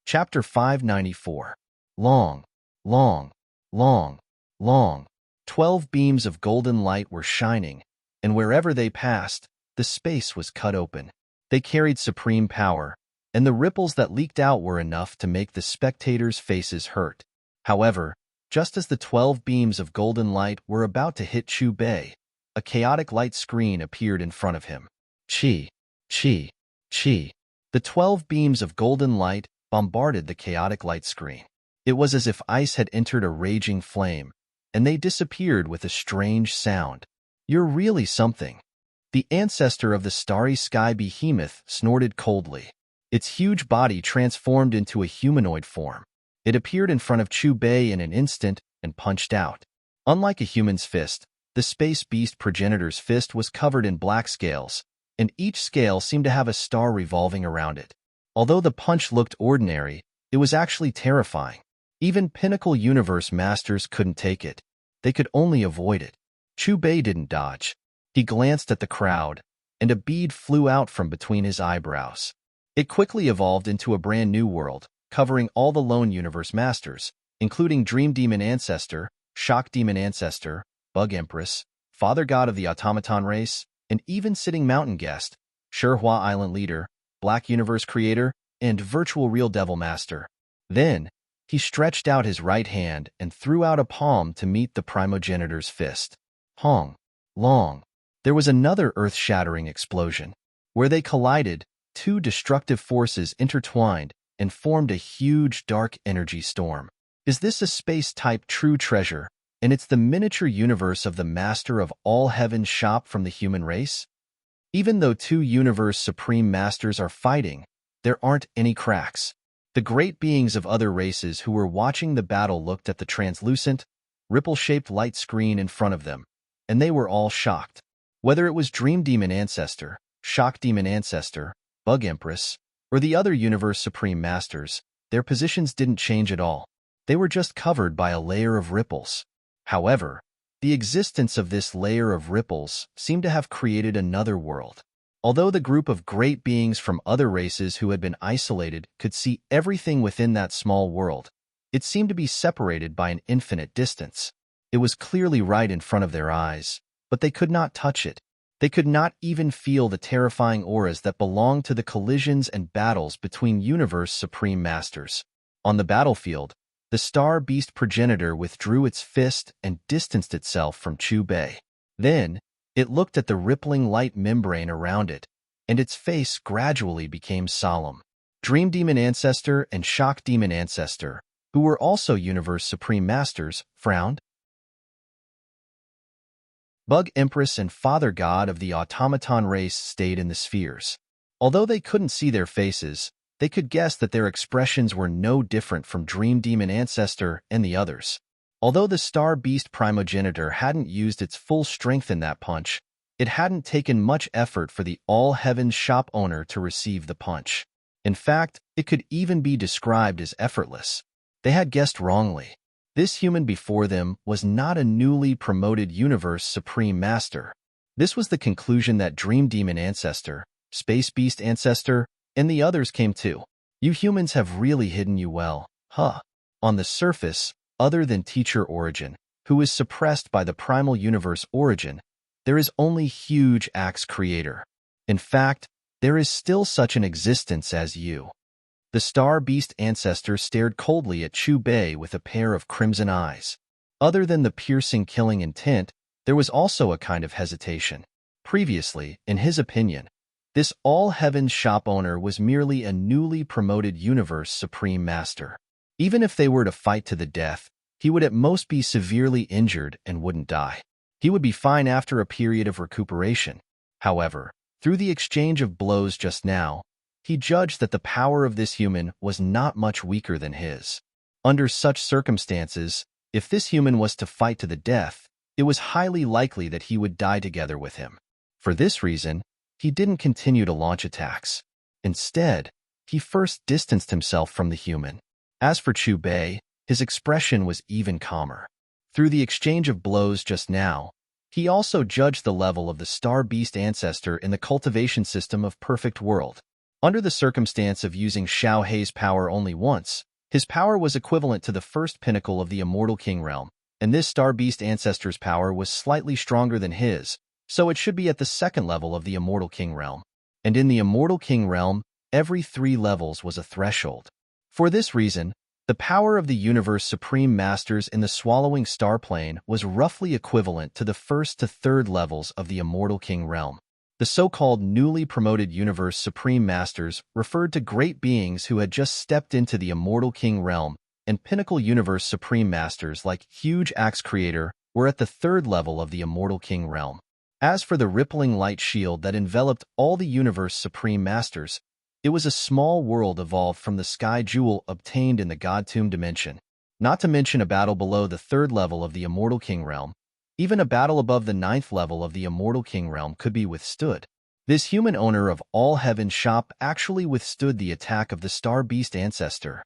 Chapter 594. Long, long, long, long. 12 beams of golden light were shining, and wherever they passed, the space was cut open. They carried supreme power, and the ripples that leaked out were enough to make the spectators' faces hurt. However, just as the 12 beams of golden light were about to hit Chu Bei, a chaotic light screen appeared in front of him. Chi, chi, chi. The 12 beams of golden light bombarded the chaotic light screen. It was as if ice had entered a raging flame, and they disappeared with a strange sound. You're really something. The ancestor of the starry sky behemoth snorted coldly. Its huge body transformed into a humanoid form. It appeared in front of Chu Bei in an instant and punched out. Unlike a human's fist, the space beast progenitor's fist was covered in black scales, and each scale seemed to have a star revolving around it. Although the punch looked ordinary, it was actually terrifying. Even pinnacle universe masters couldn't take it. They could only avoid it. Chu Bei didn't dodge. He glanced at the crowd, and a bead flew out from between his eyebrows. It quickly evolved into a brand new world, covering all the lone universe masters, including Dream Demon Ancestor, Shock Demon Ancestor, Bug Empress, Father God of the Automaton Race, and even Sitting Mountain Guest, Shihua Island Leader, Black Universe Creator, and Virtual Real Devil Master. Then, he stretched out his right hand and threw out a palm to meet the primogenitor's fist. Hong. Long. There was another earth-shattering explosion. Where they collided, two destructive forces intertwined and formed a huge dark energy storm. Is this a space-type true treasure, and it's the miniature universe of the master of all heaven's shop from the human race? Even though two universe supreme masters are fighting, there aren't any cracks. The great beings of other races who were watching the battle looked at the translucent, ripple-shaped light screen in front of them, and they were all shocked. Whether it was Dream Demon Ancestor, Shock Demon Ancestor, Bug Empress, or the other universe supreme masters, their positions didn't change at all. They were just covered by a layer of ripples. However, the existence of this layer of ripples seemed to have created another world. Although the group of great beings from other races who had been isolated could see everything within that small world, it seemed to be separated by an infinite distance. It was clearly right in front of their eyes, but they could not touch it. They could not even feel the terrifying auras that belonged to the collisions and battles between universe supreme masters. On the battlefield, the Star Beast progenitor withdrew its fist and distanced itself from Chu Bei. Then, it looked at the rippling light membrane around it, and its face gradually became solemn. Dream Demon Ancestor and Shock Demon Ancestor, who were also universe supreme masters, frowned. Bug Empress and Father God of the Automaton Race stayed in the spheres. Although they couldn't see their faces, they could guess that their expressions were no different from Dream Demon Ancestor and the others. Although the Star Beast primogenitor hadn't used its full strength in that punch, it hadn't taken much effort for the All-Heavens shop owner to receive the punch. In fact, it could even be described as effortless. They had guessed wrongly. This human before them was not a newly promoted universe supreme master. This was the conclusion that Dream Demon Ancestor, Space Beast Ancestor, and the others came to. You humans have really hidden you well, huh? On the surface, other than Teacher Origin, who is suppressed by the primal universe Origin, there is only huge Axe Creator. In fact, there is still such an existence as you. The Star Beast Ancestor stared coldly at Chu Bei with a pair of crimson eyes. Other than the piercing killing intent, there was also a kind of hesitation. Previously, in his opinion, this all-heavens shop owner was merely a newly promoted universe supreme master. Even if they were to fight to the death, he would at most be severely injured and wouldn't die. He would be fine after a period of recuperation. However, through the exchange of blows just now, he judged that the power of this human was not much weaker than his. Under such circumstances, if this human was to fight to the death, it was highly likely that he would die together with him. For this reason, he didn't continue to launch attacks. Instead, he first distanced himself from the human. As for Chu Bei, his expression was even calmer. Through the exchange of blows just now, he also judged the level of the Star Beast Ancestor in the cultivation system of Perfect World. Under the circumstance of using Xiao Hei's power only once, his power was equivalent to the first pinnacle of the Immortal King realm, and this Star Beast Ancestor's power was slightly stronger than his, so it should be at the second level of the Immortal King realm. And in the Immortal King realm, every 3 levels was a threshold. For this reason, the power of the universe supreme masters in the swallowing star plane was roughly equivalent to the first to third levels of the Immortal King realm. The so-called newly promoted universe supreme masters referred to great beings who had just stepped into the Immortal King realm, and pinnacle universe supreme masters like Huge Axe Creator were at the third level of the Immortal King realm. As for the rippling light shield that enveloped all the universe supreme masters, it was a small world evolved from the sky jewel obtained in the God Tomb dimension. Not to mention a battle below the third level of the Immortal King realm, even a battle above the 9th level of the Immortal King realm could be withstood. This human owner of all heaven shop actually withstood the attack of the star beast ancestor.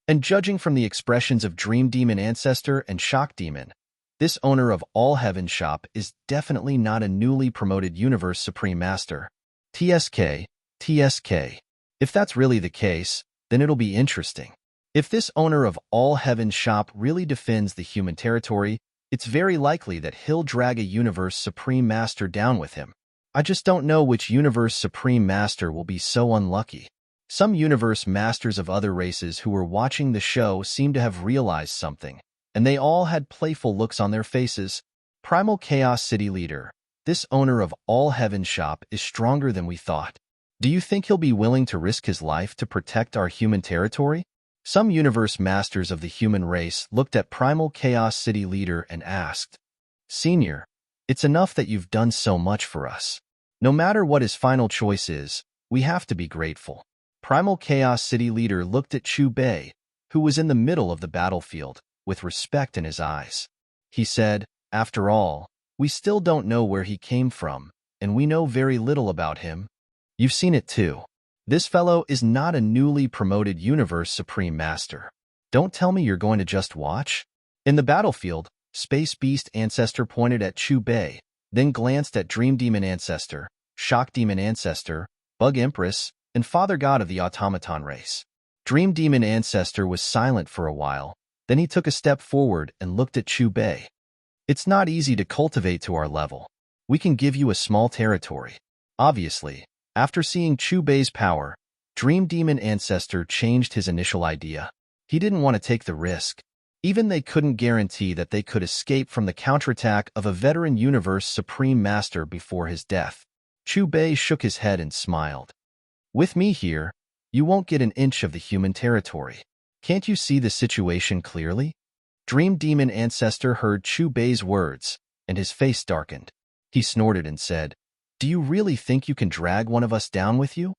And judging from the expressions of Dream Demon Ancestor and Shock Demon, this owner of all heaven shop is definitely not a newly promoted Universe Supreme Master. TSK, TSK. If that's really the case, then it'll be interesting. If this owner of all heaven shop really defends the human territory, it's very likely that he'll drag a Universe Supreme Master down with him. I just don't know which Universe Supreme Master will be so unlucky. Some Universe Masters of other races who were watching the show seemed to have realized something, and they all had playful looks on their faces. Primal Chaos City Leader, this owner of all heaven shop is stronger than we thought. Do you think he'll be willing to risk his life to protect our human territory? Some Universe Masters of the human race looked at Primal Chaos City Leader and asked, Senior, it's enough that you've done so much for us. No matter what his final choice is, we have to be grateful. Primal Chaos City Leader looked at Chu Bei, who was in the middle of the battlefield, with respect in his eyes. He said, After all, we still don't know where he came from, and we know very little about him. You've seen it too. This fellow is not a newly promoted Universe Supreme Master. Don't tell me you're going to just watch. In the battlefield, Space Beast Ancestor pointed at Chu Bei, then glanced at Dream Demon Ancestor, Shock Demon Ancestor, Bug Empress, and Father God of the Automaton race. Dream Demon Ancestor was silent for a while, then he took a step forward and looked at Chu Bei. It's not easy to cultivate to our level. We can give you a small territory. Obviously, after seeing Chu Bei's power, Dream Demon Ancestor changed his initial idea. He didn't want to take the risk. Even they couldn't guarantee that they could escape from the counterattack of a veteran Universe Supreme Master before his death. Chu Bei shook his head and smiled. With me here, you won't get an inch of the human territory. Can't you see the situation clearly? Dream Demon Ancestor heard Chu Bei's words, and his face darkened. He snorted and said, Do you really think you can drag one of us down with you?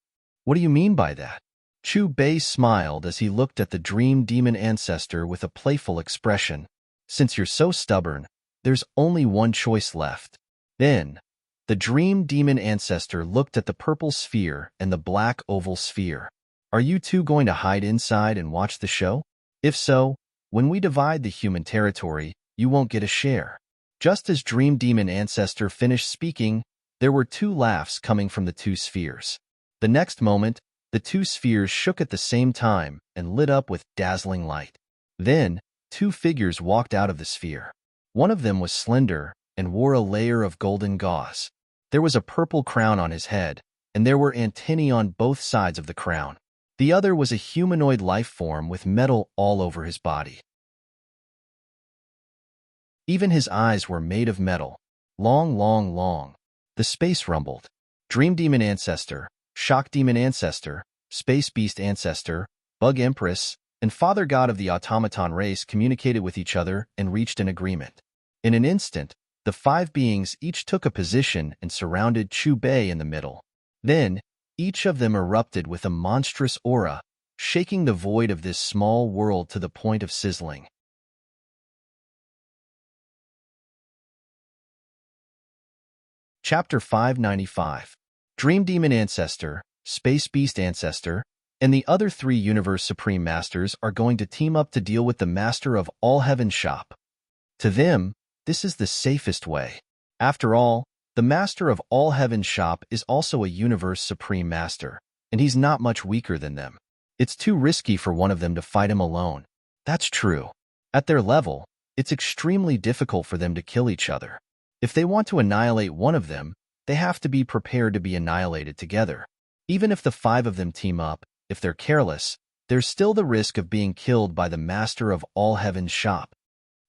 What do you mean by that? Chu Bei smiled as he looked at the Dream Demon Ancestor with a playful expression. Since you're so stubborn, there's only one choice left. Then, the Dream Demon Ancestor looked at the purple sphere and the black oval sphere. Are you two going to hide inside and watch the show? If so, when we divide the human territory, you won't get a share. Just as Dream Demon Ancestor finished speaking, there were two laughs coming from the two spheres. The next moment, the two spheres shook at the same time and lit up with dazzling light. Then, two figures walked out of the sphere. One of them was slender and wore a layer of golden gauze. There was a purple crown on his head, and there were antennae on both sides of the crown. The other was a humanoid life form with metal all over his body. Even his eyes were made of metal. Long, long, long. The space rumbled. Dream Demon Ancestor, Shock Demon Ancestor, Space Beast Ancestor, Bug Empress, and Father God of the Automaton race communicated with each other and reached an agreement. In an instant, the five beings each took a position and surrounded Chu Bei in the middle. Then, each of them erupted with a monstrous aura, shaking the void of this small world to the point of sizzling. Chapter 595. Dream Demon Ancestor, Space Beast Ancestor, and the other three Universe Supreme Masters are going to team up to deal with the Master of All Heaven Shop. To them, this is the safest way. After all, the Master of All Heaven Shop is also a Universe Supreme Master, and he's not much weaker than them. It's too risky for one of them to fight him alone. That's true. At their level, it's extremely difficult for them to kill each other. If they want to annihilate one of them, they have to be prepared to be annihilated together. Even if the five of them team up, if they're careless, there's still the risk of being killed by the Master of All Heaven's shop.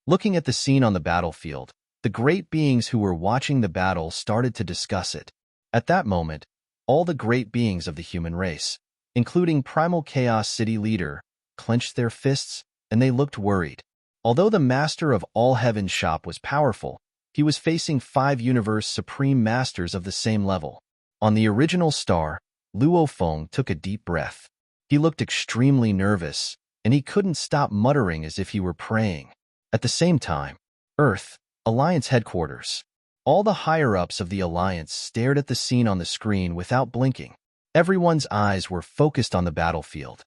Looking at the scene on the battlefield, the great beings who were watching the battle started to discuss it. At that moment, all the great beings of the human race, including Primal Chaos City Leader, clenched their fists, and they looked worried. Although the Master of All Heaven's shop was powerful, he was facing 5 Universe Supreme Masters of the same level. On the original star, Luo Feng took a deep breath. He looked extremely nervous, and he couldn't stop muttering as if he were praying. At the same time, Earth, Alliance Headquarters. All the higher-ups of the Alliance stared at the scene on the screen without blinking. Everyone's eyes were focused on the battlefield.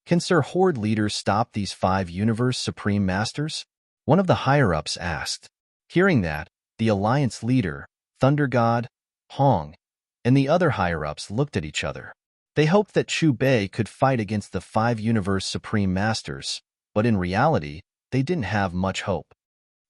Can Sir Horde leaders stop these 5 Universe Supreme Masters? One of the higher-ups asked. Hearing that, the Alliance leader, Thunder God, Hong, and the other higher-ups looked at each other. They hoped that Chu Bei could fight against the 5 Universe Supreme Masters, but in reality, they didn't have much hope.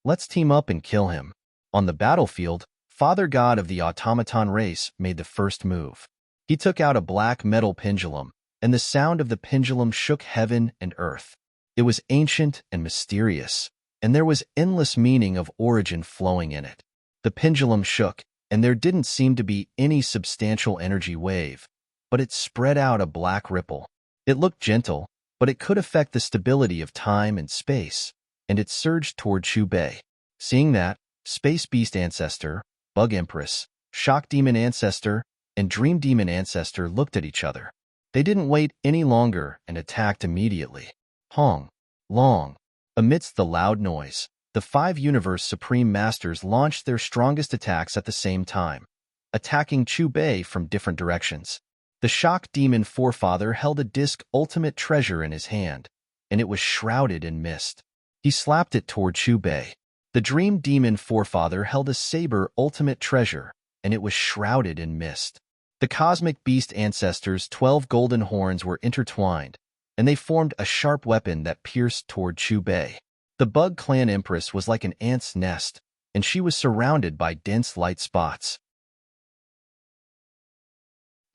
Let's team up and kill him. On the battlefield, Father God of the automaton race made the first move. He took out a black metal pendulum, and the sound of the pendulum shook heaven and earth. It was ancient and mysterious, and there was endless meaning of origin flowing in it. The pendulum shook, and there didn't seem to be any substantial energy wave, but it spread out a black ripple. It looked gentle, but it could affect the stability of time and space, and it surged toward Chu Bei. Seeing that, Space Beast Ancestor, Bug Empress, Shock Demon Ancestor, and Dream Demon Ancestor looked at each other. They didn't wait any longer and attacked immediately. Hong, Long. Amidst the loud noise, the 5 Universe Supreme Masters launched their strongest attacks at the same time, attacking Chu Bei from different directions. The Shock Demon Forefather held a disc ultimate treasure in his hand, and it was shrouded in mist. He slapped it toward Chu Bei. The Dream Demon Forefather held a saber ultimate treasure, and it was shrouded in mist. The Cosmic Beast Ancestors' 12 golden horns were intertwined, and they formed a sharp weapon that pierced toward Chu Bei. The Bug Clan Empress was like an ant's nest, and she was surrounded by dense light spots.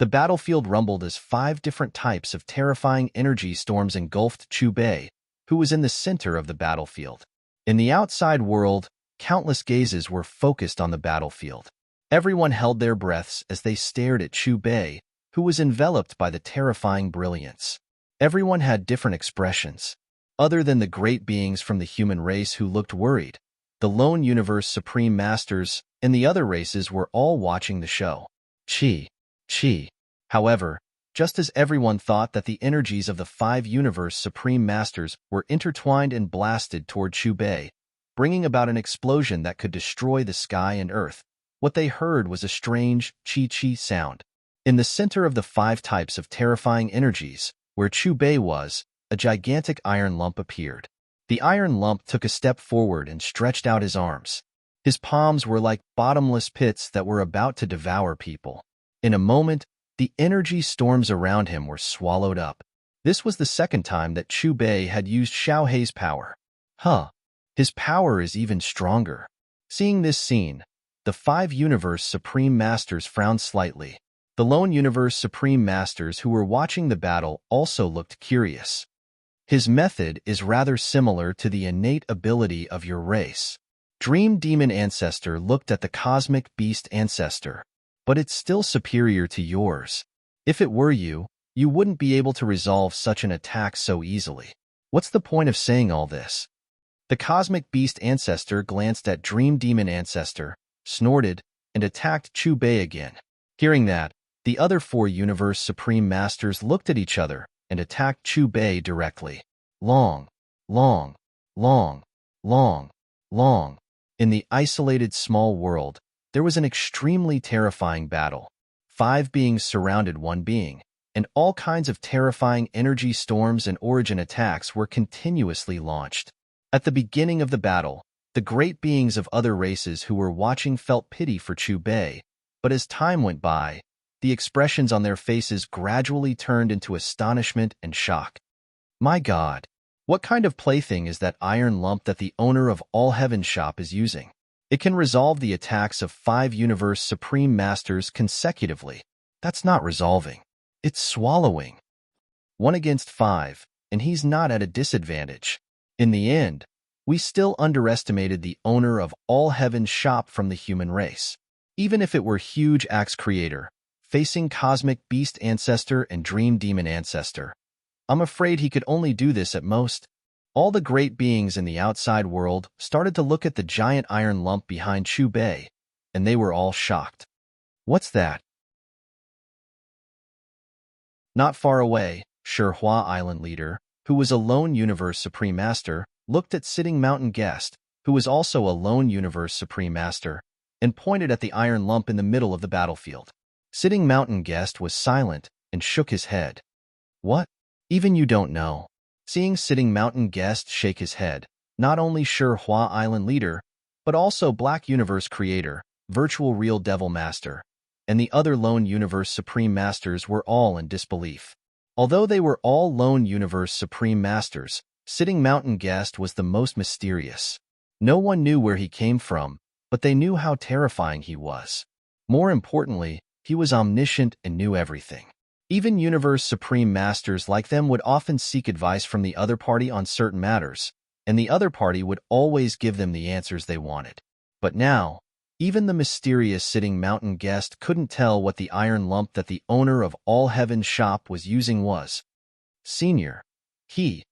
The battlefield rumbled as 5 different types of terrifying energy storms engulfed Chu Bei, who was in the center of the battlefield. In the outside world, countless gazes were focused on the battlefield. Everyone held their breaths as they stared at Chu Bei, who was enveloped by the terrifying brilliance. Everyone had different expressions. Other than the great beings from the human race who looked worried, the lone Universe Supreme Masters and the other races were all watching the show. Chi. However, just as everyone thought that the energies of the 5 Universe Supreme Masters were intertwined and blasted toward Chu Bei, bringing about an explosion that could destroy the sky and earth, what they heard was a strange chi-chi sound. In the center of the 5 types of terrifying energies, where Chu Bei was, a gigantic iron lump appeared. The iron lump took a step forward and stretched out his arms. His palms were like bottomless pits that were about to devour people. In a moment, the energy storms around him were swallowed up. This was the second time that Chu Bei had used Xiao Hei's power. His power is even stronger. Seeing this scene, the 5 Universe Supreme Masters frowned slightly. The lone Universe Supreme Masters who were watching the battle also looked curious. His method is rather similar to the innate ability of your race. Dream Demon Ancestor looked at the Cosmic Beast Ancestor. But it's still superior to yours. If it were you, you wouldn't be able to resolve such an attack so easily. What's the point of saying all this? The Cosmic Beast Ancestor glanced at Dream Demon Ancestor, snorted, and attacked Chu Bei again. Hearing that, the other 4 Universe Supreme Masters looked at each other and attacked Chu Bei directly. Long. In the isolated small world, there was an extremely terrifying battle. 5 beings surrounded one being, and all kinds of terrifying energy storms and origin attacks were continuously launched. At the beginning of the battle, the great beings of other races who were watching felt pity for Chu Bei, but as time went by, the expressions on their faces gradually turned into astonishment and shock. My God, what kind of plaything is that iron lump that the owner of All Heaven Shop is using? It can resolve the attacks of 5 Universe Supreme Masters consecutively. That's not resolving. It's swallowing. 1 against 5, and he's not at a disadvantage. In the end, we still underestimated the owner of All Heaven's Shop from the human race. Even if it were Huge Axe Creator, facing Cosmic Beast Ancestor and Dream Demon Ancestor, I'm afraid he could only do this at most. All the great beings in the outside world started to look at the giant iron lump behind Chu Bei, and they were all shocked. What's that? Not far away, Shihua Island leader, who was a lone Universe Supreme Master, looked at Sitting Mountain Guest, who was also a lone Universe Supreme Master, and pointed at the iron lump in the middle of the battlefield. Sitting Mountain Guest was silent and shook his head. What? Even you don't know? Seeing Sitting Mountain Guest shake his head, not only Hua Island leader, but also Black Universe creator, Virtual Real Devil Master, and the other Lone Universe Supreme Masters were all in disbelief. Although they were all Lone Universe Supreme Masters, Sitting Mountain Guest was the most mysterious. No one knew where he came from, but they knew how terrifying he was. More importantly, he was omniscient and knew everything. Even Universe Supreme Masters like them would often seek advice from the other party on certain matters, and the other party would always give them the answers they wanted. But now, even the mysterious Sitting Mountain Guest couldn't tell what the iron lump that the owner of All Heaven's shop was using was. Senior. He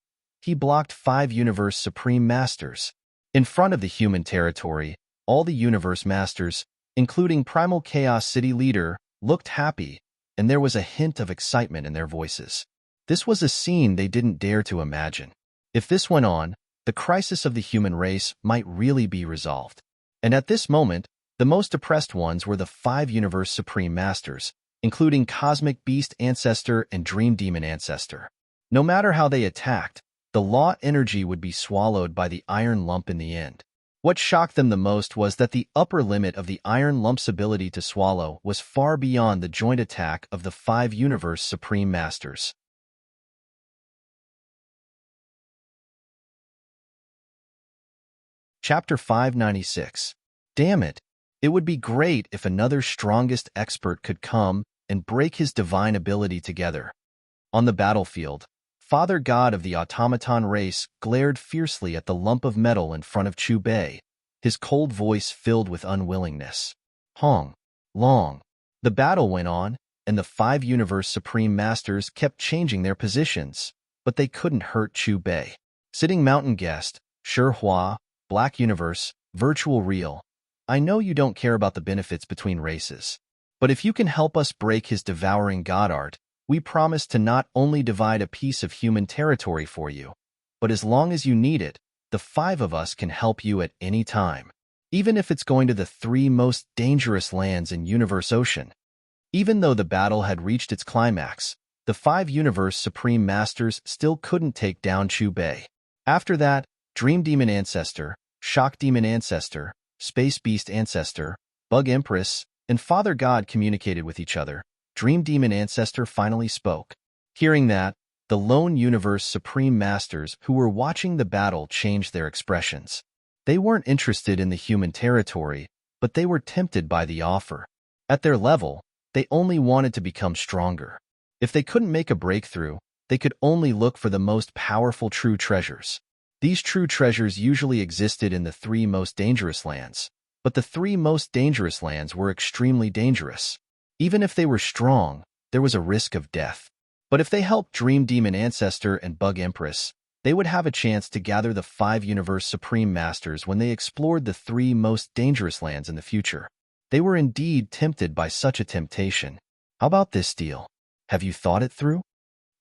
blocked 5 Universe Supreme Masters. In front of the human territory, all the Universe Masters, including Primal Chaos City Leader, looked happy, and there was a hint of excitement in their voices. This was a scene they didn't dare to imagine. If this went on, the crisis of the human race might really be resolved. And at this moment, the most oppressed ones were the 5 Universe Supreme Masters, including Cosmic Beast Ancestor and Dream Demon Ancestor. No matter how they attacked, the law energy would be swallowed by the iron lump in the end. What shocked them the most was that the upper limit of the iron lump's ability to swallow was far beyond the joint attack of the 5 Universe Supreme Masters. Chapter 596. Damn it! It would be great if another strongest expert could come and break his divine ability together. On the battlefield, Father God of the automaton race glared fiercely at the lump of metal in front of Chu Bei, his cold voice filled with unwillingness. Hong. Long. The battle went on, and the 5 Universe Supreme Masters kept changing their positions, but they couldn't hurt Chu Bei. Sitting Mountain Guest, Hua, Black Universe, Virtual Real. I know you don't care about the benefits between races, but if you can help us break his devouring god art, we promise to not only divide a piece of human territory for you, but as long as you need it, the 5 of us can help you at any time, even if it's going to the 3 most dangerous lands in Universe Ocean. Even though the battle had reached its climax, the 5 Universe Supreme Masters still couldn't take down Chu Bei. After that, Dream Demon Ancestor, Shock Demon Ancestor, Space Beast Ancestor, Bug Empress, and Father God communicated with each other. Dream Demon Ancestor finally spoke. Hearing that, the Lone Universe Supreme Masters who were watching the battle changed their expressions. They weren't interested in the human territory, but they were tempted by the offer. At their level, they only wanted to become stronger. If they couldn't make a breakthrough, they could only look for the most powerful true treasures. These true treasures usually existed in the 3 most dangerous lands, but the 3 most dangerous lands were extremely dangerous. Even if they were strong, there was a risk of death. But if they helped Dream Demon Ancestor and Bug Empress, they would have a chance to gather the 5 Universe Supreme Masters when they explored the 3 most dangerous lands in the future. They were indeed tempted by such a temptation. How about this deal? Have you thought it through?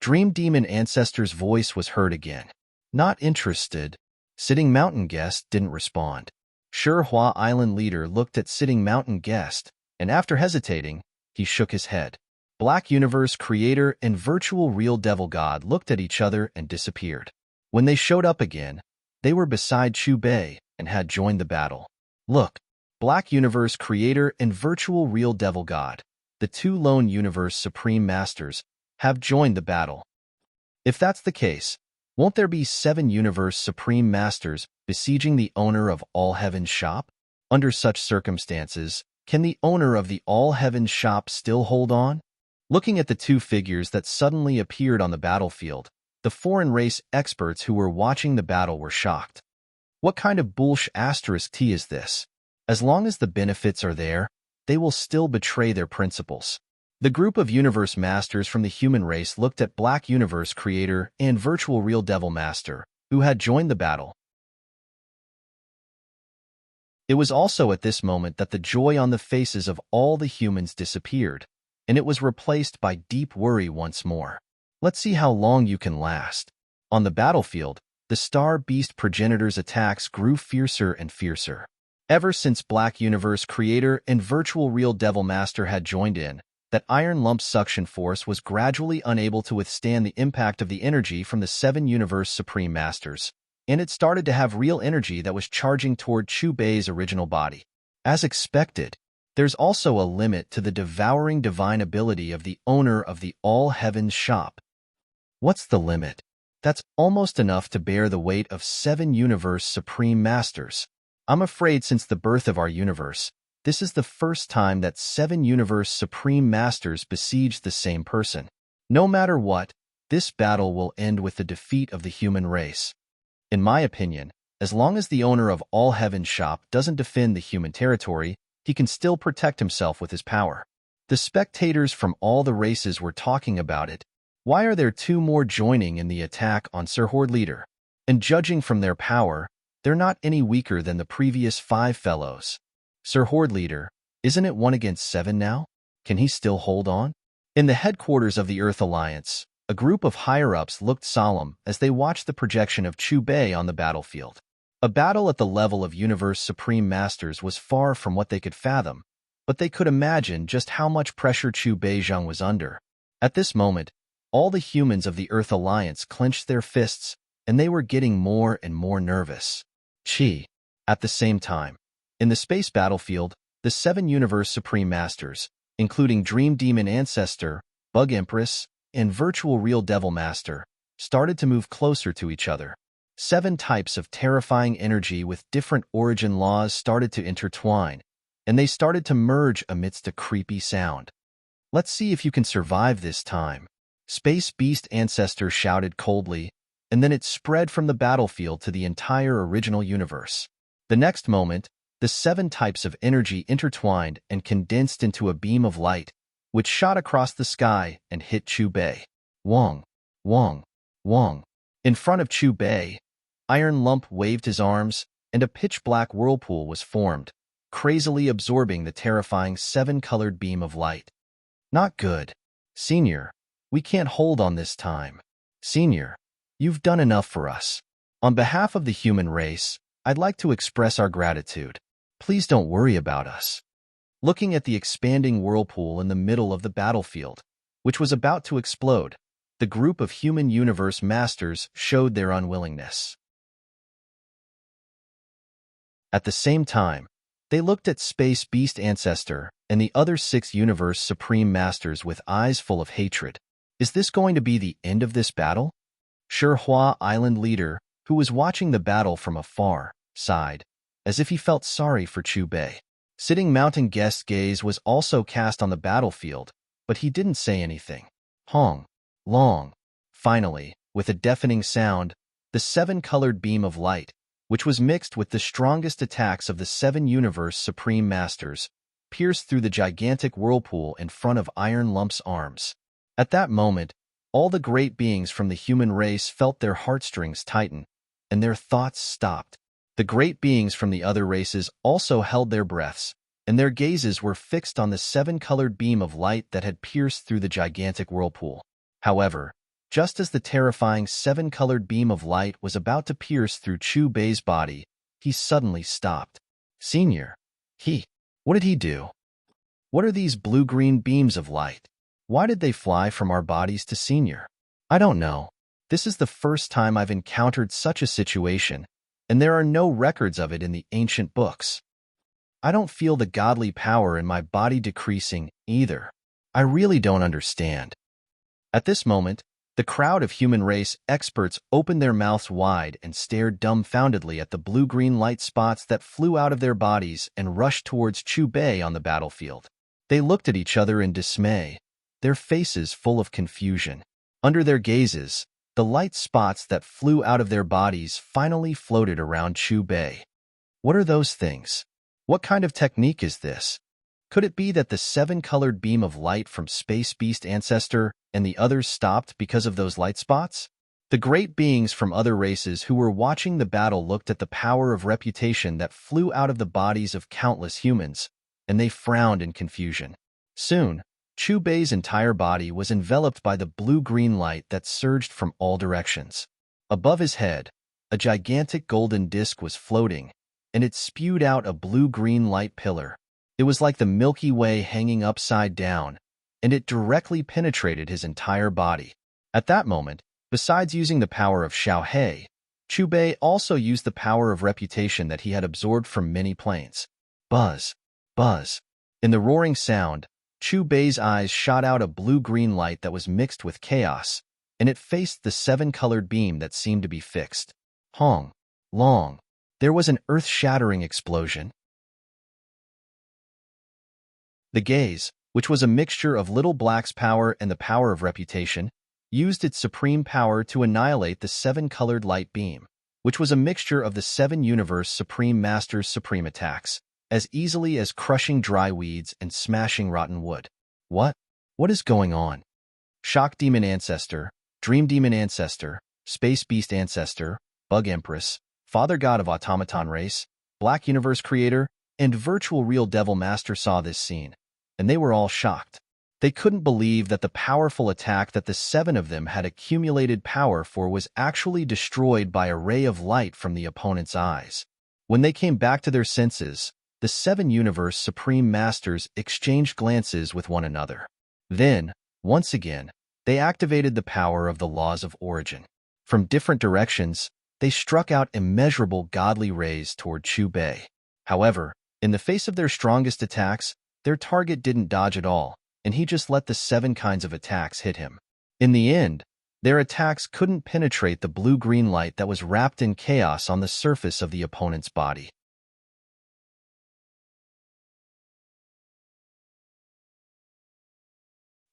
Dream Demon Ancestor's voice was heard again. Not interested. Sitting Mountain Guest didn't respond. Hua Island leader looked at Sitting Mountain Guest, and after hesitating, he shook his head. Black Universe Creator and Virtual Real Devil God looked at each other and disappeared. When they showed up again, they were beside Chu Bei and had joined the battle. Look, Black Universe Creator and Virtual Real Devil God, the 2 Lone Universe Supreme Masters, have joined the battle. If that's the case, won't there be 7 Universe Supreme Masters besieging the owner of All Heaven's shop? Under such circumstances, can the owner of the All Heaven's shop still hold on? Looking at the 2 figures that suddenly appeared on the battlefield, the foreign race experts who were watching the battle were shocked. What kind of bullsh** is this? As long as the benefits are there, they will still betray their principles. The group of Universe Masters from the human race looked at Black Universe Creator and Virtual Real Devil Master, who had joined the battle. It was also at this moment that the joy on the faces of all the humans disappeared, and it was replaced by deep worry once more. Let's see how long you can last. On the battlefield, the Star Beast Progenitor's attacks grew fiercer and fiercer. Ever since Black Universe creator and virtual real Devil Master had joined in, that Iron Lump's suction force was gradually unable to withstand the impact of the energy from the 7 Universe Supreme Masters, and it started to have real energy that was charging toward Chu Bei's original body. As expected, there's also a limit to the devouring divine ability of the owner of the All Heavens shop. What's the limit? That's almost enough to bear the weight of 7 Universe Supreme Masters. I'm afraid since the birth of our universe, this is the first time that 7 Universe Supreme Masters besieged the same person. No matter what, this battle will end with the defeat of the human race. In my opinion, as long as the owner of All Heaven Shop doesn't defend the human territory, he can still protect himself with his power. The spectators from all the races were talking about it. Why are there 2 more joining in the attack on Sir Horde Leader? And judging from their power, they're not any weaker than the previous 5 fellows. Sir Horde Leader, isn't it 1 against 7 now? Can he still hold on? In the headquarters of the Earth Alliance, a group of higher-ups looked solemn as they watched the projection of Chu Bei on the battlefield. A battle at the level of Universe Supreme Masters was far from what they could fathom, but they could imagine just how much pressure Chu Beizheng was under. At this moment, all the humans of the Earth Alliance clenched their fists, and they were getting more and more nervous. At the same time, in the space battlefield, the 7 Universe Supreme Masters, including Dream Demon Ancestor, Bug Empress, and Virtual Real Devil Master, started to move closer to each other. 7 types of terrifying energy with different origin laws started to intertwine, and they started to merge amidst a creepy sound. Let's see if you can survive this time. Space Beast Ancestor shouted coldly, and then it spread from the battlefield to the entire original universe. The next moment, the 7 types of energy intertwined and condensed into a beam of light, which shot across the sky and hit Chu Bei. Wong, Wong, Wong. In front of Chu Bei, Iron Lump waved his arms, and a pitch-black whirlpool was formed, crazily absorbing the terrifying 7-colored beam of light. Not good. Senior, we can't hold on this time. Senior, you've done enough for us. On behalf of the human race, I'd like to express our gratitude. Please don't worry about us. Looking at the expanding whirlpool in the middle of the battlefield, which was about to explode, the group of human universe masters showed their unwillingness. At the same time, they looked at Space Beast Ancestor and the other 6 Universe Supreme Masters with eyes full of hatred. Is this going to be the end of this battle? Shihua Island Leader, who was watching the battle from afar, sighed, as if he felt sorry for Chu Bei. Sitting Mountain Guest's gaze was also cast on the battlefield, but he didn't say anything. Hong, Long. Finally, with a deafening sound, the 7-colored beam of light, which was mixed with the strongest attacks of the 7 Universe Supreme Masters, pierced through the gigantic whirlpool in front of Iron Lump's arms. At that moment, all the great beings from the human race felt their heartstrings tighten, and their thoughts stopped. The great beings from the other races also held their breaths, and their gazes were fixed on the 7-colored beam of light that had pierced through the gigantic whirlpool. However, just as the terrifying 7-colored beam of light was about to pierce through Chu Bei's body, he suddenly stopped. Senior, what did he do? What are these blue-green beams of light? Why did they fly from our bodies to Senior? I don't know. This is the first time I've encountered such a situation, and there are no records of it in the ancient books. I don't feel the godly power in my body decreasing either. I really don't understand. At this moment, the crowd of human race experts opened their mouths wide and stared dumbfoundedly at the blue-green light spots that flew out of their bodies and rushed towards Chu Bei on the battlefield. They looked at each other in dismay, their faces full of confusion. Under their gazes, the light spots that flew out of their bodies finally floated around Chu Bei. What are those things? What kind of technique is this? Could it be that the 7-colored beam of light from Space Beast Ancestor and the others stopped because of those light spots? The great beings from other races who were watching the battle looked at the power of reputation that flew out of the bodies of countless humans, and they frowned in confusion. Soon, Chu Bei's entire body was enveloped by the blue-green light that surged from all directions. Above his head, a gigantic golden disc was floating, and it spewed out a blue-green light pillar. It was like the Milky Way hanging upside down, and it directly penetrated his entire body. At that moment, besides using the power of Xiaohe, Chu Bei also used the power of reputation that he had absorbed from many planes. Buzz, buzz. In the roaring sound, Chu Bei's eyes shot out a blue-green light that was mixed with chaos, and it faced the seven-colored beam that seemed to be fixed. Hong, long. There was an earth-shattering explosion. The gaze, which was a mixture of Little Black's power and the power of reputation, used its supreme power to annihilate the seven-colored light beam, which was a mixture of the seven universe Supreme Master's supreme attacks, as easily as crushing dry weeds and smashing rotten wood. What? What is going on? Shock Demon Ancestor, Dream Demon Ancestor, Space Beast Ancestor, Bug Empress, Father God of Automaton Race, Black Universe Creator, and Virtual Real Devil Master saw this scene, and they were all shocked. They couldn't believe that the powerful attack that the seven of them had accumulated power for was actually destroyed by a ray of light from the opponent's eyes. When they came back to their senses, the seven universe Supreme Masters exchanged glances with one another. Then, once again, they activated the power of the laws of origin. From different directions, they struck out immeasurable godly rays toward Chu Bei. However, in the face of their strongest attacks, their target didn't dodge at all, and he just let the seven kinds of attacks hit him. In the end, their attacks couldn't penetrate the blue-green light that was wrapped in chaos on the surface of the opponent's body.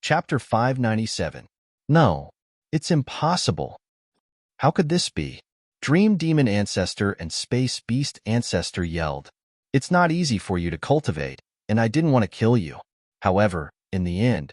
Chapter 597. No, it's impossible. How could this be? Dream Demon Ancestor and Space Beast Ancestor yelled. It's not easy for you to cultivate, and I didn't want to kill you. However, in the end,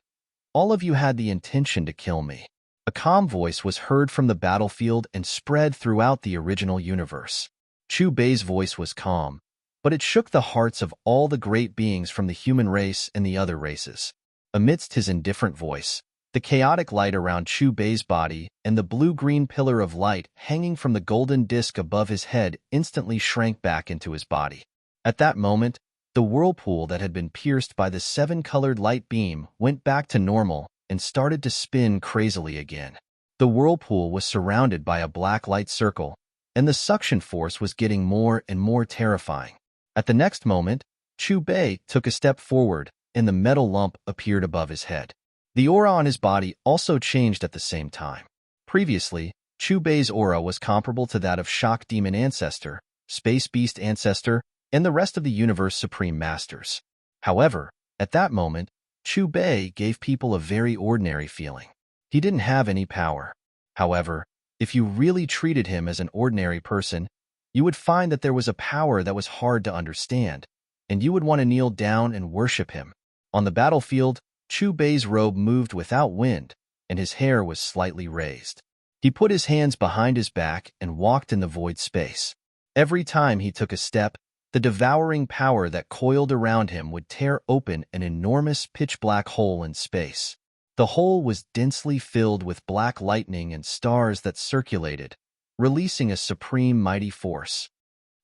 all of you had the intention to kill me. A calm voice was heard from the battlefield and spread throughout the original universe. Chu Bei's voice was calm, but it shook the hearts of all the great beings from the human race and the other races. Amidst his indifferent voice, the chaotic light around Chu Bei's body and the blue-green pillar of light hanging from the golden disk above his head instantly shrank back into his body. At that moment, the whirlpool that had been pierced by the seven-colored light beam went back to normal and started to spin crazily again. The whirlpool was surrounded by a black light circle, and the suction force was getting more and more terrifying. At the next moment, Chu Bei took a step forward, and the metal lump appeared above his head. The aura on his body also changed at the same time. Previously, Chu Bei's aura was comparable to that of Shock Demon Ancestor, Space Beast Ancestor, and the rest of the universe Supreme Masters. However, at that moment, Chu Bei gave people a very ordinary feeling. He didn't have any power. However, if you really treated him as an ordinary person, you would find that there was a power that was hard to understand, and you would want to kneel down and worship him. On the battlefield, Chu Bei's robe moved without wind, and his hair was slightly raised. He put his hands behind his back and walked in the void space. Every time he took a step, the devouring power that coiled around him would tear open an enormous pitch-black hole in space. The hole was densely filled with black lightning and stars that circulated, releasing a supreme mighty force.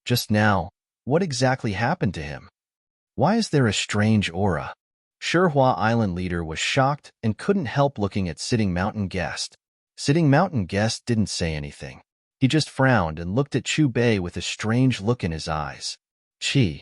Just now, what exactly happened to him? Why is there a strange aura? Shihua Island leader was shocked and couldn't help looking at Sitting Mountain Guest. Sitting Mountain Guest didn't say anything. He just frowned and looked at Chu Bei with a strange look in his eyes. Chi.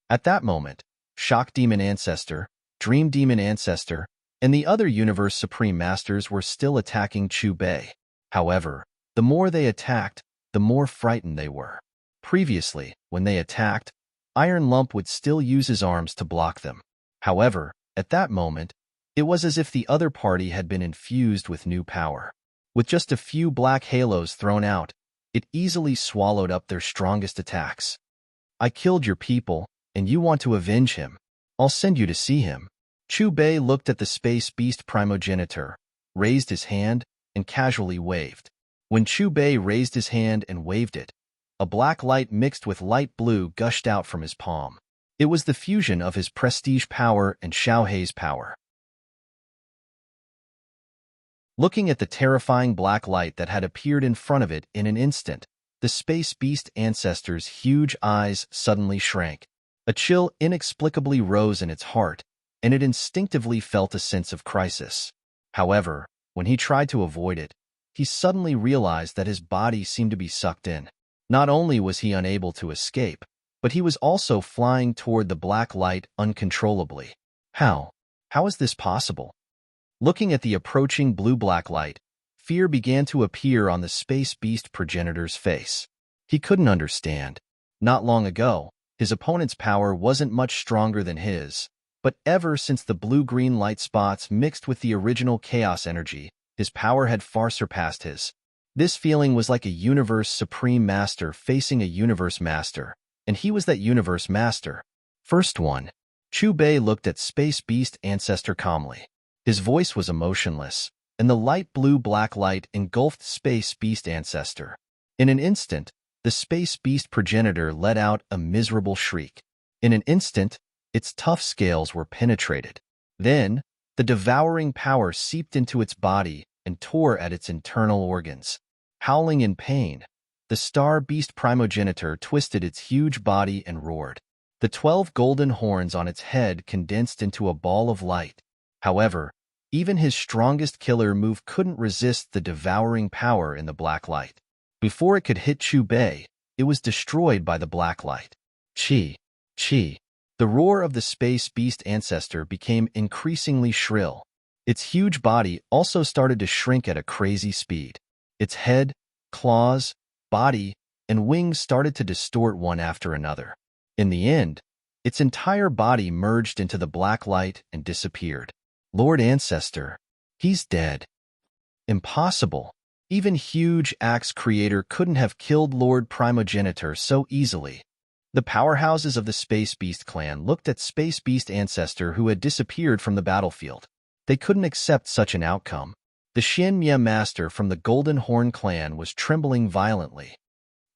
At that moment, Shock Demon Ancestor, Dream Demon Ancestor, and the other Universe Supreme Masters were still attacking Chu Bei. However, the more they attacked, the more frightened they were. Previously, when they attacked, Iron Lump would still use his arms to block them. However, at that moment, it was as if the other party had been infused with new power. With just a few black halos thrown out, it easily swallowed up their strongest attacks. I killed your people, and you want to avenge him. I'll send you to see him. Chu Bei looked at the Space Beast primogenitor, raised his hand, and casually waved. When Chu Bei raised his hand and waved it, a black light mixed with light blue gushed out from his palm. It was the fusion of his prestige power and Xiaohe's power. Looking at the terrifying black light that had appeared in front of it in an instant, the space beast ancestor's huge eyes suddenly shrank. A chill inexplicably rose in its heart, and it instinctively felt a sense of crisis. However, when he tried to avoid it, he suddenly realized that his body seemed to be sucked in. Not only was he unable to escape, but he was also flying toward the black light uncontrollably. How? How is this possible? Looking at the approaching blue-black light, fear began to appear on the space beast progenitor's face. He couldn't understand. Not long ago, his opponent's power wasn't much stronger than his, but ever since the blue-green light spots mixed with the original chaos energy, his power had far surpassed his. This feeling was like a universe supreme master facing a universe master, and he was that universe master. First one. Chu Bei looked at space beast ancestor calmly. His voice was emotionless, and the light blue-black light engulfed space beast ancestor. In an instant, the space beast progenitor let out a miserable shriek. In an instant, its tough scales were penetrated. Then, the devouring power seeped into its body and tore at its internal organs. Howling in pain, the star beast primogenitor twisted its huge body and roared. The 12 golden horns on its head condensed into a ball of light. However, even his strongest killer move couldn't resist the devouring power in the black light. Before it could hit Chu Bei, it was destroyed by the black light. Chi! Chi! The roar of the space beast ancestor became increasingly shrill. Its huge body also started to shrink at a crazy speed. Its head, claws, body, and wings started to distort one after another. In the end, its entire body merged into the black light and disappeared. Lord Ancestor, he's dead. Impossible. Even huge axe creator couldn't have killed Lord Primogenitor so easily. The powerhouses of the Space Beast clan looked at Space Beast Ancestor who had disappeared from the battlefield. They couldn't accept such an outcome. The Xian Mie Master from the Golden Horn clan was trembling violently.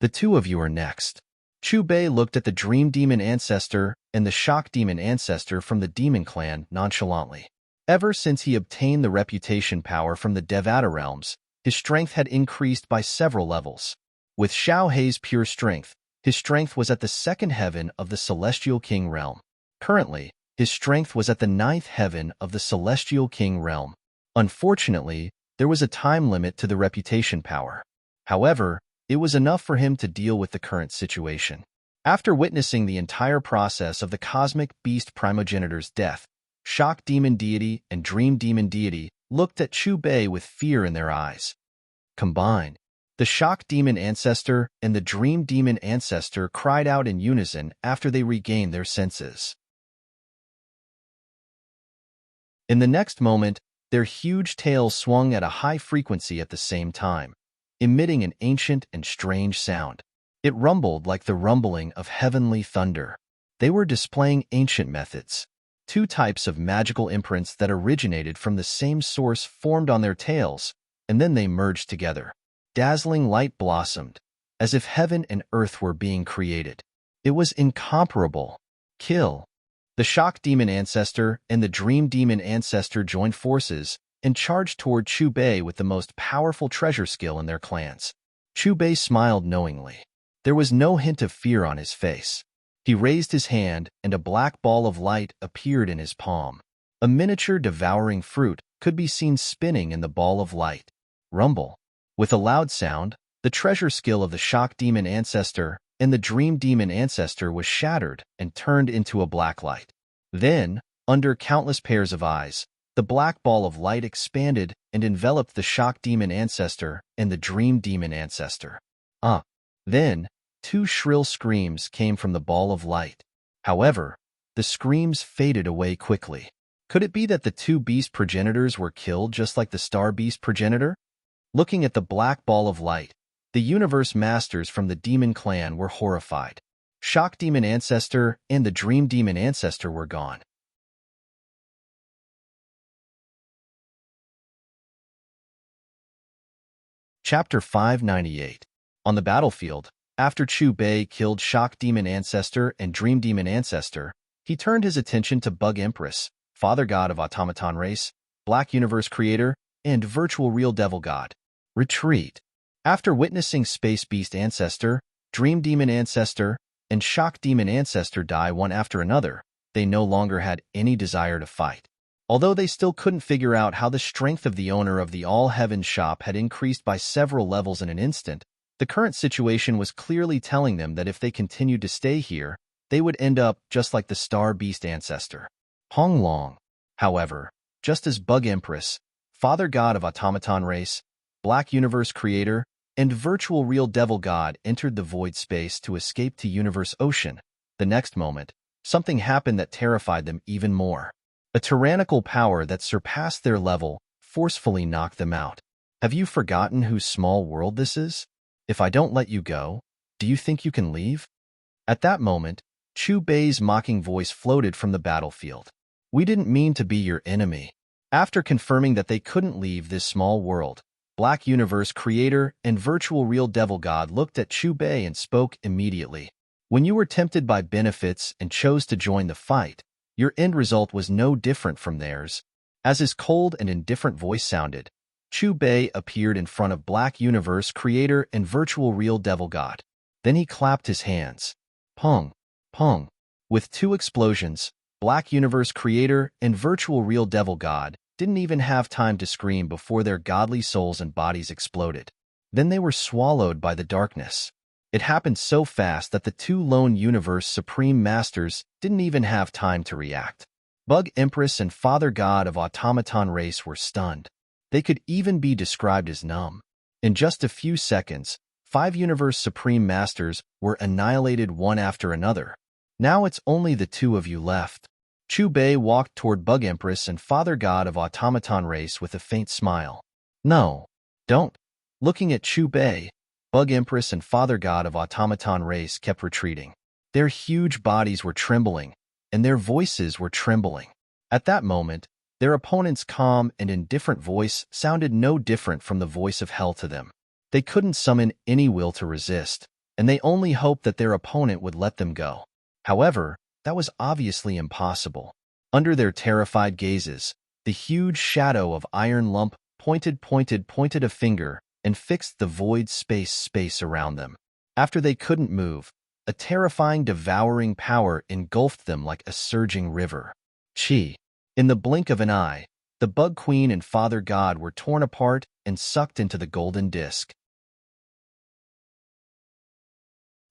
The two of you are next. Chu Bei looked at the Dream Demon Ancestor and the Shock Demon Ancestor from the Demon clan nonchalantly. Ever since he obtained the reputation power from the Devata realms, his strength had increased by several levels. With Xiao Hei's pure strength, his strength was at the 2nd heaven of the Celestial King realm. Currently, his strength was at the 9th heaven of the Celestial King realm. Unfortunately, there was a time limit to the reputation power. However, it was enough for him to deal with the current situation. After witnessing the entire process of the cosmic beast primogenitor's death, Shock Demon Deity and Dream Demon Deity looked at Chu Bei with fear in their eyes. Combined, the Shock Demon Ancestor and the Dream Demon Ancestor cried out in unison after they regained their senses. In the next moment, their huge tails swung at a high frequency at the same time, emitting an ancient and strange sound. It rumbled like the rumbling of heavenly thunder. They were displaying ancient methods. 2 types of magical imprints that originated from the same source formed on their tails, and then they merged together. Dazzling light blossomed, as if heaven and earth were being created. It was incomparable. Kill. The Shock Demon Ancestor and the Dream Demon Ancestor joined forces and charged toward Chu Bei with the most powerful treasure skill in their clans. Chu Bei smiled knowingly. There was no hint of fear on his face. He raised his hand, and a black ball of light appeared in his palm. A miniature devouring fruit could be seen spinning in the ball of light. Rumble. With a loud sound, the treasure skill of the Shock Demon Ancestor and the Dream Demon Ancestor was shattered and turned into a black light. Then, under countless pairs of eyes, the black ball of light expanded and enveloped the Shock Demon Ancestor and the Dream Demon Ancestor. Then, 2 shrill screams came from the ball of light. However, the screams faded away quickly. Could it be that the 2 beast progenitors were killed just like the star beast progenitor? Looking at the black ball of light, the universe masters from the demon clan were horrified. Shock Demon Ancestor and the Dream Demon Ancestor were gone. Chapter 598. On the battlefield, after Chu Bei killed Shock Demon Ancestor and Dream Demon Ancestor, he turned his attention to Bug Empress, Father God of Automaton Race, Black Universe Creator, and Virtual Real Devil God. Retreat. After witnessing Space Beast Ancestor, Dream Demon Ancestor, and Shock Demon Ancestor die one after another, they no longer had any desire to fight. Although they still couldn't figure out how the strength of the owner of the All-Heaven shop had increased by several levels in an instant, the current situation was clearly telling them that if they continued to stay here, they would end up just like the Star Beast Ancestor. Hong Long. However, just as Bug Empress, Father God of Automaton Race, Black Universe Creator, and Virtual Real Devil God entered the void space to escape to Universe Ocean, the next moment, something happened that terrified them even more. A tyrannical power that surpassed their level forcefully knocked them out. Have you forgotten whose small world this is? If I don't let you go, do you think you can leave? At that moment, Chu Bei's mocking voice floated from the battlefield. We didn't mean to be your enemy. After confirming that they couldn't leave this small world, Black Universe Creator and Virtual Real Devil God looked at Chu Bei and spoke immediately. When you were tempted by benefits and chose to join the fight, your end result was no different from theirs. As his cold and indifferent voice sounded, Chu Bei appeared in front of Black Universe Creator and Virtual Real Devil God. Then he clapped his hands. Pong, pong. With two explosions, Black Universe Creator and Virtual Real Devil God didn't even have time to scream before their godly souls and bodies exploded. Then they were swallowed by the darkness. It happened so fast that the two lone Universe Supreme Masters didn't even have time to react. Bug Empress and Father God of Automaton Race were stunned. They could even be described as numb. In just a few seconds, 5 Universe Supreme Masters were annihilated one after another. Now it's only the two of you left. Chu Bei walked toward Bug Empress and Father God of Automaton Race with a faint smile. No, don't. Looking at Chu Bei, Bug Empress and Father God of Automaton Race kept retreating. Their huge bodies were trembling, and their voices were trembling. At that moment, their opponent's calm and indifferent voice sounded no different from the voice of hell to them. They couldn't summon any will to resist, and they only hoped that their opponent would let them go. However, that was obviously impossible. Under their terrified gazes, the huge shadow of Iron Lump pointed a finger and fixed the void space around them. After they couldn't move, a terrifying devouring power engulfed them like a surging river. Chi. In the blink of an eye, the Bug Queen and Father God were torn apart and sucked into the golden disc.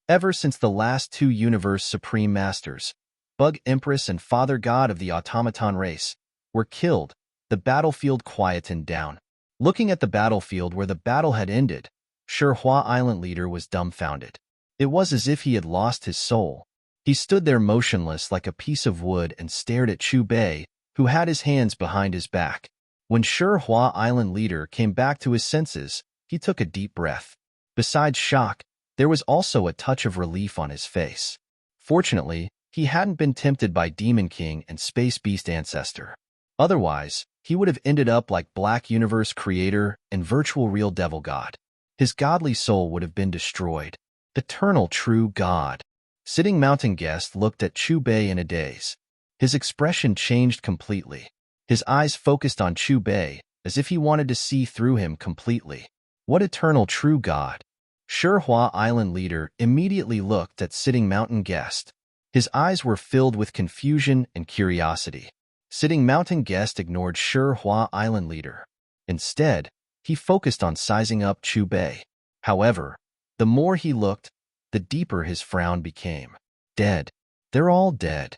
Ever since the last two Universe Supreme Masters, Bug Empress and Father God of the Automaton Race, were killed, the battlefield quietened down. Looking at the battlefield where the battle had ended, Shihua Island Leader was dumbfounded. It was as if he had lost his soul. He stood there motionless like a piece of wood and stared at Chu Bei, who had his hands behind his back. When Shihua Island Leader came back to his senses, he took a deep breath. Besides shock, there was also a touch of relief on his face. Fortunately, he hadn't been tempted by Demon King and Space Beast Ancestor. Otherwise, he would have ended up like Black Universe Creator and Virtual Real Devil God. His godly soul would have been destroyed. Eternal true God. Sitting Mountain Guest looked at Chu Bei in a daze. His expression changed completely. His eyes focused on Chu Bei, as if he wanted to see through him completely. What eternal true God? Shihua Island Leader immediately looked at Sitting Mountain Guest. His eyes were filled with confusion and curiosity. Sitting Mountain Guest ignored Shihua Island Leader. Instead, he focused on sizing up Chu Bei. However, the more he looked, the deeper his frown became. Dead. They're all dead.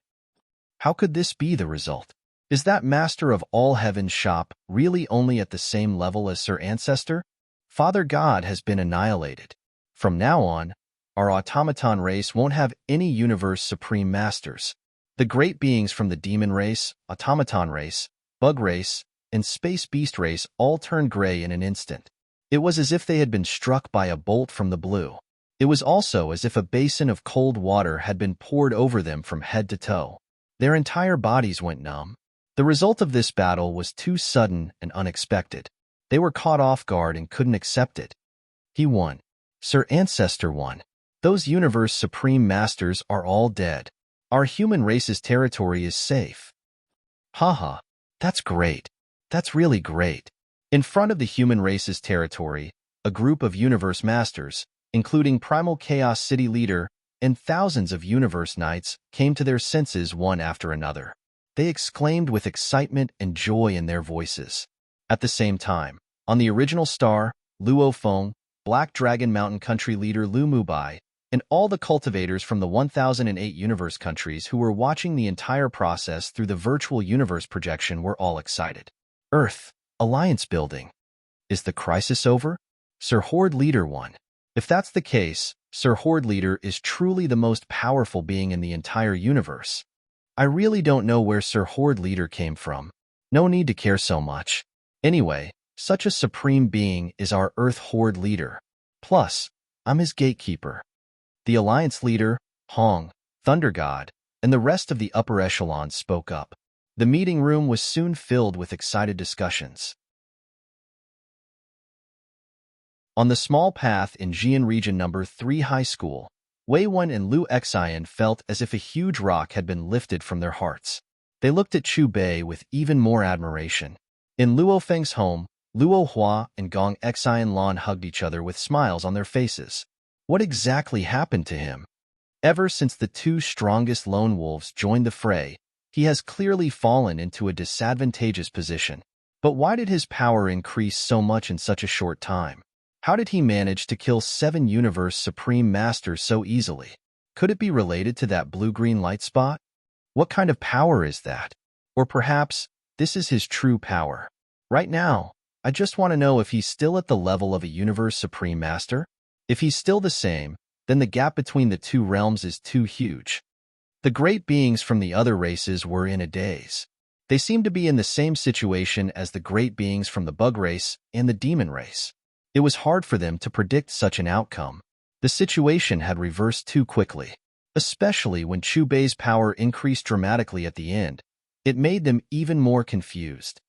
How could this be the result? Is that Master of All Heaven's shop really only at the same level as Sir Ancestor? Father God has been annihilated. From now on, our automaton race won't have any Universe Supreme Masters. The great beings from the Demon Race, Automaton Race, Bug Race, and Space Beast Race all turned gray in an instant. It was as if they had been struck by a bolt from the blue. It was also as if a basin of cold water had been poured over them from head to toe. Their entire bodies went numb. The result of this battle was too sudden and unexpected. They were caught off guard and couldn't accept it. He won. Sir Ancestor won. Those Universe Supreme Masters are all dead. Our human race's territory is safe. Haha, that's great. That's really great. In front of the human race's territory, a group of universe masters, including Primal Chaos City leader and thousands of universe knights, came to their senses one after another. They exclaimed with excitement and joy in their voices. At the same time, on the original star, Luo Feng, Black Dragon Mountain country leader Lu Mubai, and all the cultivators from the 1008 universe countries who were watching the entire process through the virtual universe projection were all excited. Earth, alliance building. Is the crisis over? Sir Horde Leader 1. If that's the case, Sir Horde Leader is truly the most powerful being in the entire universe. I really don't know where Sir Horde Leader came from. No need to care so much. Anyway, such a supreme being is our Earth Horde Leader. Plus, I'm his gatekeeper. The Alliance Leader, Hong, Thunder God, and the rest of the upper echelons spoke up. The meeting room was soon filled with excited discussions. On the small path in Jian Region No. 3 High School, Wei Wen and Lu Xian felt as if a huge rock had been lifted from their hearts. They looked at Chu Bei with even more admiration. In Luo Feng's home, Luo Hua and Gong Xian Lan hugged each other with smiles on their faces. What exactly happened to him? Ever since the two strongest lone wolves joined the fray, he has clearly fallen into a disadvantageous position. But why did his power increase so much in such a short time? How did he manage to kill 7 Universe Supreme Masters so easily? Could it be related to that blue-green light spot? What kind of power is that? Or perhaps, this is his true power. Right now, I just want to know if he's still at the level of a Universe Supreme Master. If he's still the same, then the gap between the two realms is too huge. The great beings from the other races were in a daze. They seemed to be in the same situation as the great beings from the bug race and the demon race. It was hard for them to predict such an outcome. The situation had reversed too quickly, especially when Chu Bei's power increased dramatically at the end. It made them even more confused.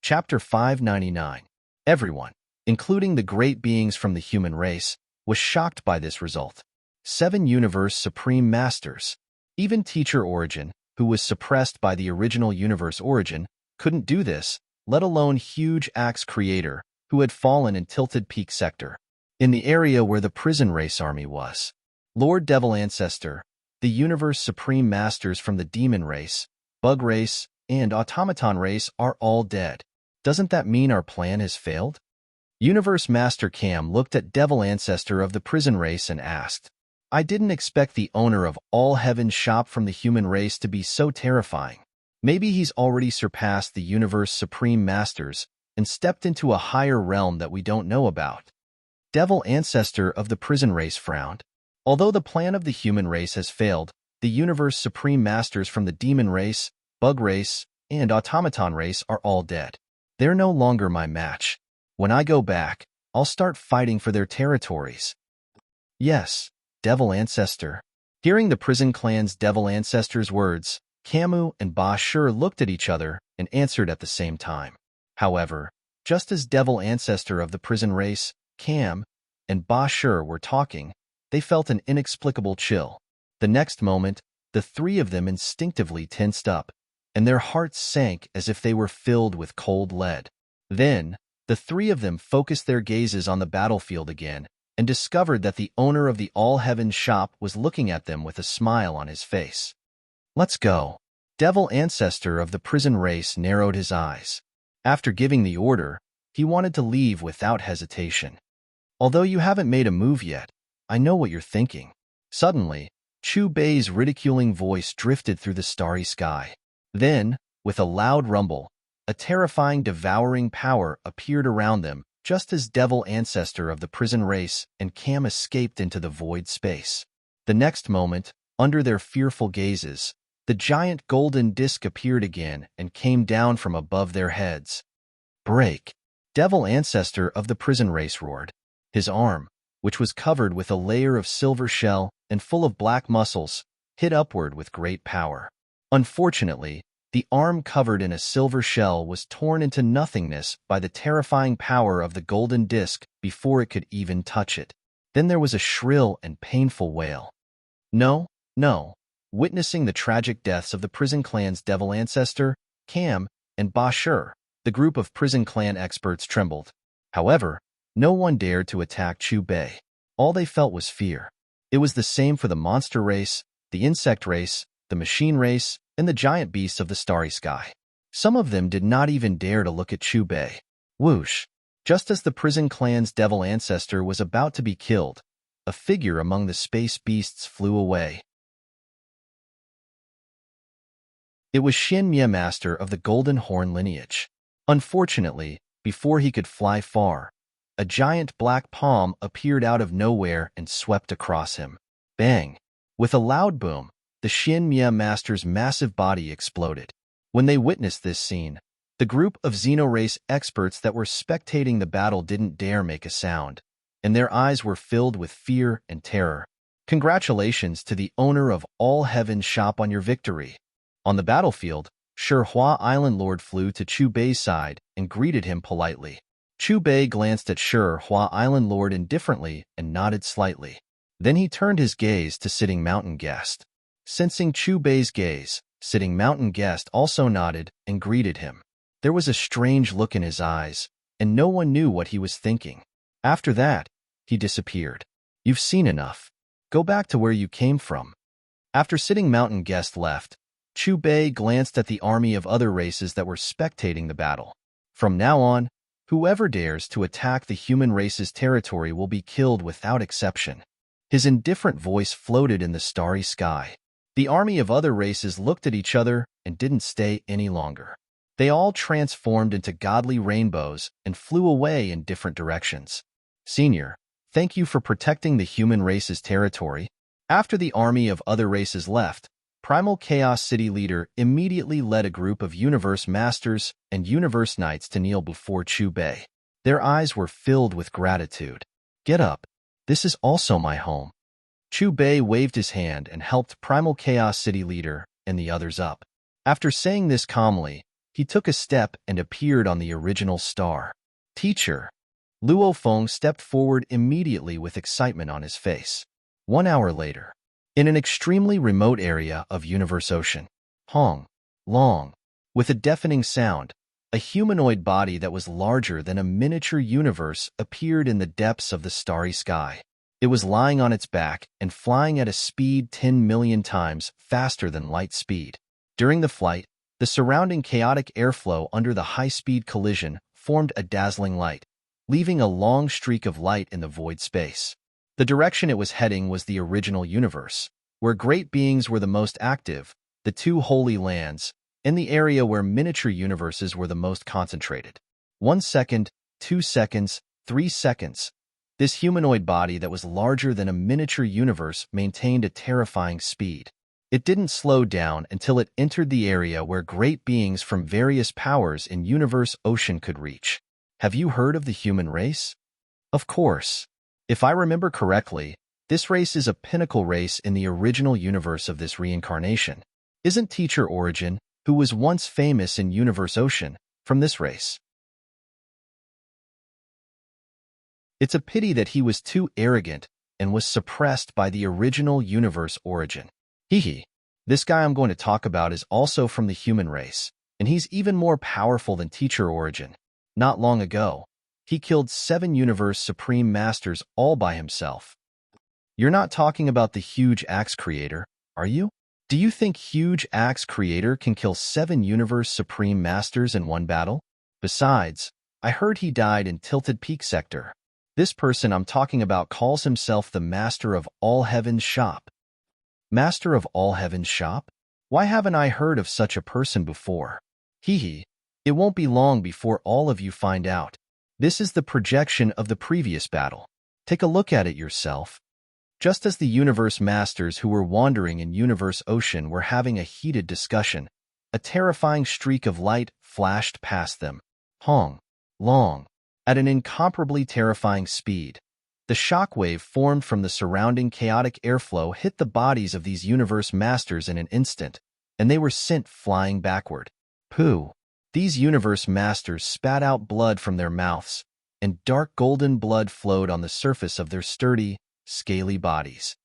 Chapter 599. Everyone, including the great beings from the human race, was shocked by this result. 7 Universe Supreme Masters. Even Teacher Origin, who was suppressed by the original Universe Origin, couldn't do this, let alone Huge Axe Creator, who had fallen in Tilted Peak Sector, in the area where the Prison Race Army was. Lord Devil Ancestor, the Universe Supreme Masters from the Demon Race, Bug Race, and Automaton Race are all dead. Doesn't that mean our plan has failed? Universe Master Cam looked at Devil Ancestor of the Prison Race and asked, I didn't expect the owner of All Heaven's shop from the human race to be so terrifying. Maybe he's already surpassed the Universe Supreme Masters and stepped into a higher realm that we don't know about. Devil Ancestor of the Prison Race frowned. Although the plan of the human race has failed, the Universe Supreme Masters from the Demon Race, Bug Race, and Automaton Race are all dead. They're no longer my match. When I go back, I'll start fighting for their territories. Yes, Devil Ancestor. Hearing the prison clan's Devil Ancestor's words, Camus and Ba Shi looked at each other and answered at the same time. However, just as Devil Ancestor of the Prison Race, Cam, and Ba Shi were talking, they felt an inexplicable chill. The next moment, the three of them instinctively tensed up, and their hearts sank as if they were filled with cold lead. Then, the three of them focused their gazes on the battlefield again, and discovered that the owner of the All Heaven's shop was looking at them with a smile on his face. Let's go. Devil Ancestor of the Prison Race narrowed his eyes. After giving the order, he wanted to leave without hesitation. Although you haven't made a move yet, I know what you're thinking. Suddenly, Chu Bei's ridiculing voice drifted through the starry sky. Then, with a loud rumble, a terrifying devouring power appeared around them, just as Devil Ancestor of the Prison Race and Cam escaped into the void space. The next moment, under their fearful gazes, the giant golden disc appeared again and came down from above their heads. Break! Devil Ancestor of the Prison Race roared. His arm, which was covered with a layer of silver shell and full of black muscles, hit upward with great power. Unfortunately, the arm covered in a silver shell was torn into nothingness by the terrifying power of the golden disc before it could even touch it. Then there was a shrill and painful wail. No, no, Witnessing the tragic deaths of the prison clan's devil ancestor, Cam, and Bashir, the group of prison clan experts trembled. However, no one dared to attack Chu Bei. All they felt was fear. It was the same for the monster race, the insect race, the machine race, and the giant beasts of the starry sky. Some of them did not even dare to look at Chu Bei. Whoosh! Just as the prison clan's devil ancestor was about to be killed, a figure among the space beasts flew away. It was Xin Mie, master of the Golden Horn lineage. Unfortunately, before he could fly far, a giant black palm appeared out of nowhere and swept across him. Bang! With a loud boom, the Xin Mie master's massive body exploded. When they witnessed this scene, the group of Xenorace experts that were spectating the battle didn't dare make a sound, and their eyes were filled with fear and terror. Congratulations to the owner of All Heaven's shop on your victory. On the battlefield, Shihua Island Lord flew to Chu Bei's side and greeted him politely. Chu Bei glanced at Shihua Island Lord indifferently and nodded slightly. Then he turned his gaze to Sitting Mountain Guest. Sensing Chu Bei's gaze, Sitting Mountain Guest also nodded and greeted him. There was a strange look in his eyes, and no one knew what he was thinking. After that, he disappeared. You've seen enough. Go back to where you came from. After Sitting Mountain Guest left, Chu Bei glanced at the army of other races that were spectating the battle. From now on, whoever dares to attack the human race's territory will be killed without exception. His indifferent voice floated in the starry sky. The army of other races looked at each other and didn't stay any longer. They all transformed into godly rainbows and flew away in different directions. Senior, thank you for protecting the human race's territory. After the army of other races left, Primal Chaos City leader immediately led a group of Universe Masters and Universe Knights to kneel before Chu Bei. Their eyes were filled with gratitude. Get up. This is also my home. Chu Bei waved his hand and helped Primal Chaos City leader and the others up. After saying this calmly, he took a step and appeared on the original star. Teacher. Luo Feng stepped forward immediately with excitement on his face. 1 hour later, in an extremely remote area of Universe Ocean, Hong, Long, with a deafening sound, a humanoid body that was larger than a miniature universe appeared in the depths of the starry sky. It was lying on its back and flying at a speed 10 million times faster than light speed. During the flight, the surrounding chaotic airflow under the high-speed collision formed a dazzling light, leaving a long streak of light in the void space. The direction it was heading was the original universe, where great beings were the most active, the two holy lands, and the area where miniature universes were the most concentrated. 1 second, 2 seconds, 3 seconds. This humanoid body that was larger than a miniature universe maintained a terrifying speed. It didn't slow down until it entered the area where great beings from various powers in Universe Ocean could reach. Have you heard of the human race? Of course. If I remember correctly, this race is a pinnacle race in the original universe of this reincarnation. Isn't Teacher Origin, who was once famous in Universe Ocean, from this race? It's a pity that he was too arrogant and was suppressed by the original Universe Origin. Hehe. This guy I'm going to talk about is also from the human race, and he's even more powerful than Teacher Origin. Not long ago, he killed 7 Universe Supreme Masters all by himself. You're not talking about the Huge Axe Creator, are you? Do you think Huge Axe Creator can kill 7 Universe Supreme Masters in one battle? Besides, I heard he died in Tilted Peak Sector. This person I'm talking about calls himself the Master of All Heaven's shop. Master of All Heaven's shop? Why haven't I heard of such a person before? Hehe. It won't be long before all of you find out. This is the projection of the previous battle. Take a look at it yourself. Just as the Universe Masters who were wandering in Universe Ocean were having a heated discussion, a terrifying streak of light flashed past them. Hong, Long, at an incomparably terrifying speed. The shockwave formed from the surrounding chaotic airflow hit the bodies of these Universe Masters in an instant, and they were sent flying backward. Pooh! These Universe Masters spat out blood from their mouths, and dark golden blood flowed on the surface of their sturdy, scaly bodies.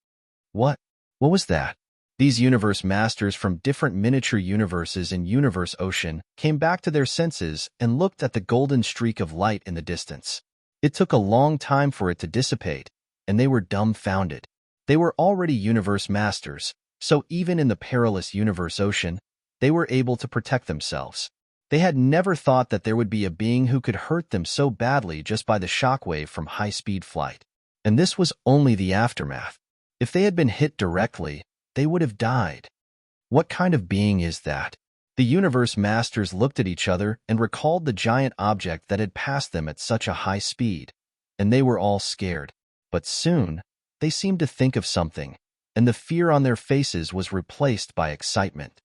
What was that? These universe masters from different miniature universes in Universe Ocean came back to their senses and looked at the golden streak of light in the distance. It took a long time for it to dissipate, and they were dumbfounded. They were already universe masters, so even in the perilous Universe Ocean, they were able to protect themselves. They had never thought that there would be a being who could hurt them so badly just by the shockwave from high-speed flight. And this was only the aftermath. If they had been hit directly, they would have died. What kind of being is that? The universe masters looked at each other and recalled the giant object that had passed them at such a high speed, and they were all scared. But soon, they seemed to think of something, and the fear on their faces was replaced by excitement.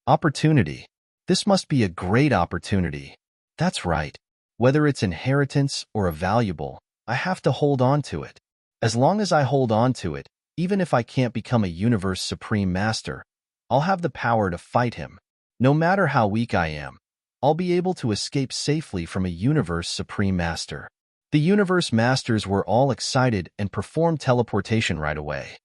Opportunity. This must be a great opportunity. That's right. Whether it's inheritance or a valuable, I have to hold on to it. As long as I hold on to it, even if I can't become a universe supreme master, I'll have the power to fight him. No matter how weak I am, I'll be able to escape safely from a universe supreme master. The universe masters were all excited and performed teleportation right away.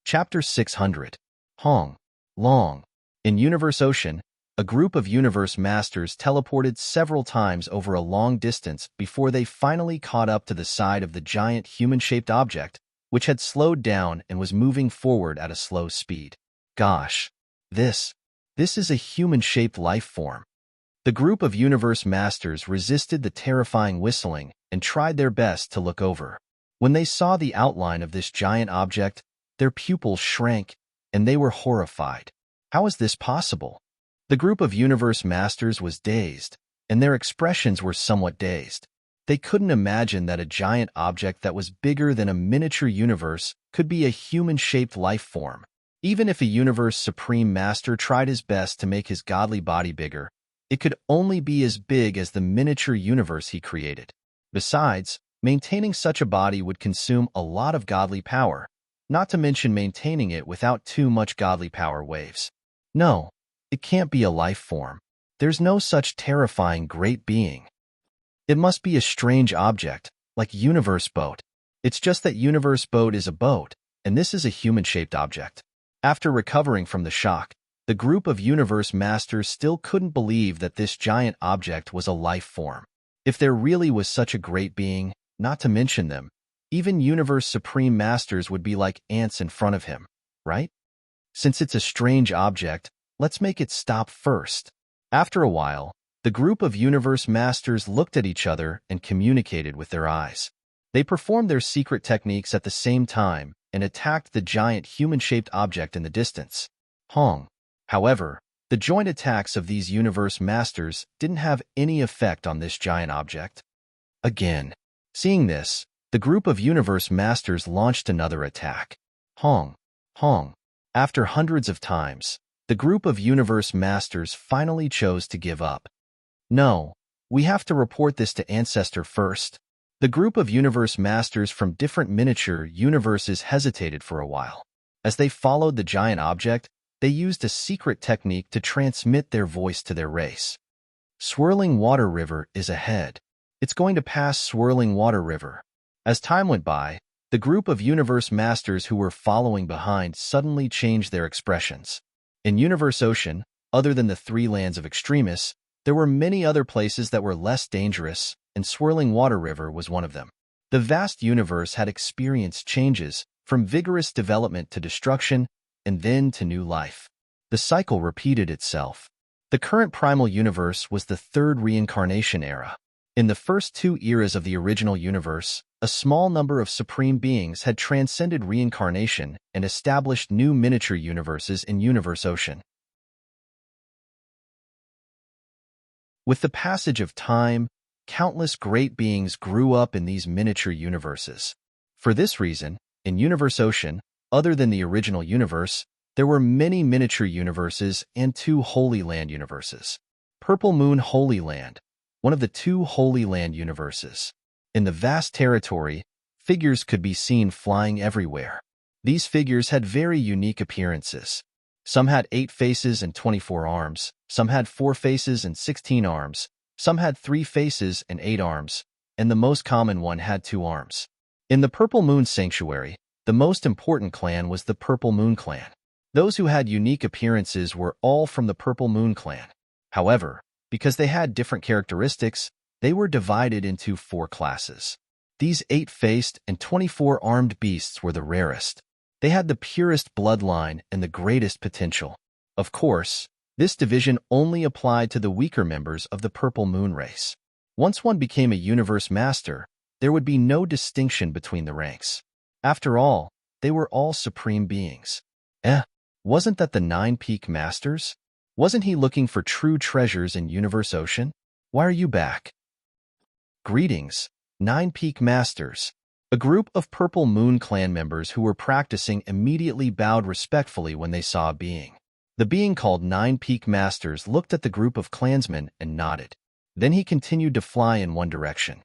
Chapter 600. Hong. Long. In Universe Ocean, a group of universe masters teleported several times over a long distance before they finally caught up to the side of the giant human-shaped object, which had slowed down and was moving forward at a slow speed. Gosh, this is a human-shaped life form. The group of universe masters resisted the terrifying whistling and tried their best to look over. When they saw the outline of this giant object, their pupils shrank, and they were horrified. How is this possible? The group of universe masters was dazed, and their expressions were somewhat dazed. They couldn't imagine that a giant object that was bigger than a miniature universe could be a human-shaped life form. Even if a universe supreme master tried his best to make his godly body bigger, it could only be as big as the miniature universe he created. Besides, maintaining such a body would consume a lot of godly power, not to mention maintaining it without too much godly power waves. No, it can't be a life form. There's no such terrifying great being. It must be a strange object, like Universe Boat. It's just that Universe Boat is a boat, and this is a human-shaped object. After recovering from the shock, the group of universe masters still couldn't believe that this giant object was a life form. If there really was such a great being, not to mention them, even universe supreme masters would be like ants in front of him, right? Since it's a strange object, let's make it stop first. After a while, the group of universe masters looked at each other and communicated with their eyes. They performed their secret techniques at the same time and attacked the giant human-shaped object in the distance. Hong. However, the joint attacks of these universe masters didn't have any effect on this giant object. Again, seeing this, the group of universe masters launched another attack. Hong. Hong. After hundreds of times, the group of universe masters finally chose to give up. No, we have to report this to Ancestor first. The group of universe masters from different miniature universes hesitated for a while. As they followed the giant object, they used a secret technique to transmit their voice to their race. Swirling Water River is ahead. It's going to pass Swirling Water River. As time went by, the group of universe masters who were following behind suddenly changed their expressions. In Universe Ocean, other than the three lands of Extremis, there were many other places that were less dangerous, and Swirling Water River was one of them. The vast universe had experienced changes, from vigorous development to destruction, and then to new life. The cycle repeated itself. The current primal universe was the third reincarnation era. In the first two eras of the original universe, a small number of supreme beings had transcended reincarnation and established new miniature universes in Universe Ocean. With the passage of time, countless great beings grew up in these miniature universes. For this reason, in Universe Ocean, other than the original universe, there were many miniature universes and two Holy Land universes. Purple Moon Holy Land, one of the two Holy Land universes. In the vast territory, figures could be seen flying everywhere. These figures had very unique appearances. Some had 8 faces and 24 arms, some had 4 faces and 16 arms, some had 3 faces and 8 arms, and the most common one had 2 arms. In the Purple Moon Sanctuary, the most important clan was the Purple Moon Clan. Those who had unique appearances were all from the Purple Moon Clan. However, because they had different characteristics, they were divided into 4 classes. These 8-faced and 24-armed beasts were the rarest. They had the purest bloodline and the greatest potential. Of course, this division only applied to the weaker members of the Purple Moon race. Once one became a universe master, there would be no distinction between the ranks. After all, they were all supreme beings. Wasn't that the 9-peak masters? Wasn't he looking for true treasures in Universe Ocean? Why are you back? Greetings, 9-peak masters. A group of Purple Moon Clan members who were practicing immediately bowed respectfully when they saw a being. The being called 9-peak masters looked at the group of clansmen and nodded. Then he continued to fly in one direction.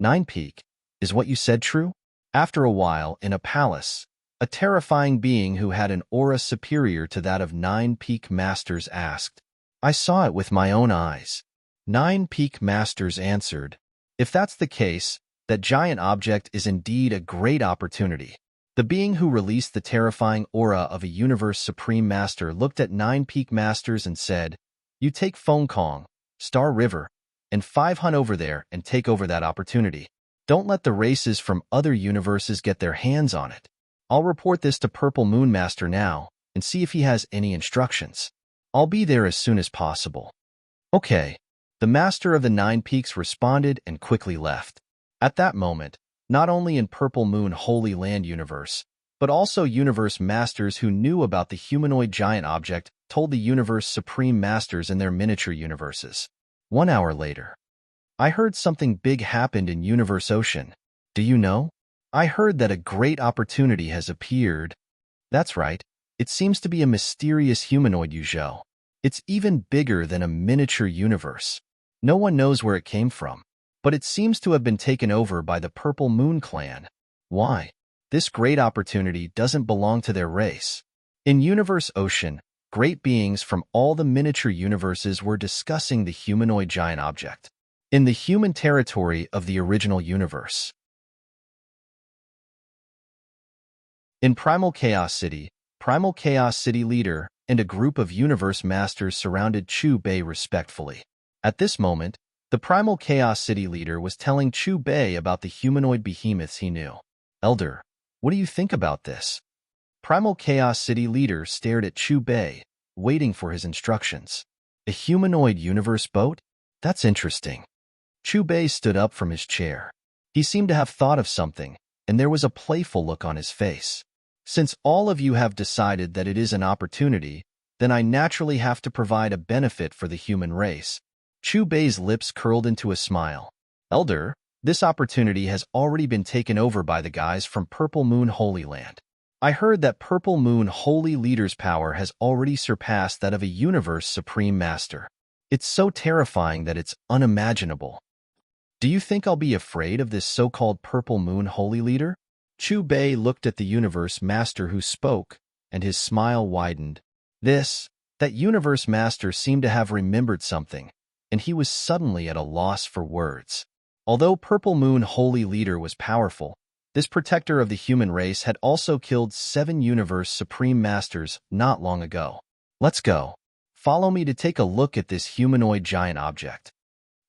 9-peak, is what you said true? After a while, in a palace, a terrifying being who had an aura superior to that of 9-peak masters asked. I saw it with my own eyes. 9-peak masters answered. If that's the case, that giant object is indeed a great opportunity. The being who released the terrifying aura of a universe supreme master looked at 9-peak masters and said, You take Feng Kong, Star River, and 5 hunt over there and take over that opportunity. Don't let the races from other universes get their hands on it. I'll report this to Purple Moon Master now and see if he has any instructions. I'll be there as soon as possible. Okay. The Master of the 9 Peaks responded and quickly left. At that moment, not only in Purple Moon Holy Land universe, but also universe masters who knew about the humanoid giant object told the universe supreme masters in their miniature universes. 1 hour later. I heard something big happened in Universe Ocean. Do you know? I heard that a great opportunity has appeared. That's right. It seems to be a mysterious humanoid Yuzhou. It's even bigger than a miniature universe. No one knows where it came from, but it seems to have been taken over by the Purple Moon Clan. Why? This great opportunity doesn't belong to their race. In Universe Ocean, great beings from all the miniature universes were discussing the humanoid giant object. In the human territory of the original universe. In Primal Chaos City leader and a group of universe masters surrounded Chu Bei respectfully. At this moment, the Primal Chaos City leader was telling Chu Bei about the humanoid behemoths he knew. Elder, what do you think about this? Primal Chaos City leader stared at Chu Bei, waiting for his instructions. A humanoid universe boat? That's interesting. Chu Bei stood up from his chair. He seemed to have thought of something, and there was a playful look on his face. Since all of you have decided that it is an opportunity, then I naturally have to provide a benefit for the human race. Chu Bei's lips curled into a smile. Elder, this opportunity has already been taken over by the guys from Purple Moon Holy Land. I heard that Purple Moon Holy Leader's power has already surpassed that of a universe supreme master. It's so terrifying that it's unimaginable. Do you think I'll be afraid of this so-called Purple Moon Holy Leader? Chu Bei looked at the universe master who spoke, and his smile widened. That universe master seemed to have remembered something, and he was suddenly at a loss for words. Although Purple Moon Holy Leader was powerful, this protector of the human race had also killed 7 universe supreme masters not long ago. Let's go. Follow me to take a look at this humanoid giant object.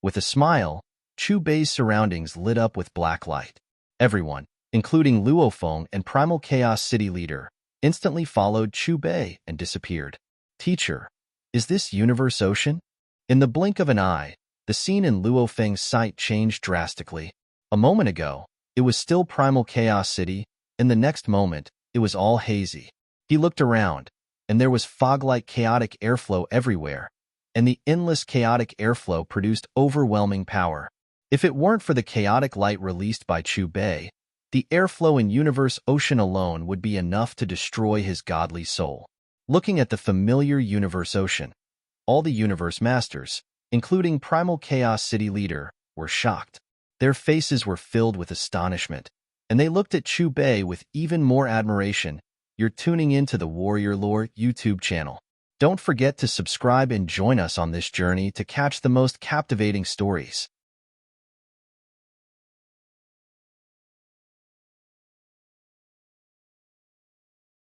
With a smile, Chu Bei's surroundings lit up with black light. Everyone, including Luo Feng and Primal Chaos City leader, instantly followed Chu Bei and disappeared. Teacher, is this Universe Ocean? In the blink of an eye, the scene in Luo Feng's sight changed drastically. A moment ago, it was still Primal Chaos City, and the next moment, it was all hazy. He looked around, and there was fog-like chaotic airflow everywhere, and the endless chaotic airflow produced overwhelming power. If it weren't for the chaotic light released by Chu Bei, the airflow in Universe Ocean alone would be enough to destroy his godly soul. Looking at the familiar Universe Ocean, all the Universe Masters, including Primal Chaos City leader, were shocked. Their faces were filled with astonishment, and they looked at Chu Bei with even more admiration. You're tuning into the Warrior Lore YouTube channel. Don't forget to subscribe and join us on this journey to catch the most captivating stories.